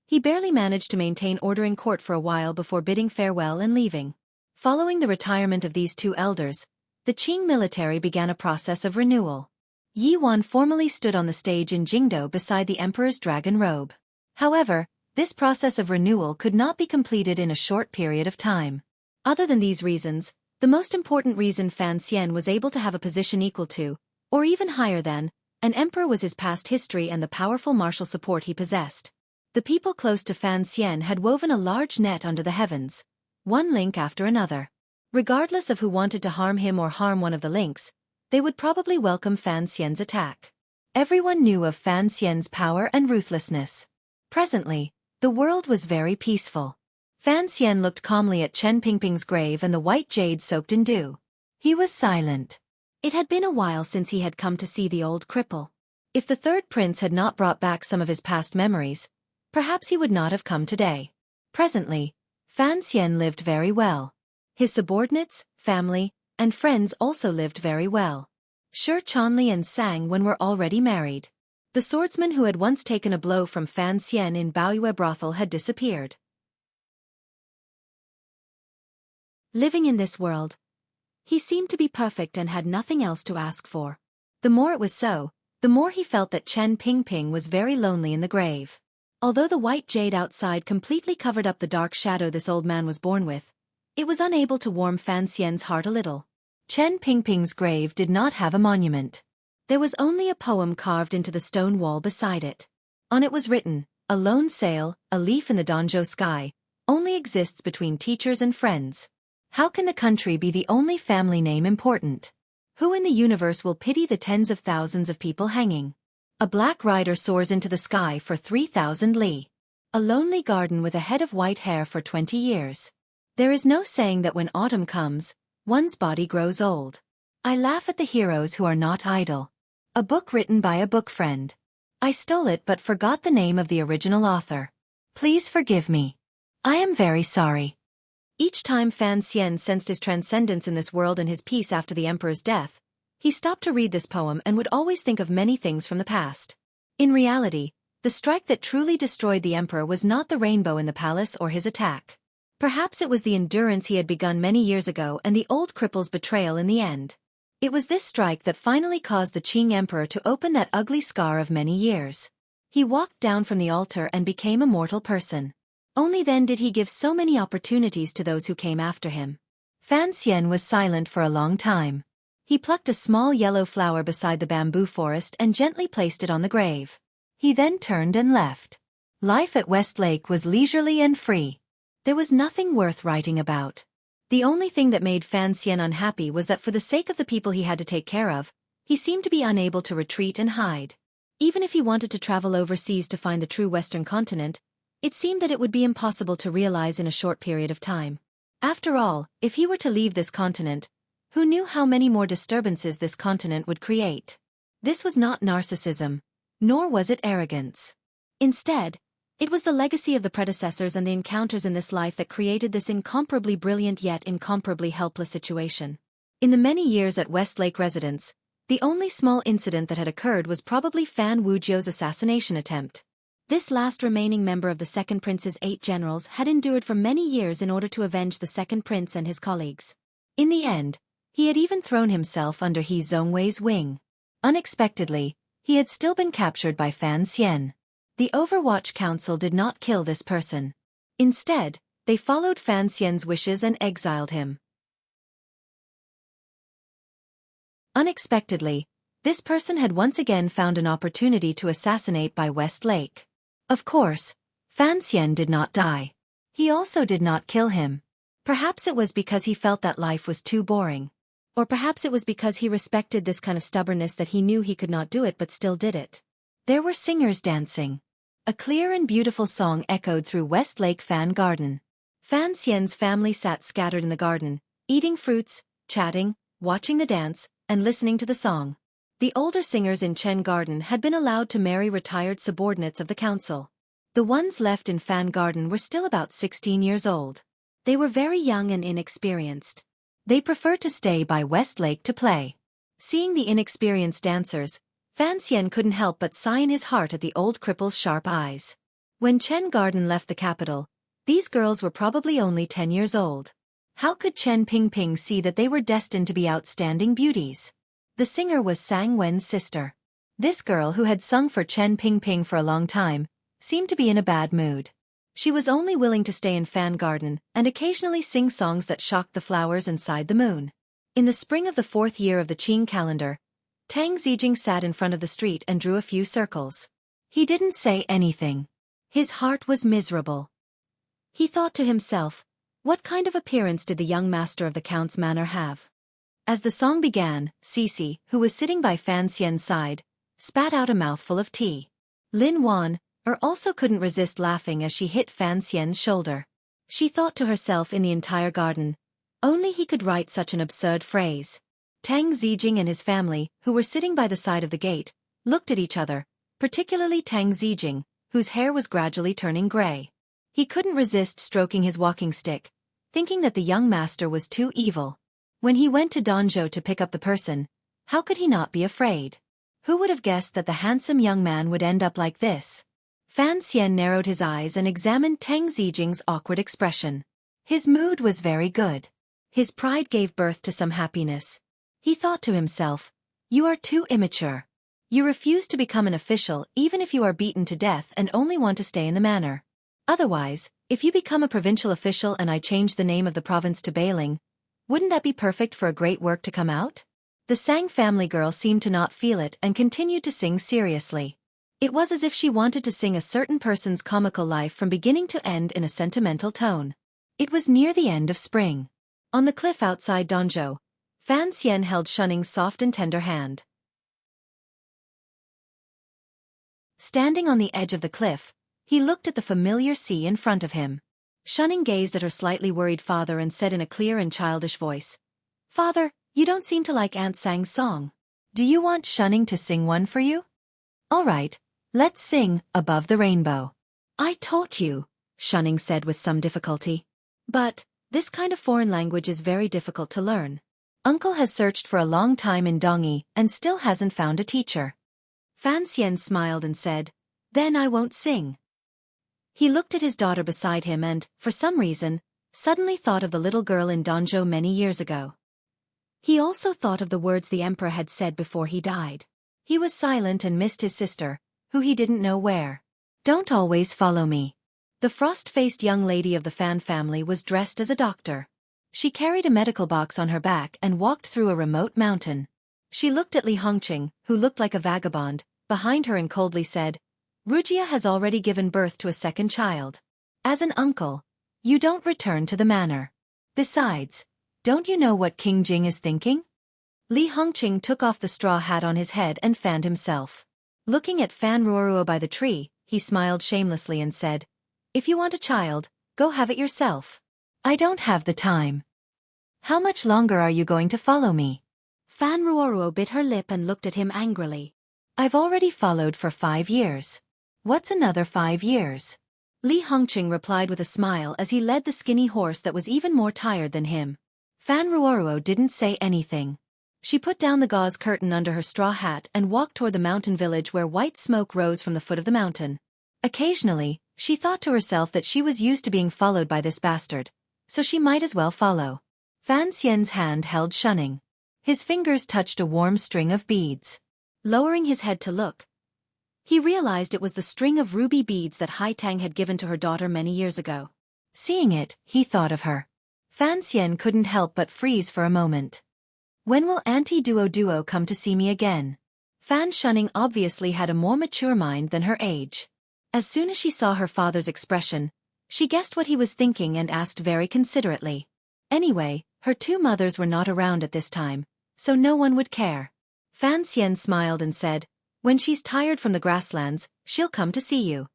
he barely managed to maintain order in court for a while before bidding farewell and leaving. Following the retirement of these two elders, the Qing military began a process of renewal. Yi Wan formally stood on the stage in Jingdo beside the emperor's dragon robe. However, this process of renewal could not be completed in a short period of time. Other than these reasons, the most important reason Fan Xian was able to have a position equal to, or even higher than, an emperor was his past history and the powerful martial support he possessed. The people close to Fan Xian had woven a large net under the heavens, one link after another. Regardless of who wanted to harm him or harm one of the links, they would probably welcome Fan Xian's attack. Everyone knew of Fan Xian's power and ruthlessness. Presently, the world was very peaceful. Fan Xian looked calmly at Chen Pingping's grave and the white jade soaked in dew. He was silent. It had been a while since he had come to see the old cripple. If the third prince had not brought back some of his past memories, perhaps he would not have come today. Presently, Fan Xian lived very well. His subordinates, family, and friends also lived very well. Shi Chanli and Sang Wen were already married. The swordsman who had once taken a blow from Fan Xian in Baoyue brothel had disappeared. Living in this world, he seemed to be perfect and had nothing else to ask for. The more it was so, the more he felt that Chen Pingping was very lonely in the grave. Although the white jade outside completely covered up the dark shadow this old man was born with, it was unable to warm Fan Xian's heart a little. Chen Pingping's grave did not have a monument. There was only a poem carved into the stone wall beside it. On it was written, "A lone sail, a leaf in the Danzhou sky, only exists between teachers and friends. How can the country be the only family name important? Who in the universe will pity the tens of thousands of people hanging? A black rider soars into the sky for 3,000 li. A lonely garden with a head of white hair for 20 years. There is no saying that when autumn comes, one's body grows old. I laugh at the heroes who are not idle." A book written by a book friend. I stole it but forgot the name of the original author. Please forgive me. I am very sorry. Each time Fan Xian sensed his transcendence in this world and his peace after the emperor's death, he stopped to read this poem and would always think of many things from the past. In reality, the strike that truly destroyed the emperor was not the rainbow in the palace or his attack. Perhaps it was the endurance he had begun many years ago and the old cripple's betrayal in the end. It was this strike that finally caused the Qing emperor to open that ugly scar of many years. He walked down from the altar and became a mortal person. Only then did he give so many opportunities to those who came after him. Fan Xian was silent for a long time. He plucked a small yellow flower beside the bamboo forest and gently placed it on the grave. He then turned and left. Life at Westlake was leisurely and free. There was nothing worth writing about. The only thing that made Fan Xian unhappy was that for the sake of the people he had to take care of, he seemed to be unable to retreat and hide. Even if he wanted to travel overseas to find the true Western continent, it seemed that it would be impossible to realize in a short period of time. After all, if he were to leave this continent, who knew how many more disturbances this continent would create? This was not narcissism, nor was it arrogance. Instead, it was the legacy of the predecessors and the encounters in this life that created this incomparably brilliant yet incomparably helpless situation. In the many years at Westlake residence, the only small incident that had occurred was probably Fan Wujiu's assassination attempt. This last remaining member of the Second Prince's 8 generals had endured for many years in order to avenge the Second Prince and his colleagues. In the end, he had even thrown himself under He Zhongwei's wing. Unexpectedly, he had still been captured by Fan Xian. The Overwatch Council did not kill this person. Instead, they followed Fan Xian's wishes and exiled him. Unexpectedly, this person had once again found an opportunity to assassinate by Westlake. Of course, Fan Xian did not die. He also did not kill him. Perhaps it was because he felt that life was too boring. Or perhaps it was because he respected this kind of stubbornness that he knew he could not do it but still did it. There were singers dancing. A clear and beautiful song echoed through Westlake Fan Garden. Fan Xian's family sat scattered in the garden, eating fruits, chatting, watching the dance, and listening to the song. The older singers in Chen Garden had been allowed to marry retired subordinates of the council. The ones left in Fan Garden were still about 16 years old. They were very young and inexperienced. They preferred to stay by Westlake to play. Seeing the inexperienced dancers, Fan Xian couldn't help but sigh in his heart at the old cripple's sharp eyes. When Chen Garden left the capital, these girls were probably only 10 years old. How could Chen Pingping see that they were destined to be outstanding beauties? The singer was Sang Wen's sister. This girl, who had sung for Chen Pingping for a long time, seemed to be in a bad mood. She was only willing to stay in Fan Garden and occasionally sing songs that shocked the flowers and sighed the moon. In the spring of the 4th year of the Qing calendar, Tang Zijing sat in front of the street and drew a few circles. He didn't say anything. His heart was miserable. He thought to himself, what kind of appearance did the young master of the Count's manor have? As the song began, Cece, who was sitting by Fan Xian's side, spat out a mouthful of tea. Lin Wan, also couldn't resist laughing as she hit Fan Xian's shoulder. She thought to herself, in the entire garden, only he could write such an absurd phrase. Tang Zijing and his family, who were sitting by the side of the gate, looked at each other, particularly Tang Zijing, whose hair was gradually turning gray. He couldn't resist stroking his walking stick, thinking that the young master was too evil. When he went to Danzhou to pick up the person, how could he not be afraid? Who would have guessed that the handsome young man would end up like this? Fan Xian narrowed his eyes and examined Tang Zijing's awkward expression. His mood was very good. His pride gave birth to some happiness. He thought to himself, you are too immature. You refuse to become an official even if you are beaten to death and only want to stay in the manor. Otherwise, if you become a provincial official and I change the name of the province to Bailing, wouldn't that be perfect for a great work to come out? The Sang family girl seemed to not feel it and continued to sing seriously. It was as if she wanted to sing a certain person's comical life from beginning to end in a sentimental tone. It was near the end of spring. On the cliff outside Danzhou, Fan Xian held Shuning's soft and tender hand. Standing on the edge of the cliff, he looked at the familiar sea in front of him. Shunning gazed at her slightly worried father and said in a clear and childish voice, "Father, you don't seem to like Aunt Sang's song. Do you want Shunning to sing one for you?" "All right, let's sing Above the Rainbow." "I taught you," Shunning said with some difficulty. "But This kind of foreign language is very difficult to learn. Uncle has searched for a long time in Dongyi and still hasn't found a teacher. Fan Xian smiled and said, "Then I won't sing." He looked at his daughter beside him and, for some reason, suddenly thought of the little girl in Danzhou many years ago. He also thought of the words the emperor had said before he died. He was silent and missed his sister, who he didn't know where. "Don't always follow me." The frost-faced young lady of the Fan family was dressed as a doctor. She carried a medical box on her back and walked through a remote mountain. She looked at Li Hongqing, who looked like a vagabond, behind her and coldly said, "Rugia has already given birth to a second child. As an uncle, you don't return to the manor. Besides, don't you know what King Jing is thinking?" Li Hongqing took off the straw hat on his head and fanned himself. Looking at Fan Ruoruo by the tree, he smiled shamelessly and said, "If you want a child, go have it yourself. I don't have the time. How much longer are you going to follow me?" Fan Ruoruo bit her lip and looked at him angrily. "I've already followed for 5 years. What's another 5 years?" Li Hongqing replied with a smile as he led the skinny horse that was even more tired than him. Fan Ruoruo didn't say anything. She put down the gauze curtain under her straw hat and walked toward the mountain village where white smoke rose from the foot of the mountain. Occasionally, she thought to herself that she was used to being followed by this bastard, so she might as well follow. Fan Xian's hand held shunning. His fingers touched a warm string of beads. Lowering his head to look, he realized it was the string of ruby beads that Hai Tang had given to her daughter many years ago. Seeing it, he thought of her. Fan Xian couldn't help but freeze for a moment. "When will Auntie Duo come to see me again?" Fan Shunning obviously had a more mature mind than her age. As soon as she saw her father's expression, she guessed what he was thinking and asked very considerately. Anyway, her 2 mothers were not around at this time, so no one would care. Fan Xian smiled and said, "When she's tired from the grasslands, she'll come to see you."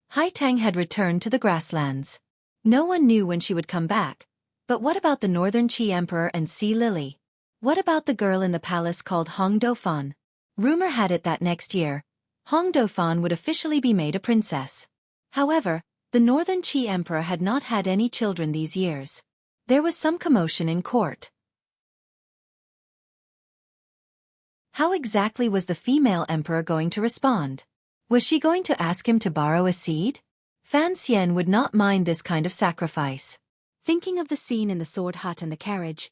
Hai Tang had returned to the grasslands. No one knew when she would come back, but what about the Northern Qi Emperor and Sea Lily? What about the girl in the palace called Hong Dauphin? Rumor had it that next year, Hong Dauphin would officially be made a princess. However, the Northern Qi Emperor had not had any children these years. There was some commotion in court. How exactly was the female emperor going to respond? Was she going to ask him to borrow a seed? Fan Xian would not mind this kind of sacrifice. Thinking of the scene in the sword hut and the carriage,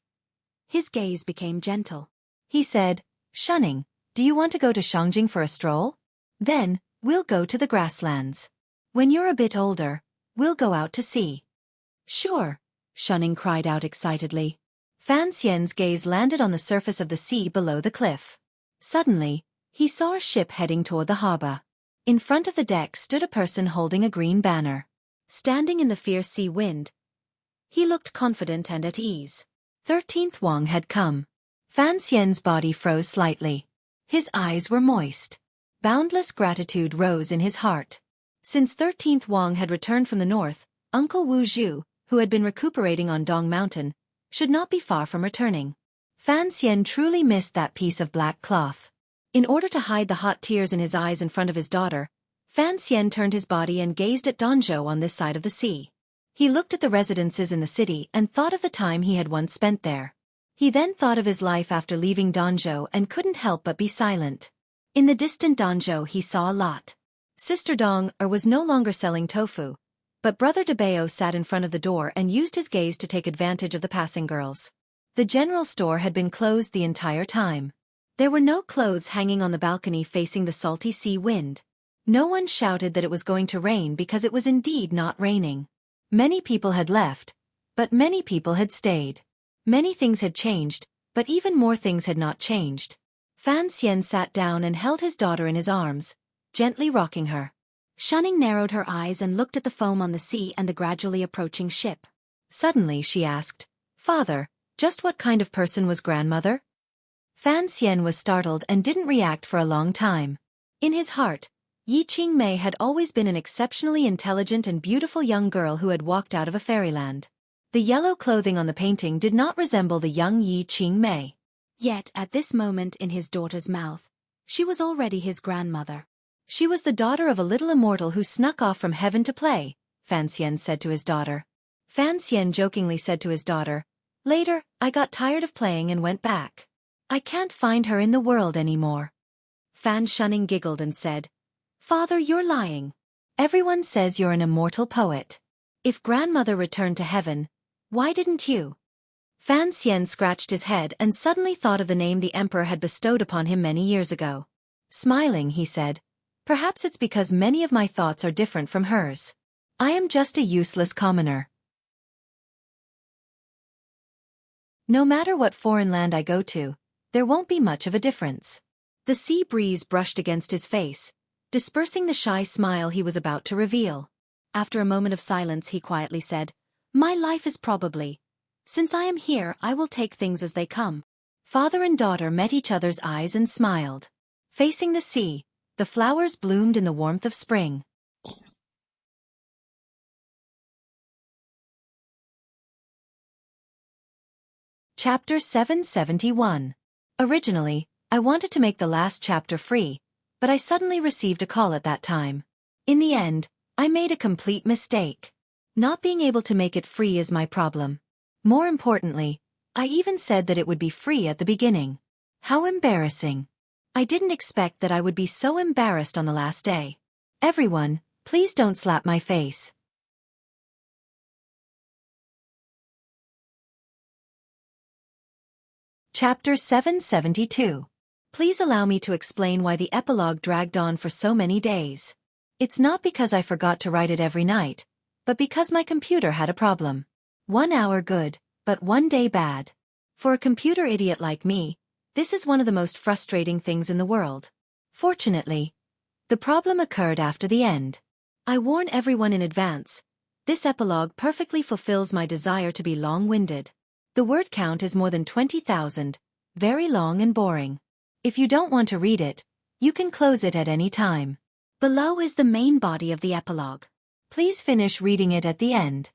his gaze became gentle. He said, "Shunning, do you want to go to Shangjing for a stroll? Then, we'll go to the grasslands. When you're a bit older, we'll go out to sea." "Sure," Shunning cried out excitedly. Fan Xian's gaze landed on the surface of the sea below the cliff. Suddenly, he saw a ship heading toward the harbor. In front of the deck stood a person holding a green banner. Standing in the fierce sea wind, he looked confident and at ease. 13th Wang had come. Fan Xian's body froze slightly. His eyes were moist. Boundless gratitude rose in his heart. Since 13th Wang had returned from the north, Uncle Wu Zhu, who had been recuperating on Dong Mountain, should not be far from returning. Fan Xian truly missed that piece of black cloth. In order to hide the hot tears in his eyes in front of his daughter, Fan Xian turned his body and gazed at Danzhou on this side of the sea. He looked at the residences in the city and thought of the time he had once spent there. He then thought of his life after leaving Danzhou and couldn't help but be silent. In the distant Danzhou he saw a lot. Sister Dong was no longer selling tofu, but Brother Debao sat in front of the door and used his gaze to take advantage of the passing girls. The general store had been closed the entire time. There were no clothes hanging on the balcony facing the salty sea wind. No one shouted that it was going to rain because it was indeed not raining. Many people had left, but many people had stayed. Many things had changed, but even more things had not changed. Fan Xian sat down and held his daughter in his arms, gently rocking her. Shunning narrowed her eyes and looked at the foam on the sea and the gradually approaching ship. Suddenly she asked, "Father, just what kind of person was grandmother?" Fan Xian was startled and didn't react for a long time. In his heart, Yi Qingmei had always been an exceptionally intelligent and beautiful young girl who had walked out of a fairyland. The yellow clothing on the painting did not resemble the young Yi Qingmei. Yet, at this moment in his daughter's mouth, she was already his grandmother. She was the daughter of a little immortal who snuck off from heaven to play, Fan Xian said to his daughter. Fan Xian jokingly said to his daughter. Later, I got tired of playing and went back. I can't find her in the world anymore. Fan Shunning giggled and said, Father, you're lying. Everyone says you're an immortal poet. If grandmother returned to heaven, why didn't you? Fan Xian scratched his head and suddenly thought of the name the emperor had bestowed upon him many years ago. Smiling, he said, Perhaps it's because many of my thoughts are different from hers. I am just a useless commoner. No matter what foreign land I go to, there won't be much of a difference. The sea breeze brushed against his face, dispersing the shy smile he was about to reveal. After a moment of silence, he quietly said, My life is probably. Since I am here, I will take things as they come. Father and daughter met each other's eyes and smiled. Facing the sea, the flowers bloomed in the warmth of spring. Chapter 771. Originally, I wanted to make the last chapter free, but I suddenly received a call at that time. In the end, I made a complete mistake. Not being able to make it free is my problem. More importantly, I even said that it would be free at the beginning. How embarrassing. I didn't expect that I would be so embarrassed on the last day. Everyone, please don't slap my face. Chapter 772. Please allow me to explain why the epilogue dragged on for so many days. It's not because I forgot to write it every night, but because my computer had a problem. 1 hour good, but 1 day bad. For a computer idiot like me, this is one of the most frustrating things in the world. Fortunately, the problem occurred after the end. I warn everyone in advance, this epilogue perfectly fulfills my desire to be long-winded. The word count is more than 20,000, very long and boring. If you don't want to read it, you can close it at any time. Below is the main body of the epilogue. Please finish reading it at the end.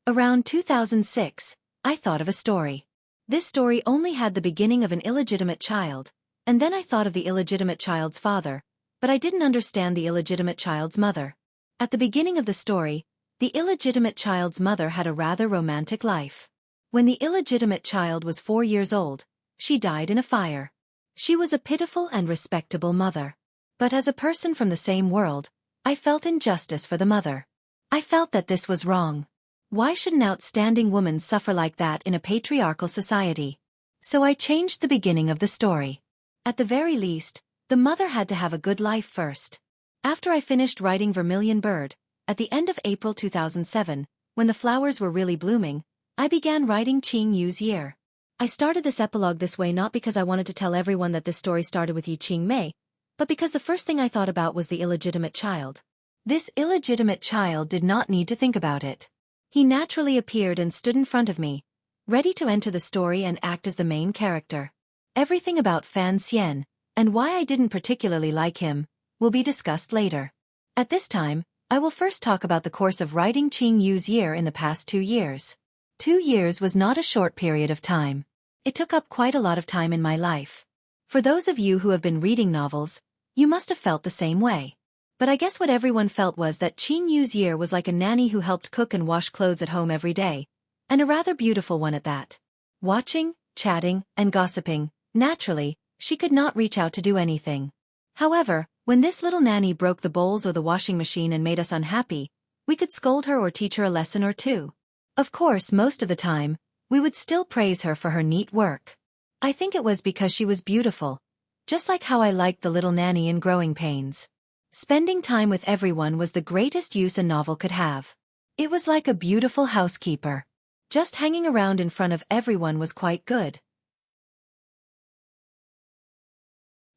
Around 2006, I thought of a story. This story only had the beginning of an illegitimate child, and then I thought of the illegitimate child's father, but I didn't understand the illegitimate child's mother. At the beginning of the story, the illegitimate child's mother had a rather romantic life. When the illegitimate child was 4 years old, she died in a fire. She was a pitiful and respectable mother. But as a person from the same world, I felt injustice for the mother. I felt that this was wrong. Why should an outstanding woman suffer like that in a patriarchal society? So I changed the beginning of the story. At the very least, the mother had to have a good life first. After I finished writing Vermilion Bird, at the end of April 2007, when the flowers were really blooming, I began writing Qing Yu's Year. I started this epilogue this way not because I wanted to tell everyone that this story started with Yi Qing Mei, but because the first thing I thought about was the illegitimate child. This illegitimate child did not need to think about it. He naturally appeared and stood in front of me, ready to enter the story and act as the main character. Everything about Fan Xian, and why I didn't particularly like him, will be discussed later. At this time, I will first talk about the course of writing Qing Yu's Year in the past 2 years. 2 years was not a short period of time. It took up quite a lot of time in my life. For those of you who have been reading novels, you must have felt the same way. But I guess what everyone felt was that Qing Yu's Year was like a nanny who helped cook and wash clothes at home every day, and a rather beautiful one at that. Watching, chatting, and gossiping, naturally, she could not reach out to do anything. However, when this little nanny broke the bowls or the washing machine and made us unhappy, we could scold her or teach her a lesson or two. Of course, most of the time, we would still praise her for her neat work. I think it was because she was beautiful, just like how I liked the little nanny in Growing Pains. Spending time with everyone was the greatest use a novel could have. It was like a beautiful housekeeper. Just hanging around in front of everyone was quite good.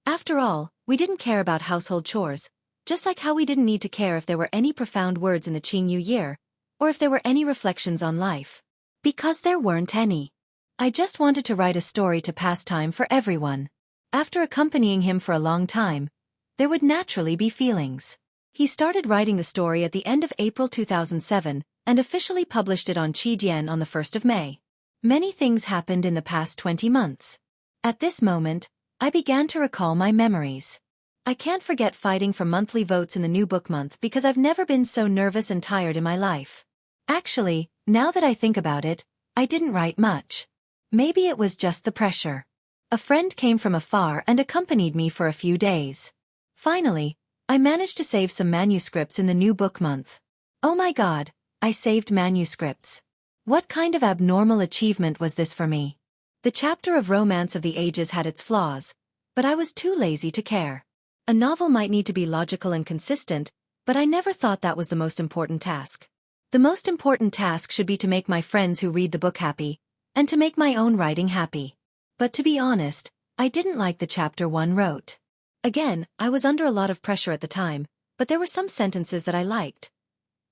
After all, we didn't care about household chores, just like how we didn't need to care if there were any profound words in the Qing Yu Year, or if there were any reflections on life. Because there weren't any. I just wanted to write a story to pass time for everyone. After accompanying him for a long time, there would naturally be feelings. He started writing the story at the end of April 2007, and officially published it on Qidian on the 1st of May. Many things happened in the past 20 months. At this moment, I began to recall my memories. I can't forget fighting for monthly votes in the new book month because I've never been so nervous and tired in my life. Actually, Now that I think about it, I didn't write much. Maybe it was just the pressure. A friend came from afar and accompanied me for a few days. Finally, I managed to save some manuscripts in the new book month. Oh my God, I saved manuscripts. What kind of abnormal achievement was this for me? The chapter of Romance of the Ages had its flaws, but I was too lazy to care. A novel might need to be logical and consistent, but I never thought that was the most important task. The most important task should be to make my friends who read the book happy, and to make my own writing happy. But to be honest, I didn't like the chapter one wrote. Again, I was under a lot of pressure at the time, but there were some sentences that I liked.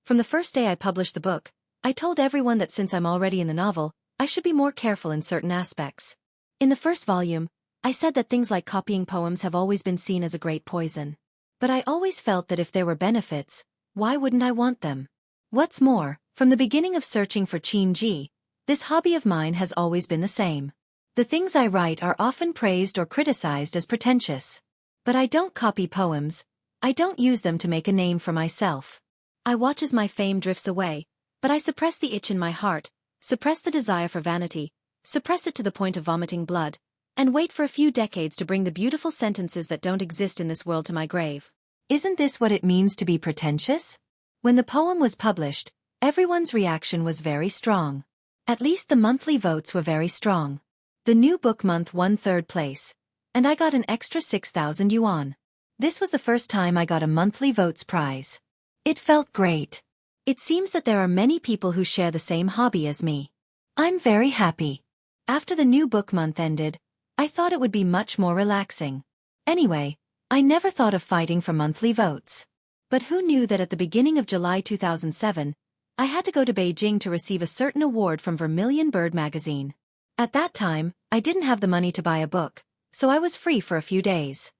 From the first day I published the book, I told everyone that since I'm already in the novel, I should be more careful in certain aspects. In the first volume, I said that things like copying poems have always been seen as a great poison. But I always felt that if there were benefits, why wouldn't I want them? What's more, from the beginning of searching for Xueqi, this hobby of mine has always been the same. The things I write are often praised or criticized as pretentious. But I don't copy poems, I don't use them to make a name for myself. I watch as my fame drifts away, but I suppress the itch in my heart, suppress the desire for vanity, suppress it to the point of vomiting blood, and wait for a few decades to bring the beautiful sentences that don't exist in this world to my grave. Isn't this what it means to be pretentious? When the poem was published, everyone's reaction was very strong. At least the monthly votes were very strong. The new book month won third place, and I got an extra 6,000 yuan. This was the first time I got a monthly votes prize. It felt great. It seems that there are many people who share the same hobby as me. I'm very happy. After the new book month ended, I thought it would be much more relaxing. Anyway, I never thought of fighting for monthly votes. But who knew that at the beginning of July 2007, I had to go to Beijing to receive a certain award from Vermilion Bird magazine. At that time, I didn't have the money to buy a book, so I was free for a few days.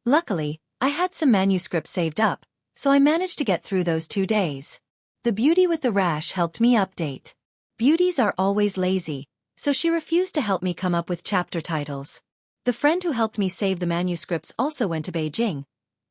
Luckily, I had some manuscripts saved up, so I managed to get through those 2 days. The beauty with the rash helped me update. Beauties are always lazy, so she refused to help me come up with chapter titles. The friend who helped me save the manuscripts also went to Beijing,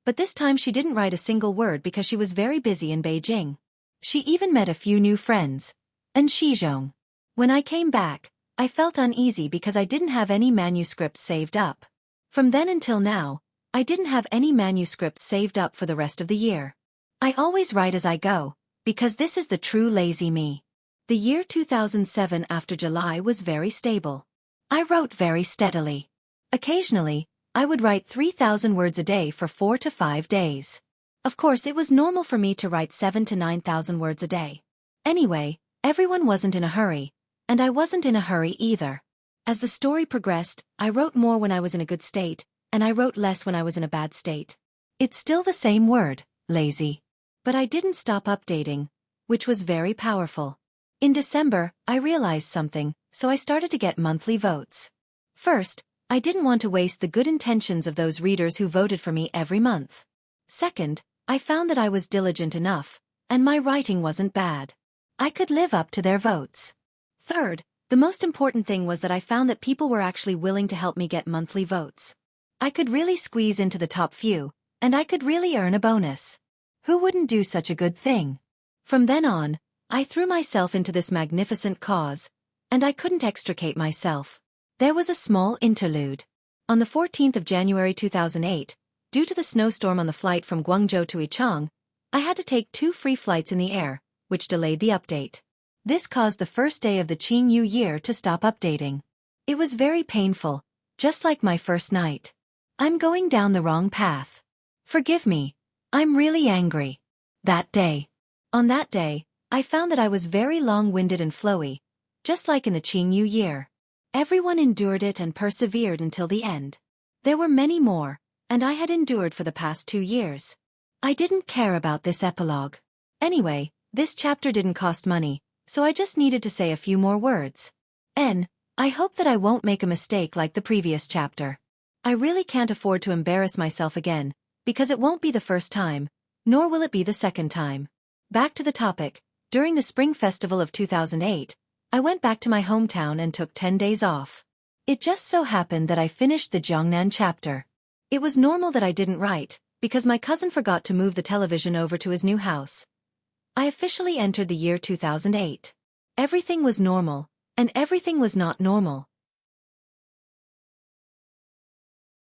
but this time she didn't write a single word because she was very busy in Beijing. She even met a few new friends. And Shizhong. When I came back, I felt uneasy because I didn't have any manuscripts saved up. From then until now, I didn't have any manuscripts saved up for the rest of the year. I always write as I go, because this is the true lazy me. The year 2007 after July was very stable. I wrote very steadily. Occasionally, I would write 3,000 words a day for 4 to 5 days. Of course, it was normal for me to write 7 to 9,000 words a day. Anyway, everyone wasn't in a hurry, and I wasn't in a hurry either. As the story progressed, I wrote more when I was in a good state, and I wrote less when I was in a bad state. It's still the same word, lazy. But I didn't stop updating, which was very powerful. In December, I realized something, so I started to get monthly votes. First, I didn't want to waste the good intentions of those readers who voted for me every month. Second, I found that I was diligent enough, and my writing wasn't bad. I could live up to their votes. Third, the most important thing was that I found that people were actually willing to help me get monthly votes. I could really squeeze into the top few, and I could really earn a bonus. Who wouldn't do such a good thing? From then on, I threw myself into this magnificent cause, and I couldn't extricate myself. There was a small interlude. On the 14th of January 2008, due to the snowstorm on the flight from Guangzhou to Yichang, I had to take 2 free flights in the air, which delayed the update. This caused the first day of the Qingyu year to stop updating. It was very painful, just like my first night. I'm going down the wrong path. Forgive me. I'm really angry. That day. On that day, I found that I was very long-winded and flowy, just like in the Qingyu year. Everyone endured it and persevered until the end. There were many more, and I had endured for the past 2 years. I didn't care about this epilogue. Anyway, this chapter didn't cost money, so I just needed to say a few more words. I hope that I won't make a mistake like the previous chapter. I really can't afford to embarrass myself again, because it won't be the first time, nor will it be the second time. Back to the topic, during the Spring Festival of 2008, I went back to my hometown and took 10 days off. It just so happened that I finished the Jiangnan chapter. It was normal that I didn't write, because my cousin forgot to move the television over to his new house. I officially entered the year 2008. Everything was normal, and everything was not normal.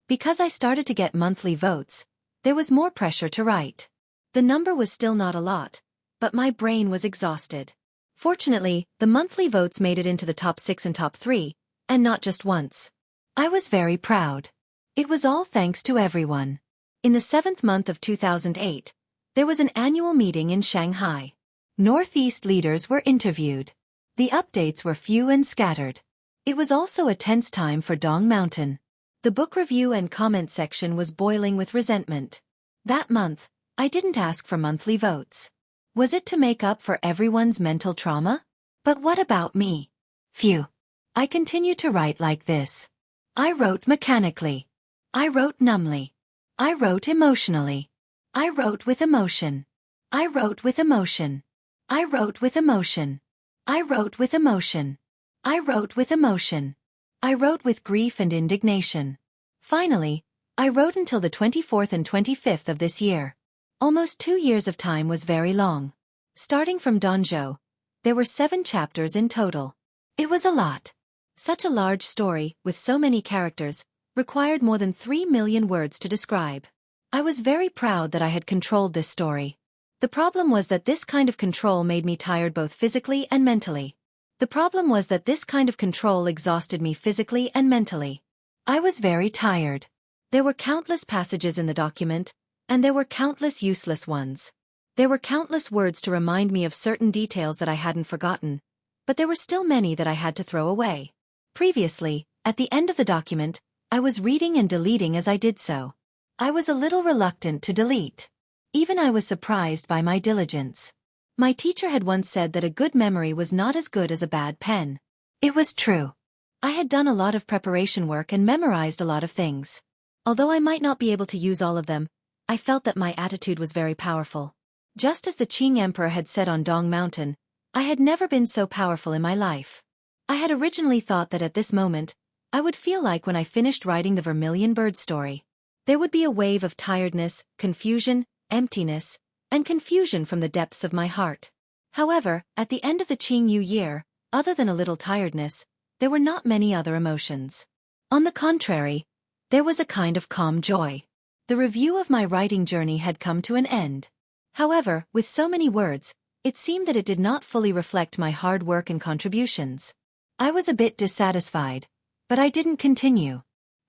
Because I started to get monthly votes, there was more pressure to write. The number was still not a lot, but my brain was exhausted. Fortunately, the monthly votes made it into the top 6 and top 3, and not just once. I was very proud. It was all thanks to everyone. In the 7th month of 2008, there was an annual meeting in Shanghai. Northeast leaders were interviewed. The updates were few and scattered. It was also a tense time for Dong Mountain. The book review and comment section was boiling with resentment. That month, I didn't ask for monthly votes. Was it to make up for everyone's mental trauma? But what about me? Phew. I continued to write like this. I wrote mechanically. I wrote numbly. I wrote emotionally. I wrote with emotion. I wrote with emotion. I wrote with emotion. I wrote with emotion. I wrote with emotion. I wrote with grief and indignation. Finally, I wrote until the 24th and 25th of this year. Almost 2 years of time was very long. Starting from Donzhou, there were 7 chapters in total. It was a lot. Such a large story, with so many characters, required more than 3 million words to describe. I was very proud that I had controlled this story. The problem was that this kind of control made me tired both physically and mentally. The problem was that this kind of control exhausted me physically and mentally. I was very tired. There were countless passages in the document, and there were countless useless ones. There were countless words to remind me of certain details that I hadn't forgotten, but there were still many that I had to throw away. Previously, at the end of the document, I was reading and deleting as I did so. I was a little reluctant to delete. Even I was surprised by my diligence. My teacher had once said that a good memory was not as good as a bad pen. It was true. I had done a lot of preparation work and memorized a lot of things. Although I might not be able to use all of them, I felt that my attitude was very powerful. Just as the Qing Emperor had said on Dong Mountain, I had never been so powerful in my life. I had originally thought that at this moment, I would feel like when I finished writing the Vermilion Bird story. There would be a wave of tiredness, confusion, emptiness, and confusion from the depths of my heart. However, at the end of the Qing New Year, other than a little tiredness, there were not many other emotions. On the contrary, there was a kind of calm joy. The review of my writing journey had come to an end. However, with so many words, it seemed that it did not fully reflect my hard work and contributions. I was a bit dissatisfied, but I didn't continue.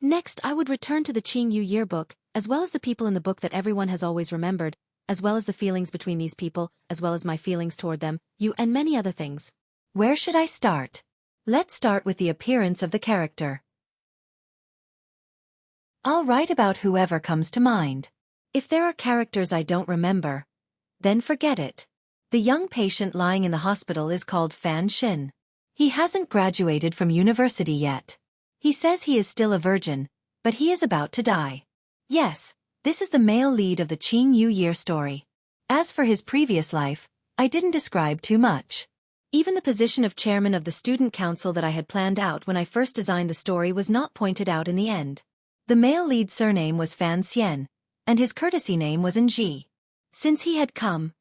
Next, I would return to the Qing Yu yearbook, as well as the people in the book that everyone has always remembered, as well as the feelings between these people, as well as my feelings toward them, you and many other things. Where should I start? Let's start with the appearance of the character. I'll write about whoever comes to mind. If there are characters I don't remember, then forget it. The young patient lying in the hospital is called Fan Xin. He hasn't graduated from university yet. He says he is still a virgin, but he is about to die. Yes, this is the male lead of the Qing Yu Year story. As for his previous life, I didn't describe too much. Even the position of chairman of the student council that I had planned out when I first designed the story was not pointed out in the end. The male lead's surname was Fan Xian, and his courtesy name was Nji. Since he had come,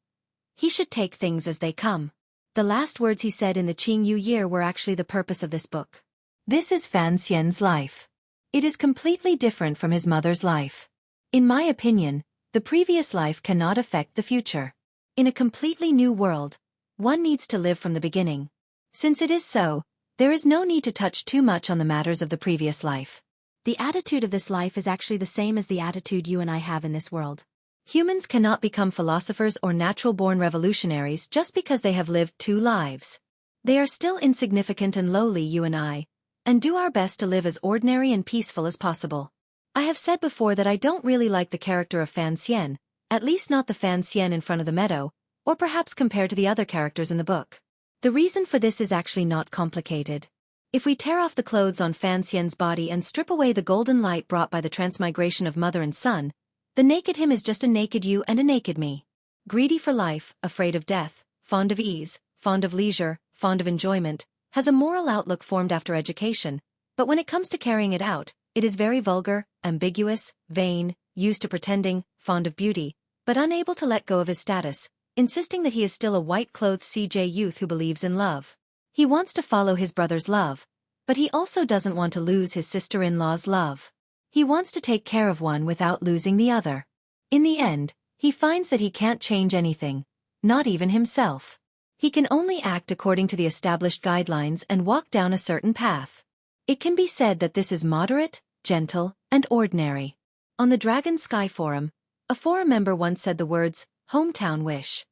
he should take things as they come. The last words he said in the Qing Yu Year were actually the purpose of this book. This is Fan Xian's life. It is completely different from his mother's life. In my opinion, the previous life cannot affect the future. In a completely new world, one needs to live from the beginning. Since it is so, there is no need to touch too much on the matters of the previous life. The attitude of this life is actually the same as the attitude you and I have in this world. Humans cannot become philosophers or natural-born revolutionaries just because they have lived 2 lives. They are still insignificant and lowly, you and I, and do our best to live as ordinary and peaceful as possible. I have said before that I don't really like the character of Fan Xian, at least not the Fan Xian in front of the meadow, or perhaps compared to the other characters in the book. The reason for this is actually not complicated. If we tear off the clothes on Fan Xian's body and strip away the golden light brought by the transmigration of mother and son, the naked him is just a naked you and a naked me. Greedy for life, afraid of death, fond of ease, fond of leisure, fond of enjoyment, has a moral outlook formed after education, but when it comes to carrying it out, it is very vulgar, ambiguous, vain, used to pretending, fond of beauty, but unable to let go of his status, insisting that he is still a white-clothed CJ youth who believes in love. He wants to follow his brother's love, but he also doesn't want to lose his sister-in-law's love. He wants to take care of one without losing the other. In the end, he finds that he can't change anything, not even himself. He can only act according to the established guidelines and walk down a certain path. It can be said that this is moderate, gentle, and ordinary. On the Dragon Sky Forum, a forum member once said the words, "hometown wish."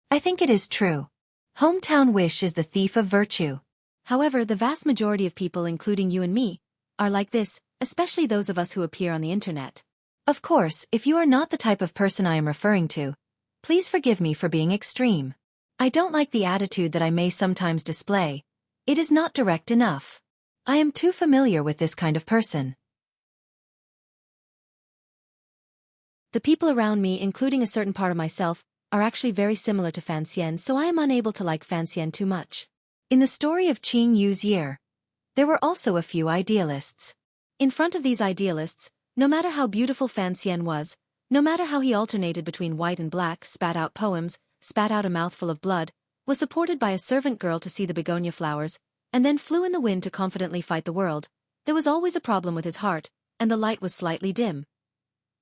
I think it is true. Hometown wish is the thief of virtue. However, the vast majority of people, including you and me, are like this, especially those of us who appear on the internet. Of course, if you are not the type of person I am referring to, please forgive me for being extreme. I don't like the attitude that I may sometimes display. It is not direct enough. I am too familiar with this kind of person. The people around me, including a certain part of myself, are actually very similar to Fan Xian, so I am unable to like Fan Xian too much. In the story of Qing Yu's year, there were also a few idealists. In front of these idealists, no matter how beautiful Fan Xian was, no matter how he alternated between white and black, spat out poems, spat out a mouthful of blood, was supported by a servant girl to see the begonia flowers, and then flew in the wind to confidently fight the world, there was always a problem with his heart, and the light was slightly dim.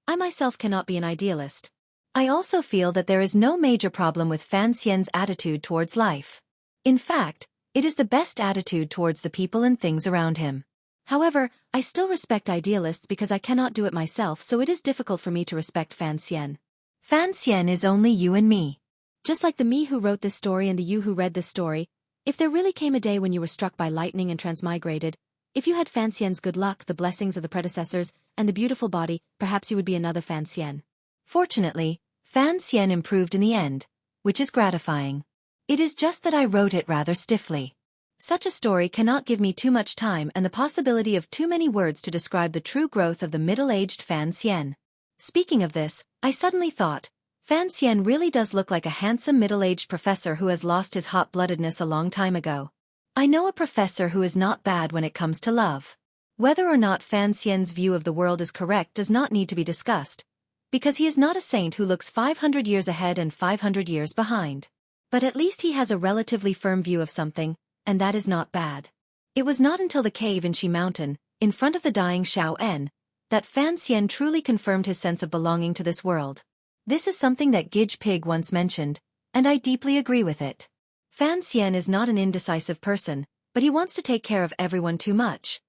I myself cannot be an idealist. I also feel that there is no major problem with Fan Xian's attitude towards life. In fact, it is the best attitude towards the people and things around him. However, I still respect idealists because I cannot do it myself, so it is difficult for me to respect Fan Xian. Fan Xian is only you and me. Just like the me who wrote this story and the you who read this story, if there really came a day when you were struck by lightning and transmigrated, if you had Fan Xian's good luck, the blessings of the predecessors, and the beautiful body, perhaps you would be another Fan Xian. Fortunately, Fan Xian improved in the end, which is gratifying. It is just that I wrote it rather stiffly. Such a story cannot give me too much time and the possibility of too many words to describe the true growth of the middle-aged Fan Xian. Speaking of this, I suddenly thought, Fan Xian really does look like a handsome middle-aged professor who has lost his hot-bloodedness a long time ago. I know a professor who is not bad when it comes to love. Whether or not Fan Xian's view of the world is correct does not need to be discussed, because he is not a saint who looks 500 years ahead and 500 years behind. But at least he has a relatively firm view of something, and that is not bad. It was not until the cave in Qi Mountain, in front of the dying Xiao En, that Fan Xian truly confirmed his sense of belonging to this world. This is something that Gidge Pig once mentioned, and I deeply agree with it. Fan Xian is not an indecisive person, but he wants to take care of everyone too much.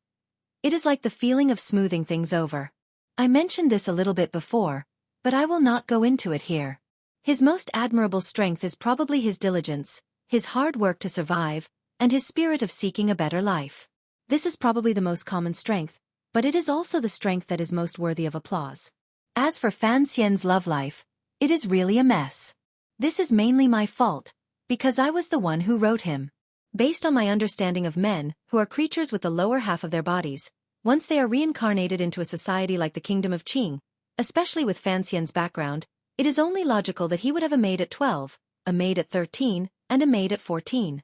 It is like the feeling of smoothing things over. I mentioned this a little bit before, but I will not go into it here. His most admirable strength is probably his diligence, his hard work to survive, and his spirit of seeking a better life. This is probably the most common strength, but it is also the strength that is most worthy of applause. As for Fan Xian's love life, it is really a mess. This is mainly my fault, because I was the one who wrote him. Based on my understanding of men, who are creatures with the lower half of their bodies, once they are reincarnated into a society like the Kingdom of Qing, especially with Fan Xian's background, it is only logical that he would have a maid at 12, a maid at 13, and a maid at 14.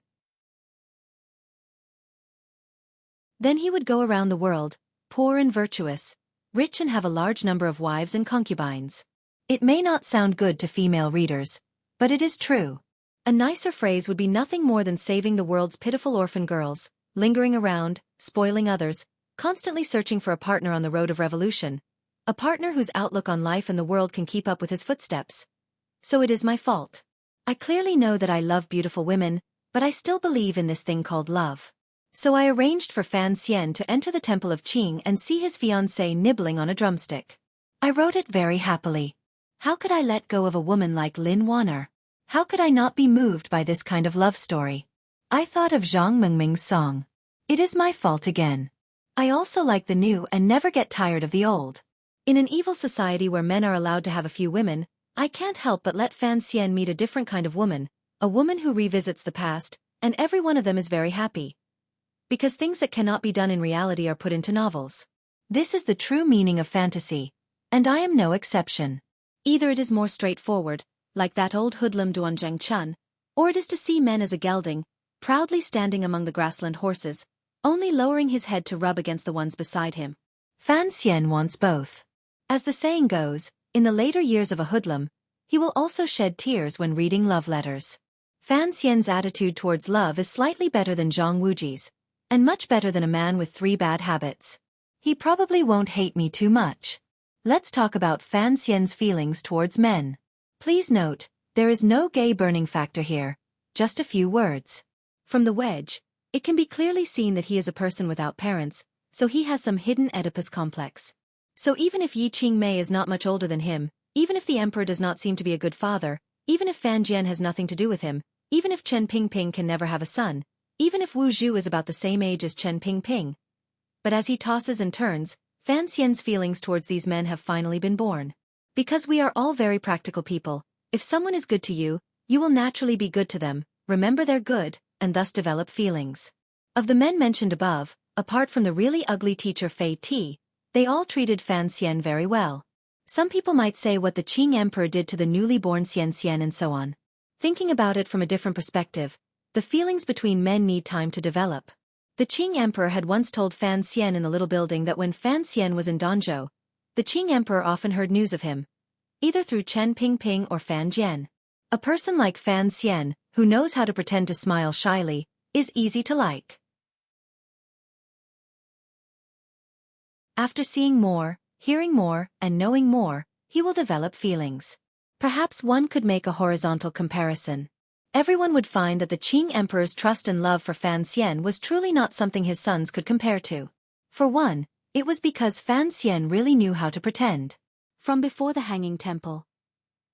Then he would go around the world, poor and virtuous, rich and have a large number of wives and concubines. It may not sound good to female readers, but it is true. A nicer phrase would be nothing more than saving the world's pitiful orphan girls, lingering around, spoiling others, constantly searching for a partner on the road of revolution, a partner whose outlook on life and the world can keep up with his footsteps. So it is my fault. I clearly know that I love beautiful women, but I still believe in this thing called love. So I arranged for Fan Xian to enter the temple of Qing and see his fiancée nibbling on a drumstick. I wrote it very happily. How could I let go of a woman like Lin Wanner? How could I not be moved by this kind of love story? I thought of Zhang Mengming's song. It is my fault again. I also like the new and never get tired of the old. In an evil society where men are allowed to have a few women, I can't help but let Fan Xian meet a different kind of woman, a woman who revisits the past, and every one of them is very happy. Because things that cannot be done in reality are put into novels. This is the true meaning of fantasy, and I am no exception. Either it is more straightforward, like that old hoodlum Duanzheng Chun, or it is to see men as a gelding, proudly standing among the grassland horses, only lowering his head to rub against the ones beside him. Fan Xian wants both. As the saying goes, in the later years of a hoodlum, He will also shed tears when reading love letters. Fan Xian's attitude towards love is slightly better than Zhang Wuji's, and much better than a man with 3 bad habits. He probably won't hate me too much. Let's talk about Fan Xian's feelings towards men. Please note, there is no gay burning factor here, just a few words. From the wedge, it can be clearly seen that he is a person without parents, so he has some hidden Oedipus complex. So even if Yi Qingmei is not much older than him, even if the emperor does not seem to be a good father, even if Fan Jian has nothing to do with him, even if Chen Pingping can never have a son, even if Wu Zhu is about the same age as Chen Pingping. But as he tosses and turns, Fan Xian's feelings towards these men have finally been born. Because we are all very practical people, if someone is good to you, you will naturally be good to them, remember they're good, and thus develop feelings. Of the men mentioned above, apart from the really ugly teacher Fei Ti, they all treated Fan Xian very well. Some people might say what the Qing emperor did to the newly born Xian Xian and so on. Thinking about it from a different perspective, the feelings between men need time to develop. The Qing emperor had once told Fan Xian in the little building that when Fan Xian was in Danzhou, the Qing emperor often heard news of him, either through Chen Pingping or Fan Jian. A person like Fan Xian, who knows how to pretend to smile shyly, is easy to like. After seeing more, hearing more, and knowing more, he will develop feelings. Perhaps one could make a horizontal comparison. Everyone would find that the Qing emperor's trust and love for Fan Xian was truly not something his sons could compare to. For one, it was because Fan Xian really knew how to pretend. From before the hanging temple,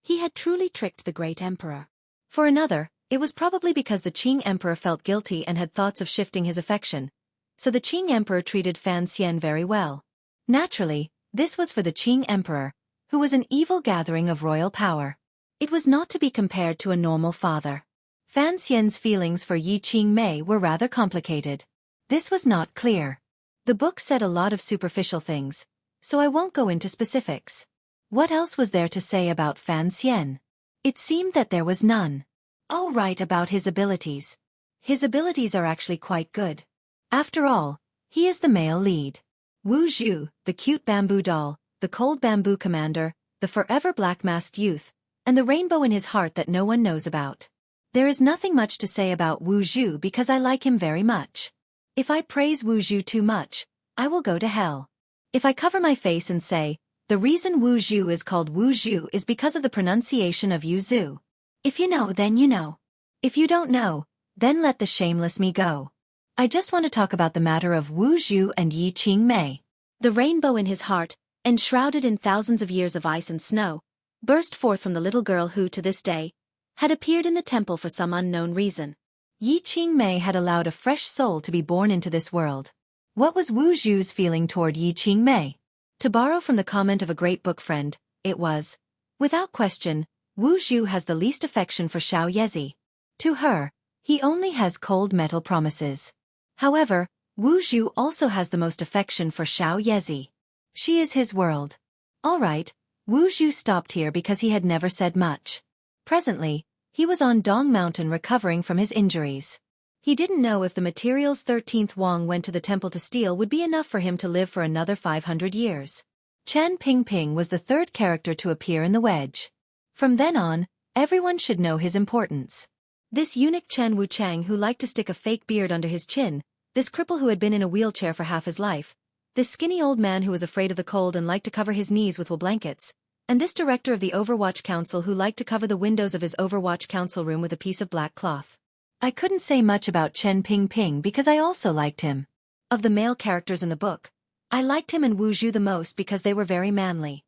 he had truly tricked the great emperor. For another, it was probably because the Qing emperor felt guilty and had thoughts of shifting his affection. So the Qing emperor treated Fan Xian very well. Naturally, this was for the Qing emperor, who was an evil gathering of royal power. It was not to be compared to a normal father. Fan Xian's feelings for Yi Qingmei were rather complicated. This was not clear. The book said a lot of superficial things, so I won't go into specifics. What else was there to say about Fan Xian? It seemed that there was none. Oh, right, about his abilities. His abilities are actually quite good. After all, he is the male lead. Wu Zhu, the cute bamboo doll, the cold bamboo commander, the forever black-masked youth, and the rainbow in his heart that no one knows about. There is nothing much to say about Wu Zhu because I like him very much. If I praise Wu Zhu too much, I will go to hell. If I cover my face and say, the reason Wu Zhu is called Wu Zhu is because of the pronunciation of Yu Zhu. If you know, then you know. If you don't know, then let the shameless me go. I just want to talk about the matter of Wu Zhu and Yi Qingmei. The rainbow in his heart, enshrouded in thousands of years of ice and snow, burst forth from the little girl who, to this day, had appeared in the temple for some unknown reason. Yi Qingmei had allowed a fresh soul to be born into this world. What was Wu Zhu's feeling toward Yi Qingmei? To borrow from the comment of a great book friend, it was, without question, Wu Zhu has the least affection for Xiao Yezi. To her, he only has cold metal promises. However, Wu Zhu also has the most affection for Xiao Yezi. She is his world. All right, Wu Zhu stopped here because he had never said much. Presently, he was on Dong Mountain recovering from his injuries. He didn't know if the materials 13th Wang went to the temple to steal would be enough for him to live for another 500 years. Chen Pingping was the third character to appear in the wedge. From then on, everyone should know his importance. This eunuch Chen Wuchang who liked to stick a fake beard under his chin, this cripple who had been in a wheelchair for half his life, this skinny old man who was afraid of the cold and liked to cover his knees with wool blankets, and this director of the Overwatch Council who liked to cover the windows of his Overwatch Council room with a piece of black cloth. I couldn't say much about Chen Pingping because I also liked him. Of the male characters in the book, I liked him and Wu Zhu the most because they were very manly.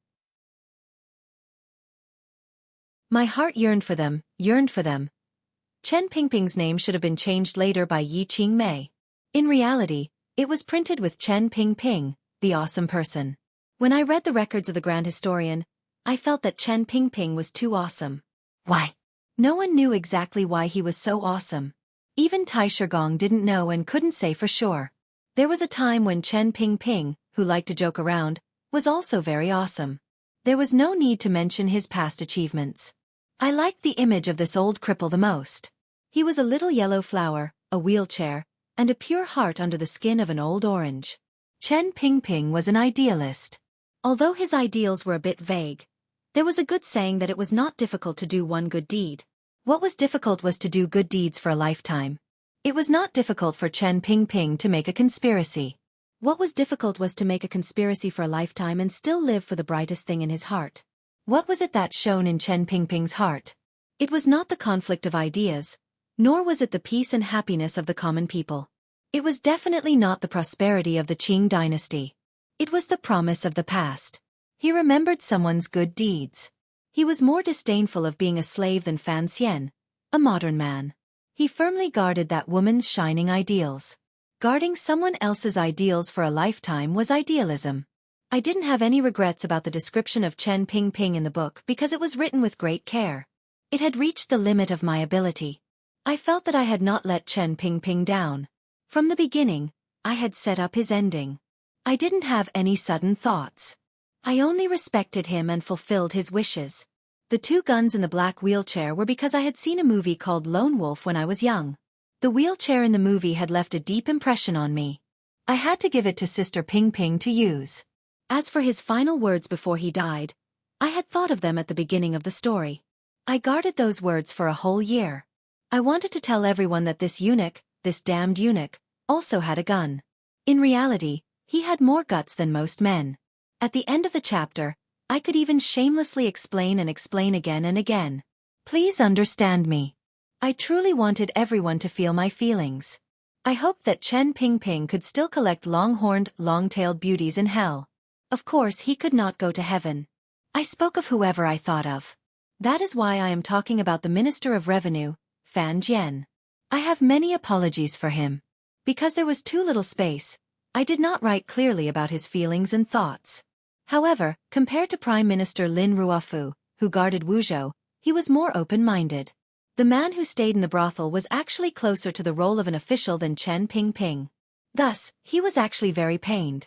My heart yearned for them, yearned for them. Chen Pingping's name should have been changed later by Yi Qingmei. In reality, it was printed with Chen Pingping, the awesome person. When I read the records of the Grand Historian, I felt that Chen Pingping was too awesome. Why? No one knew exactly why he was so awesome. Even Tai Shigong didn't know and couldn't say for sure. There was a time when Chen Pingping, who liked to joke around, was also very awesome. There was no need to mention his past achievements. I liked the image of this old cripple the most. He was a little yellow flower, a wheelchair, and a pure heart under the skin of an old orange. Chen Pingping was an idealist. Although his ideals were a bit vague, There was a good saying that it was not difficult to do one good deed. What was difficult was to do good deeds for a lifetime. It was not difficult for Chen Pingping to make a conspiracy. What was difficult was to make a conspiracy for a lifetime and still live for the brightest thing in his heart. What was it that shone in Chen Pingping's heart? It was not the conflict of ideas, nor was it the peace and happiness of the common people. It was definitely not the prosperity of the Qing dynasty. It was the promise of the past. He remembered someone's good deeds. He was more disdainful of being a slave than Fan Xian, a modern man. He firmly guarded that woman's shining ideals. Guarding someone else's ideals for a lifetime was idealism. I didn't have any regrets about the description of Chen Pingping in the book because it was written with great care. It had reached the limit of my ability. I felt that I had not let Chen Pingping down. From the beginning, I had set up his ending. I didn't have any sudden thoughts. I only respected him and fulfilled his wishes. The 2 guns in the black wheelchair were because I had seen a movie called Lone Wolf when I was young. The wheelchair in the movie had left a deep impression on me. I had to give it to Sister Pingping to use. As for his final words before he died, I had thought of them at the beginning of the story. I guarded those words for a whole year. I wanted to tell everyone that this eunuch, this damned eunuch, also had a gun. In reality, he had more guts than most men. At the end of the chapter, I could even shamelessly explain and explain again and again. Please understand me. I truly wanted everyone to feel my feelings. I hoped that Chen Pingping could still collect long-horned, long-tailed beauties in hell. Of course he could not go to heaven. I spoke of whoever I thought of. That is why I am talking about the Minister of Revenue, Fan Jian. I have many apologies for him. Because there was too little space, I did not write clearly about his feelings and thoughts. However, compared to Prime Minister Lin Ruofu, who guarded Wuzhou, he was more open-minded. The man who stayed in the brothel was actually closer to the role of an official than Chen Pingping. Thus, he was actually very pained.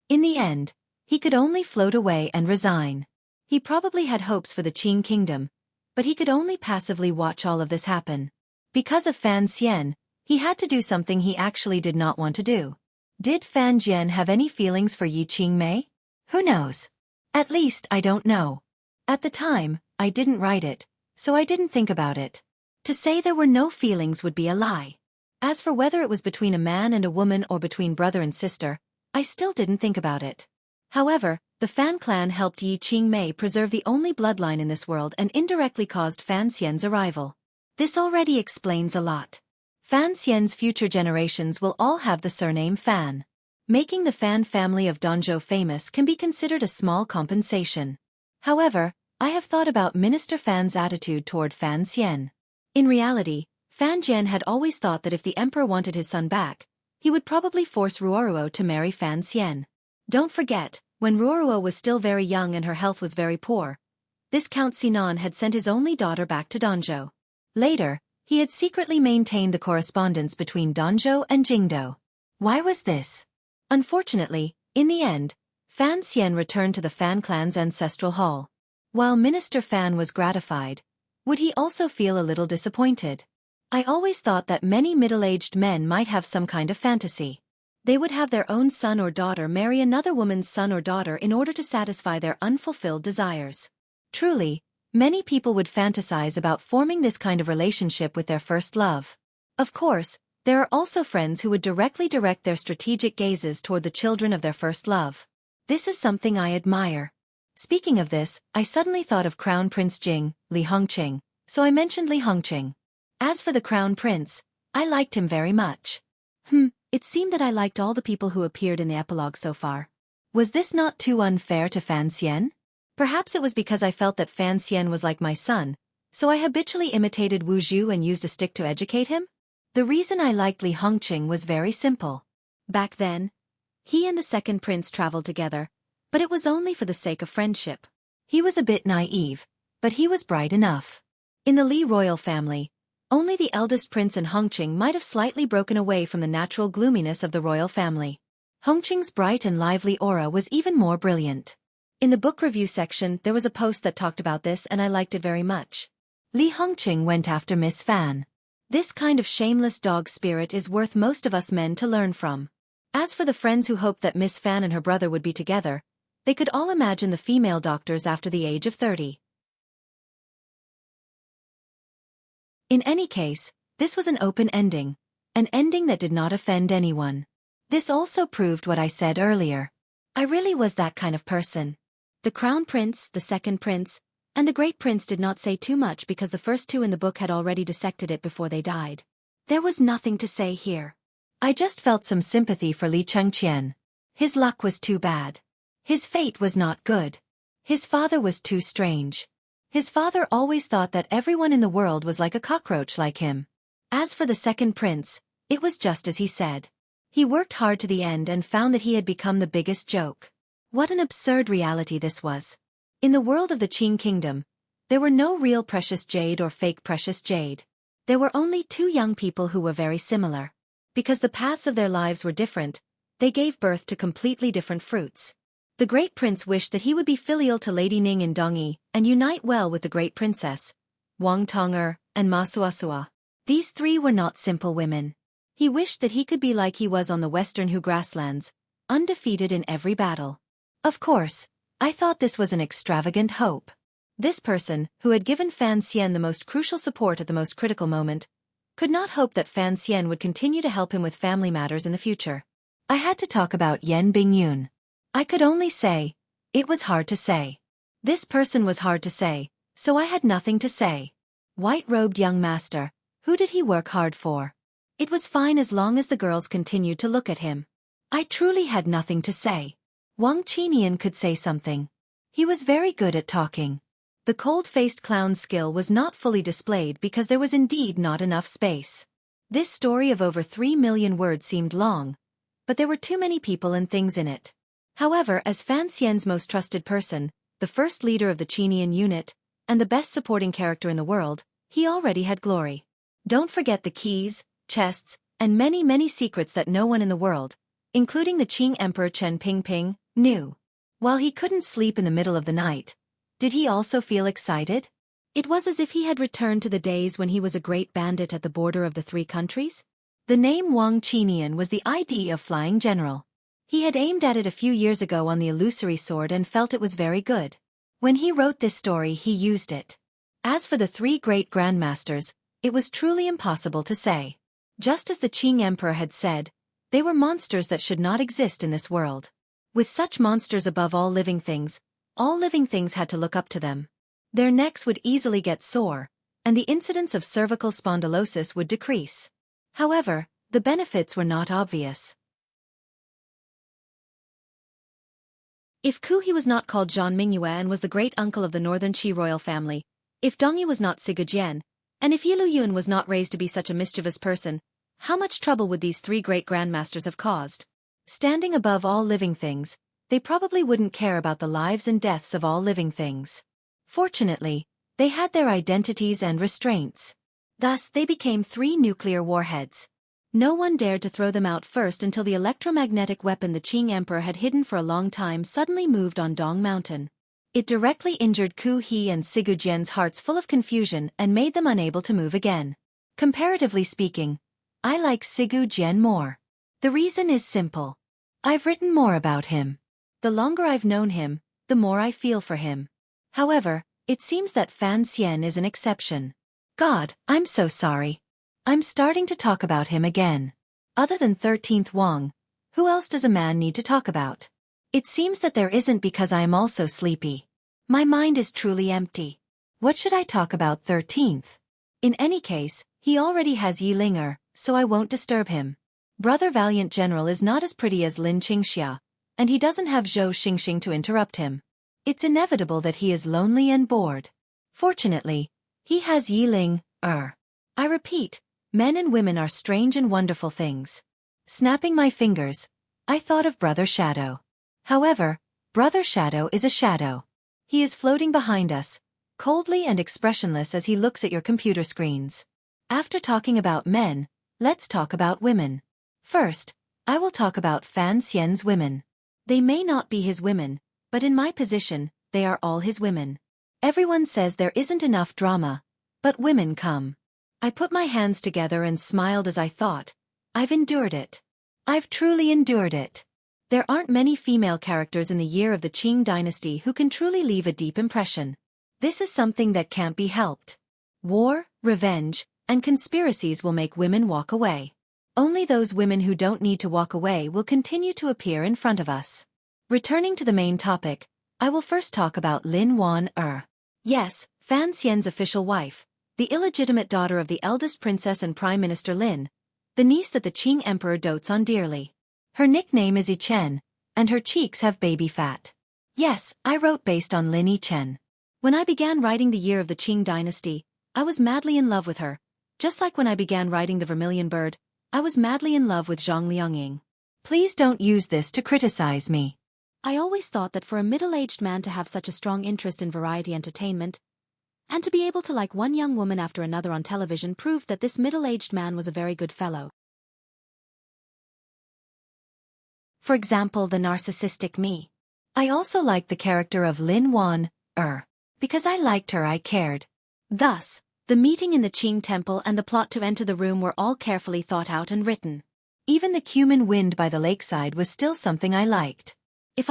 In the end, he could only float away and resign. He probably had hopes for the Qing kingdom, but he could only passively watch all of this happen. Because of Fan Xian, he had to do something he actually did not want to do. Did Fan Jian have any feelings for Yi Qingmei? Who knows? At least I don't know. At the time, I didn't write it, so I didn't think about it. To say there were no feelings would be a lie. As for whether it was between a man and a woman or between brother and sister, I still didn't think about it. However, the Fan clan helped Yi Qingmei preserve the only bloodline in this world and indirectly caused Fan Xian's arrival. This already explains a lot. Fan Xian's future generations will all have the surname Fan. Making the Fan family of Danzhou famous can be considered a small compensation. However, I have thought about Minister Fan's attitude toward Fan Xian. In reality, Fan Jian had always thought that if the emperor wanted his son back, he would probably force Ruoruo to marry Fan Xian. Don't forget, when Ruoruo was still very young and her health was very poor, this Count Sinan had sent his only daughter back to Danzhou. Later, he had secretly maintained the correspondence between Danzhou and Jingdou. Why was this? Unfortunately, in the end, Fan Xian returned to the Fan clan's ancestral hall. While Minister Fan was gratified, would he also feel a little disappointed? I always thought that many middle-aged men might have some kind of fantasy. They would have their own son or daughter marry another woman's son or daughter in order to satisfy their unfulfilled desires. Truly, many people would fantasize about forming this kind of relationship with their first love. Of course, there are also friends who would directly direct their strategic gazes toward the children of their first love. This is something I admire. Speaking of this, I suddenly thought of Crown Prince Jing, Li Hongqing, so I mentioned Li Hongqing. As for the Crown Prince, I liked him very much. It seemed that I liked all the people who appeared in the epilogue so far. Was this not too unfair to Fan Xian? Perhaps it was because I felt that Fan Xian was like my son, so I habitually imitated Wu Zhu and used a stick to educate him? The reason I liked Li Hongqing was very simple. Back then, he and the second prince traveled together, but it was only for the sake of friendship. He was a bit naive, but he was bright enough. In the Li royal family, only the eldest prince and Hongqing might have slightly broken away from the natural gloominess of the royal family. Hongqing's bright and lively aura was even more brilliant. In the book review section there was a post that talked about this and I liked it very much. Li Hongqing went after Miss Fan. This kind of shameless dog spirit is worth most of us men to learn from. As for the friends who hoped that Miss Fan and her brother would be together, they could all imagine the female doctors after the age of 30. In any case, this was an open ending, an ending that did not offend anyone. This also proved what I said earlier. I really was that kind of person. The Crown Prince, the Second Prince, and the Great Prince did not say too much because the first two in the book had already dissected it before they died. There was nothing to say here. I just felt some sympathy for Li Chengqian. His luck was too bad. His fate was not good. His father was too strange. His father always thought that everyone in the world was like a cockroach like him. As for the Second Prince, it was just as he said. He worked hard to the end and found that he had become the biggest joke. What an absurd reality this was. In the world of the Qing Kingdom, there were no real precious jade or fake precious jade. There were only two young people who were very similar. Because the paths of their lives were different, they gave birth to completely different fruits. The Great Prince wished that he would be filial to Lady Ning in Dongyi and unite well with the Great Princess, Wang Tong'er, and Ma Suasua. These three were not simple women. He wished that he could be like he was on the western Hu grasslands, undefeated in every battle. Of course, I thought this was an extravagant hope. This person, who had given Fan Xian the most crucial support at the most critical moment, could not hope that Fan Xian would continue to help him with family matters in the future. I had to talk about Yan Bingyun. I could only say, it was hard to say. This person was hard to say, so I had nothing to say. White-robed young master, who did he work hard for? It was fine as long as the girls continued to look at him. I truly had nothing to say. Wang Qinian could say something. He was very good at talking. The cold-faced clown's skill was not fully displayed because there was indeed not enough space. This story of over 3 million words seemed long, but there were too many people and things in it. However, as Fan Xian's most trusted person, the first leader of the Qinian unit, and the best supporting character in the world, he already had glory. Don't forget the keys, chests, and many secrets that no one in the world, including the Qing Emperor Chen Pingping, knew. While he couldn't sleep in the middle of the night, did he also feel excited? It was as if he had returned to the days when he was a great bandit at the border of the three countries. The name Wang Qinian was the ID of Flying General. He had aimed at it a few years ago on the illusory sword and felt it was very good. When he wrote this story he used it. As for the three great grandmasters, it was truly impossible to say. Just as the Qing Emperor had said, they were monsters that should not exist in this world. With such monsters above all living things had to look up to them. Their necks would easily get sore, and the incidence of cervical spondylosis would decrease. However, the benefits were not obvious. If Xueqi was not called Zhang Mingyue and was the great-uncle of the northern Qi royal family, if Dongyi was not Sigurjian, and if Yilu Yun was not raised to be such a mischievous person, how much trouble would these three great grandmasters have caused? Standing above all living things, they probably wouldn't care about the lives and deaths of all living things. Fortunately, they had their identities and restraints. Thus, they became three nuclear warheads. No one dared to throw them out first until the electromagnetic weapon the Qing Emperor had hidden for a long time suddenly moved on Dong Mountain. It directly injured Xueqi and Sigurjian's hearts full of confusion and made them unable to move again. Comparatively speaking, I like Sigurjian more. The reason is simple. I've written more about him. The longer I've known him, the more I feel for him. However, it seems that Fan Xian is an exception. God, I'm so sorry. I'm starting to talk about him again. Other than 13th Wang, who else does a man need to talk about? It seems that there isn't because I am also sleepy. My mind is truly empty. What should I talk about 13th? In any case, he already has Yi Linger, so I won't disturb him. Brother Valiant General is not as pretty as Lin Qingxia, and he doesn't have Zhou Xingxing to interrupt him. It's inevitable that he is lonely and bored. Fortunately, he has Yi Linger. I repeat, men and women are strange and wonderful things. Snapping my fingers, I thought of Brother Shadow. However, Brother Shadow is a shadow. He is floating behind us, coldly and expressionless as he looks at your computer screens. After talking about men, let's talk about women. First, I will talk about Fan Xian's women. They may not be his women, but in my position, they are all his women. Everyone says there isn't enough drama, but women come. I put my hands together and smiled as I thought, I've endured it. I've truly endured it. There aren't many female characters in the year of the Qing dynasty who can truly leave a deep impression. This is something that can't be helped. War, revenge, and conspiracies will make women walk away. Only those women who don't need to walk away will continue to appear in front of us. Returning to the main topic, I will first talk about Lin Wan-er. Yes, Fan Xian's official wife, the illegitimate daughter of the eldest princess and Prime Minister Lin, the niece that the Qing Emperor dotes on dearly. Her nickname is Yichen, and her cheeks have baby fat. Yes, I wrote based on Lin Yichen. When I began writing the year of the Qing dynasty, I was madly in love with her. Just like when I began writing the Vermilion Bird, I was madly in love with Zhang Liangying. Please don't use this to criticize me. I always thought that for a middle-aged man to have such a strong interest in variety entertainment, and to be able to like one young woman after another on television proved that this middle-aged man was a very good fellow. For example, the narcissistic me. I also liked the character of Lin Wan-er. Because I liked her, I cared. Thus, the meeting in the Qing temple and the plot to enter the room were all carefully thought out and written. Even the cumin wind by the lakeside was still something I liked. If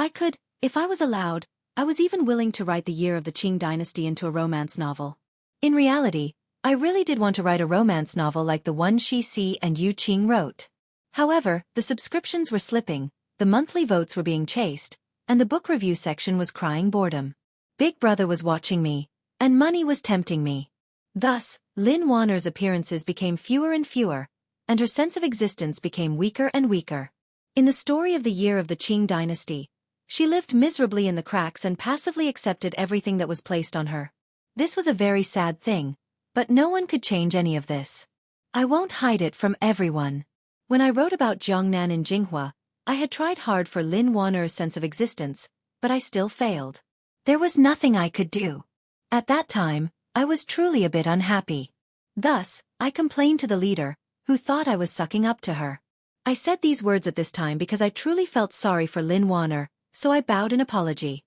I was allowed, I was even willing to write the year of the Qing dynasty into a romance novel. In reality, I really did want to write a romance novel like the one Xueqi and Yu Qing wrote. However, the subscriptions were slipping, the monthly votes were being chased, and the book review section was crying boredom. Big Brother was watching me, and money was tempting me. Thus, Lin Wan-er's appearances became fewer and fewer, and her sense of existence became weaker and weaker. In the story of the year of the Qing dynasty, she lived miserably in the cracks and passively accepted everything that was placed on her. This was a very sad thing, but no one could change any of this. I won't hide it from everyone. When I wrote about Jiangnan in Jinghua, I had tried hard for Lin Wan-er's sense of existence, but I still failed. There was nothing I could do. At that time, I was truly a bit unhappy. Thus, I complained to the leader, who thought I was sucking up to her. I said these words at this time because I truly felt sorry for Lin Wan-er, so I bowed in apology.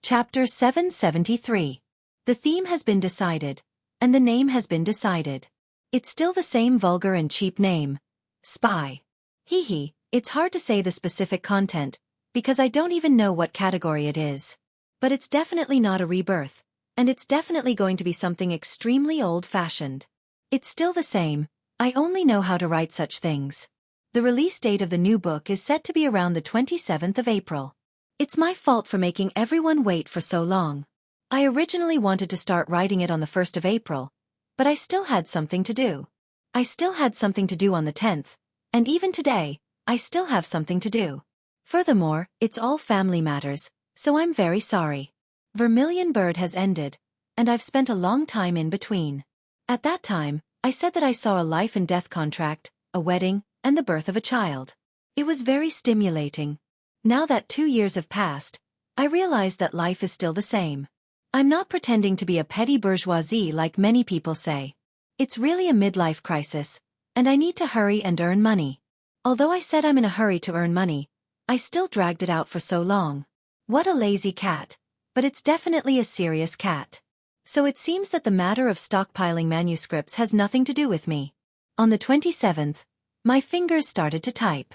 Chapter 773. The theme has been decided, and the name has been decided. It's still the same vulgar and cheap name. Spy. Hee, it's hard to say the specific content, because I don't even know what category it is. But it's definitely not a rebirth, and it's definitely going to be something extremely old-fashioned. It's still the same, I only know how to write such things. The release date of the new book is set to be around the 27th of April. It's my fault for making everyone wait for so long. I originally wanted to start writing it on the 1st of April, but I still had something to do. I still had something to do on the 10th, and even today, I still have something to do. Furthermore, it's all family matters, so I'm very sorry. Vermilion Bird has ended, and I've spent a long time in between. At that time, I said that I saw a life and death contract, a wedding, and the birth of a child. It was very stimulating. Now that 2 years have passed, I realize that life is still the same. I'm not pretending to be a petty bourgeoisie like many people say. It's really a midlife crisis, and I need to hurry and earn money. Although I said I'm in a hurry to earn money, I still dragged it out for so long. What a lazy cat. But it's definitely a serious cat. So it seems that the matter of stockpiling manuscripts has nothing to do with me. On the 27th, my fingers started to type.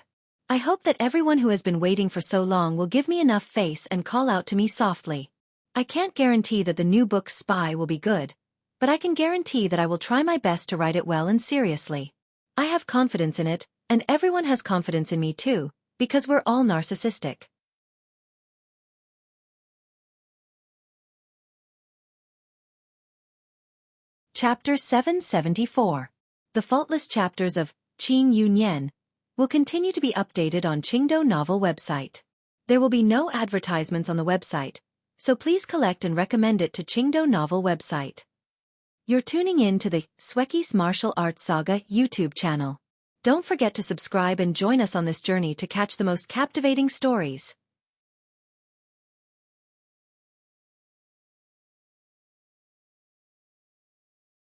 I hope that everyone who has been waiting for so long will give me enough face and call out to me softly. I can't guarantee that the new book Spy will be good, but I can guarantee that I will try my best to write it well and seriously. I have confidence in it, and everyone has confidence in me too, because we're all narcissistic. Chapter 774. The faultless chapters of Qing Yunyan will continue to be updated on Qingdou Novel website. There will be no advertisements on the website, so please collect and recommend it to Qingdou Novel website. You're tuning in to the Xueqi's Martial Arts Saga YouTube channel. Don't forget to subscribe and join us on this journey to catch the most captivating stories.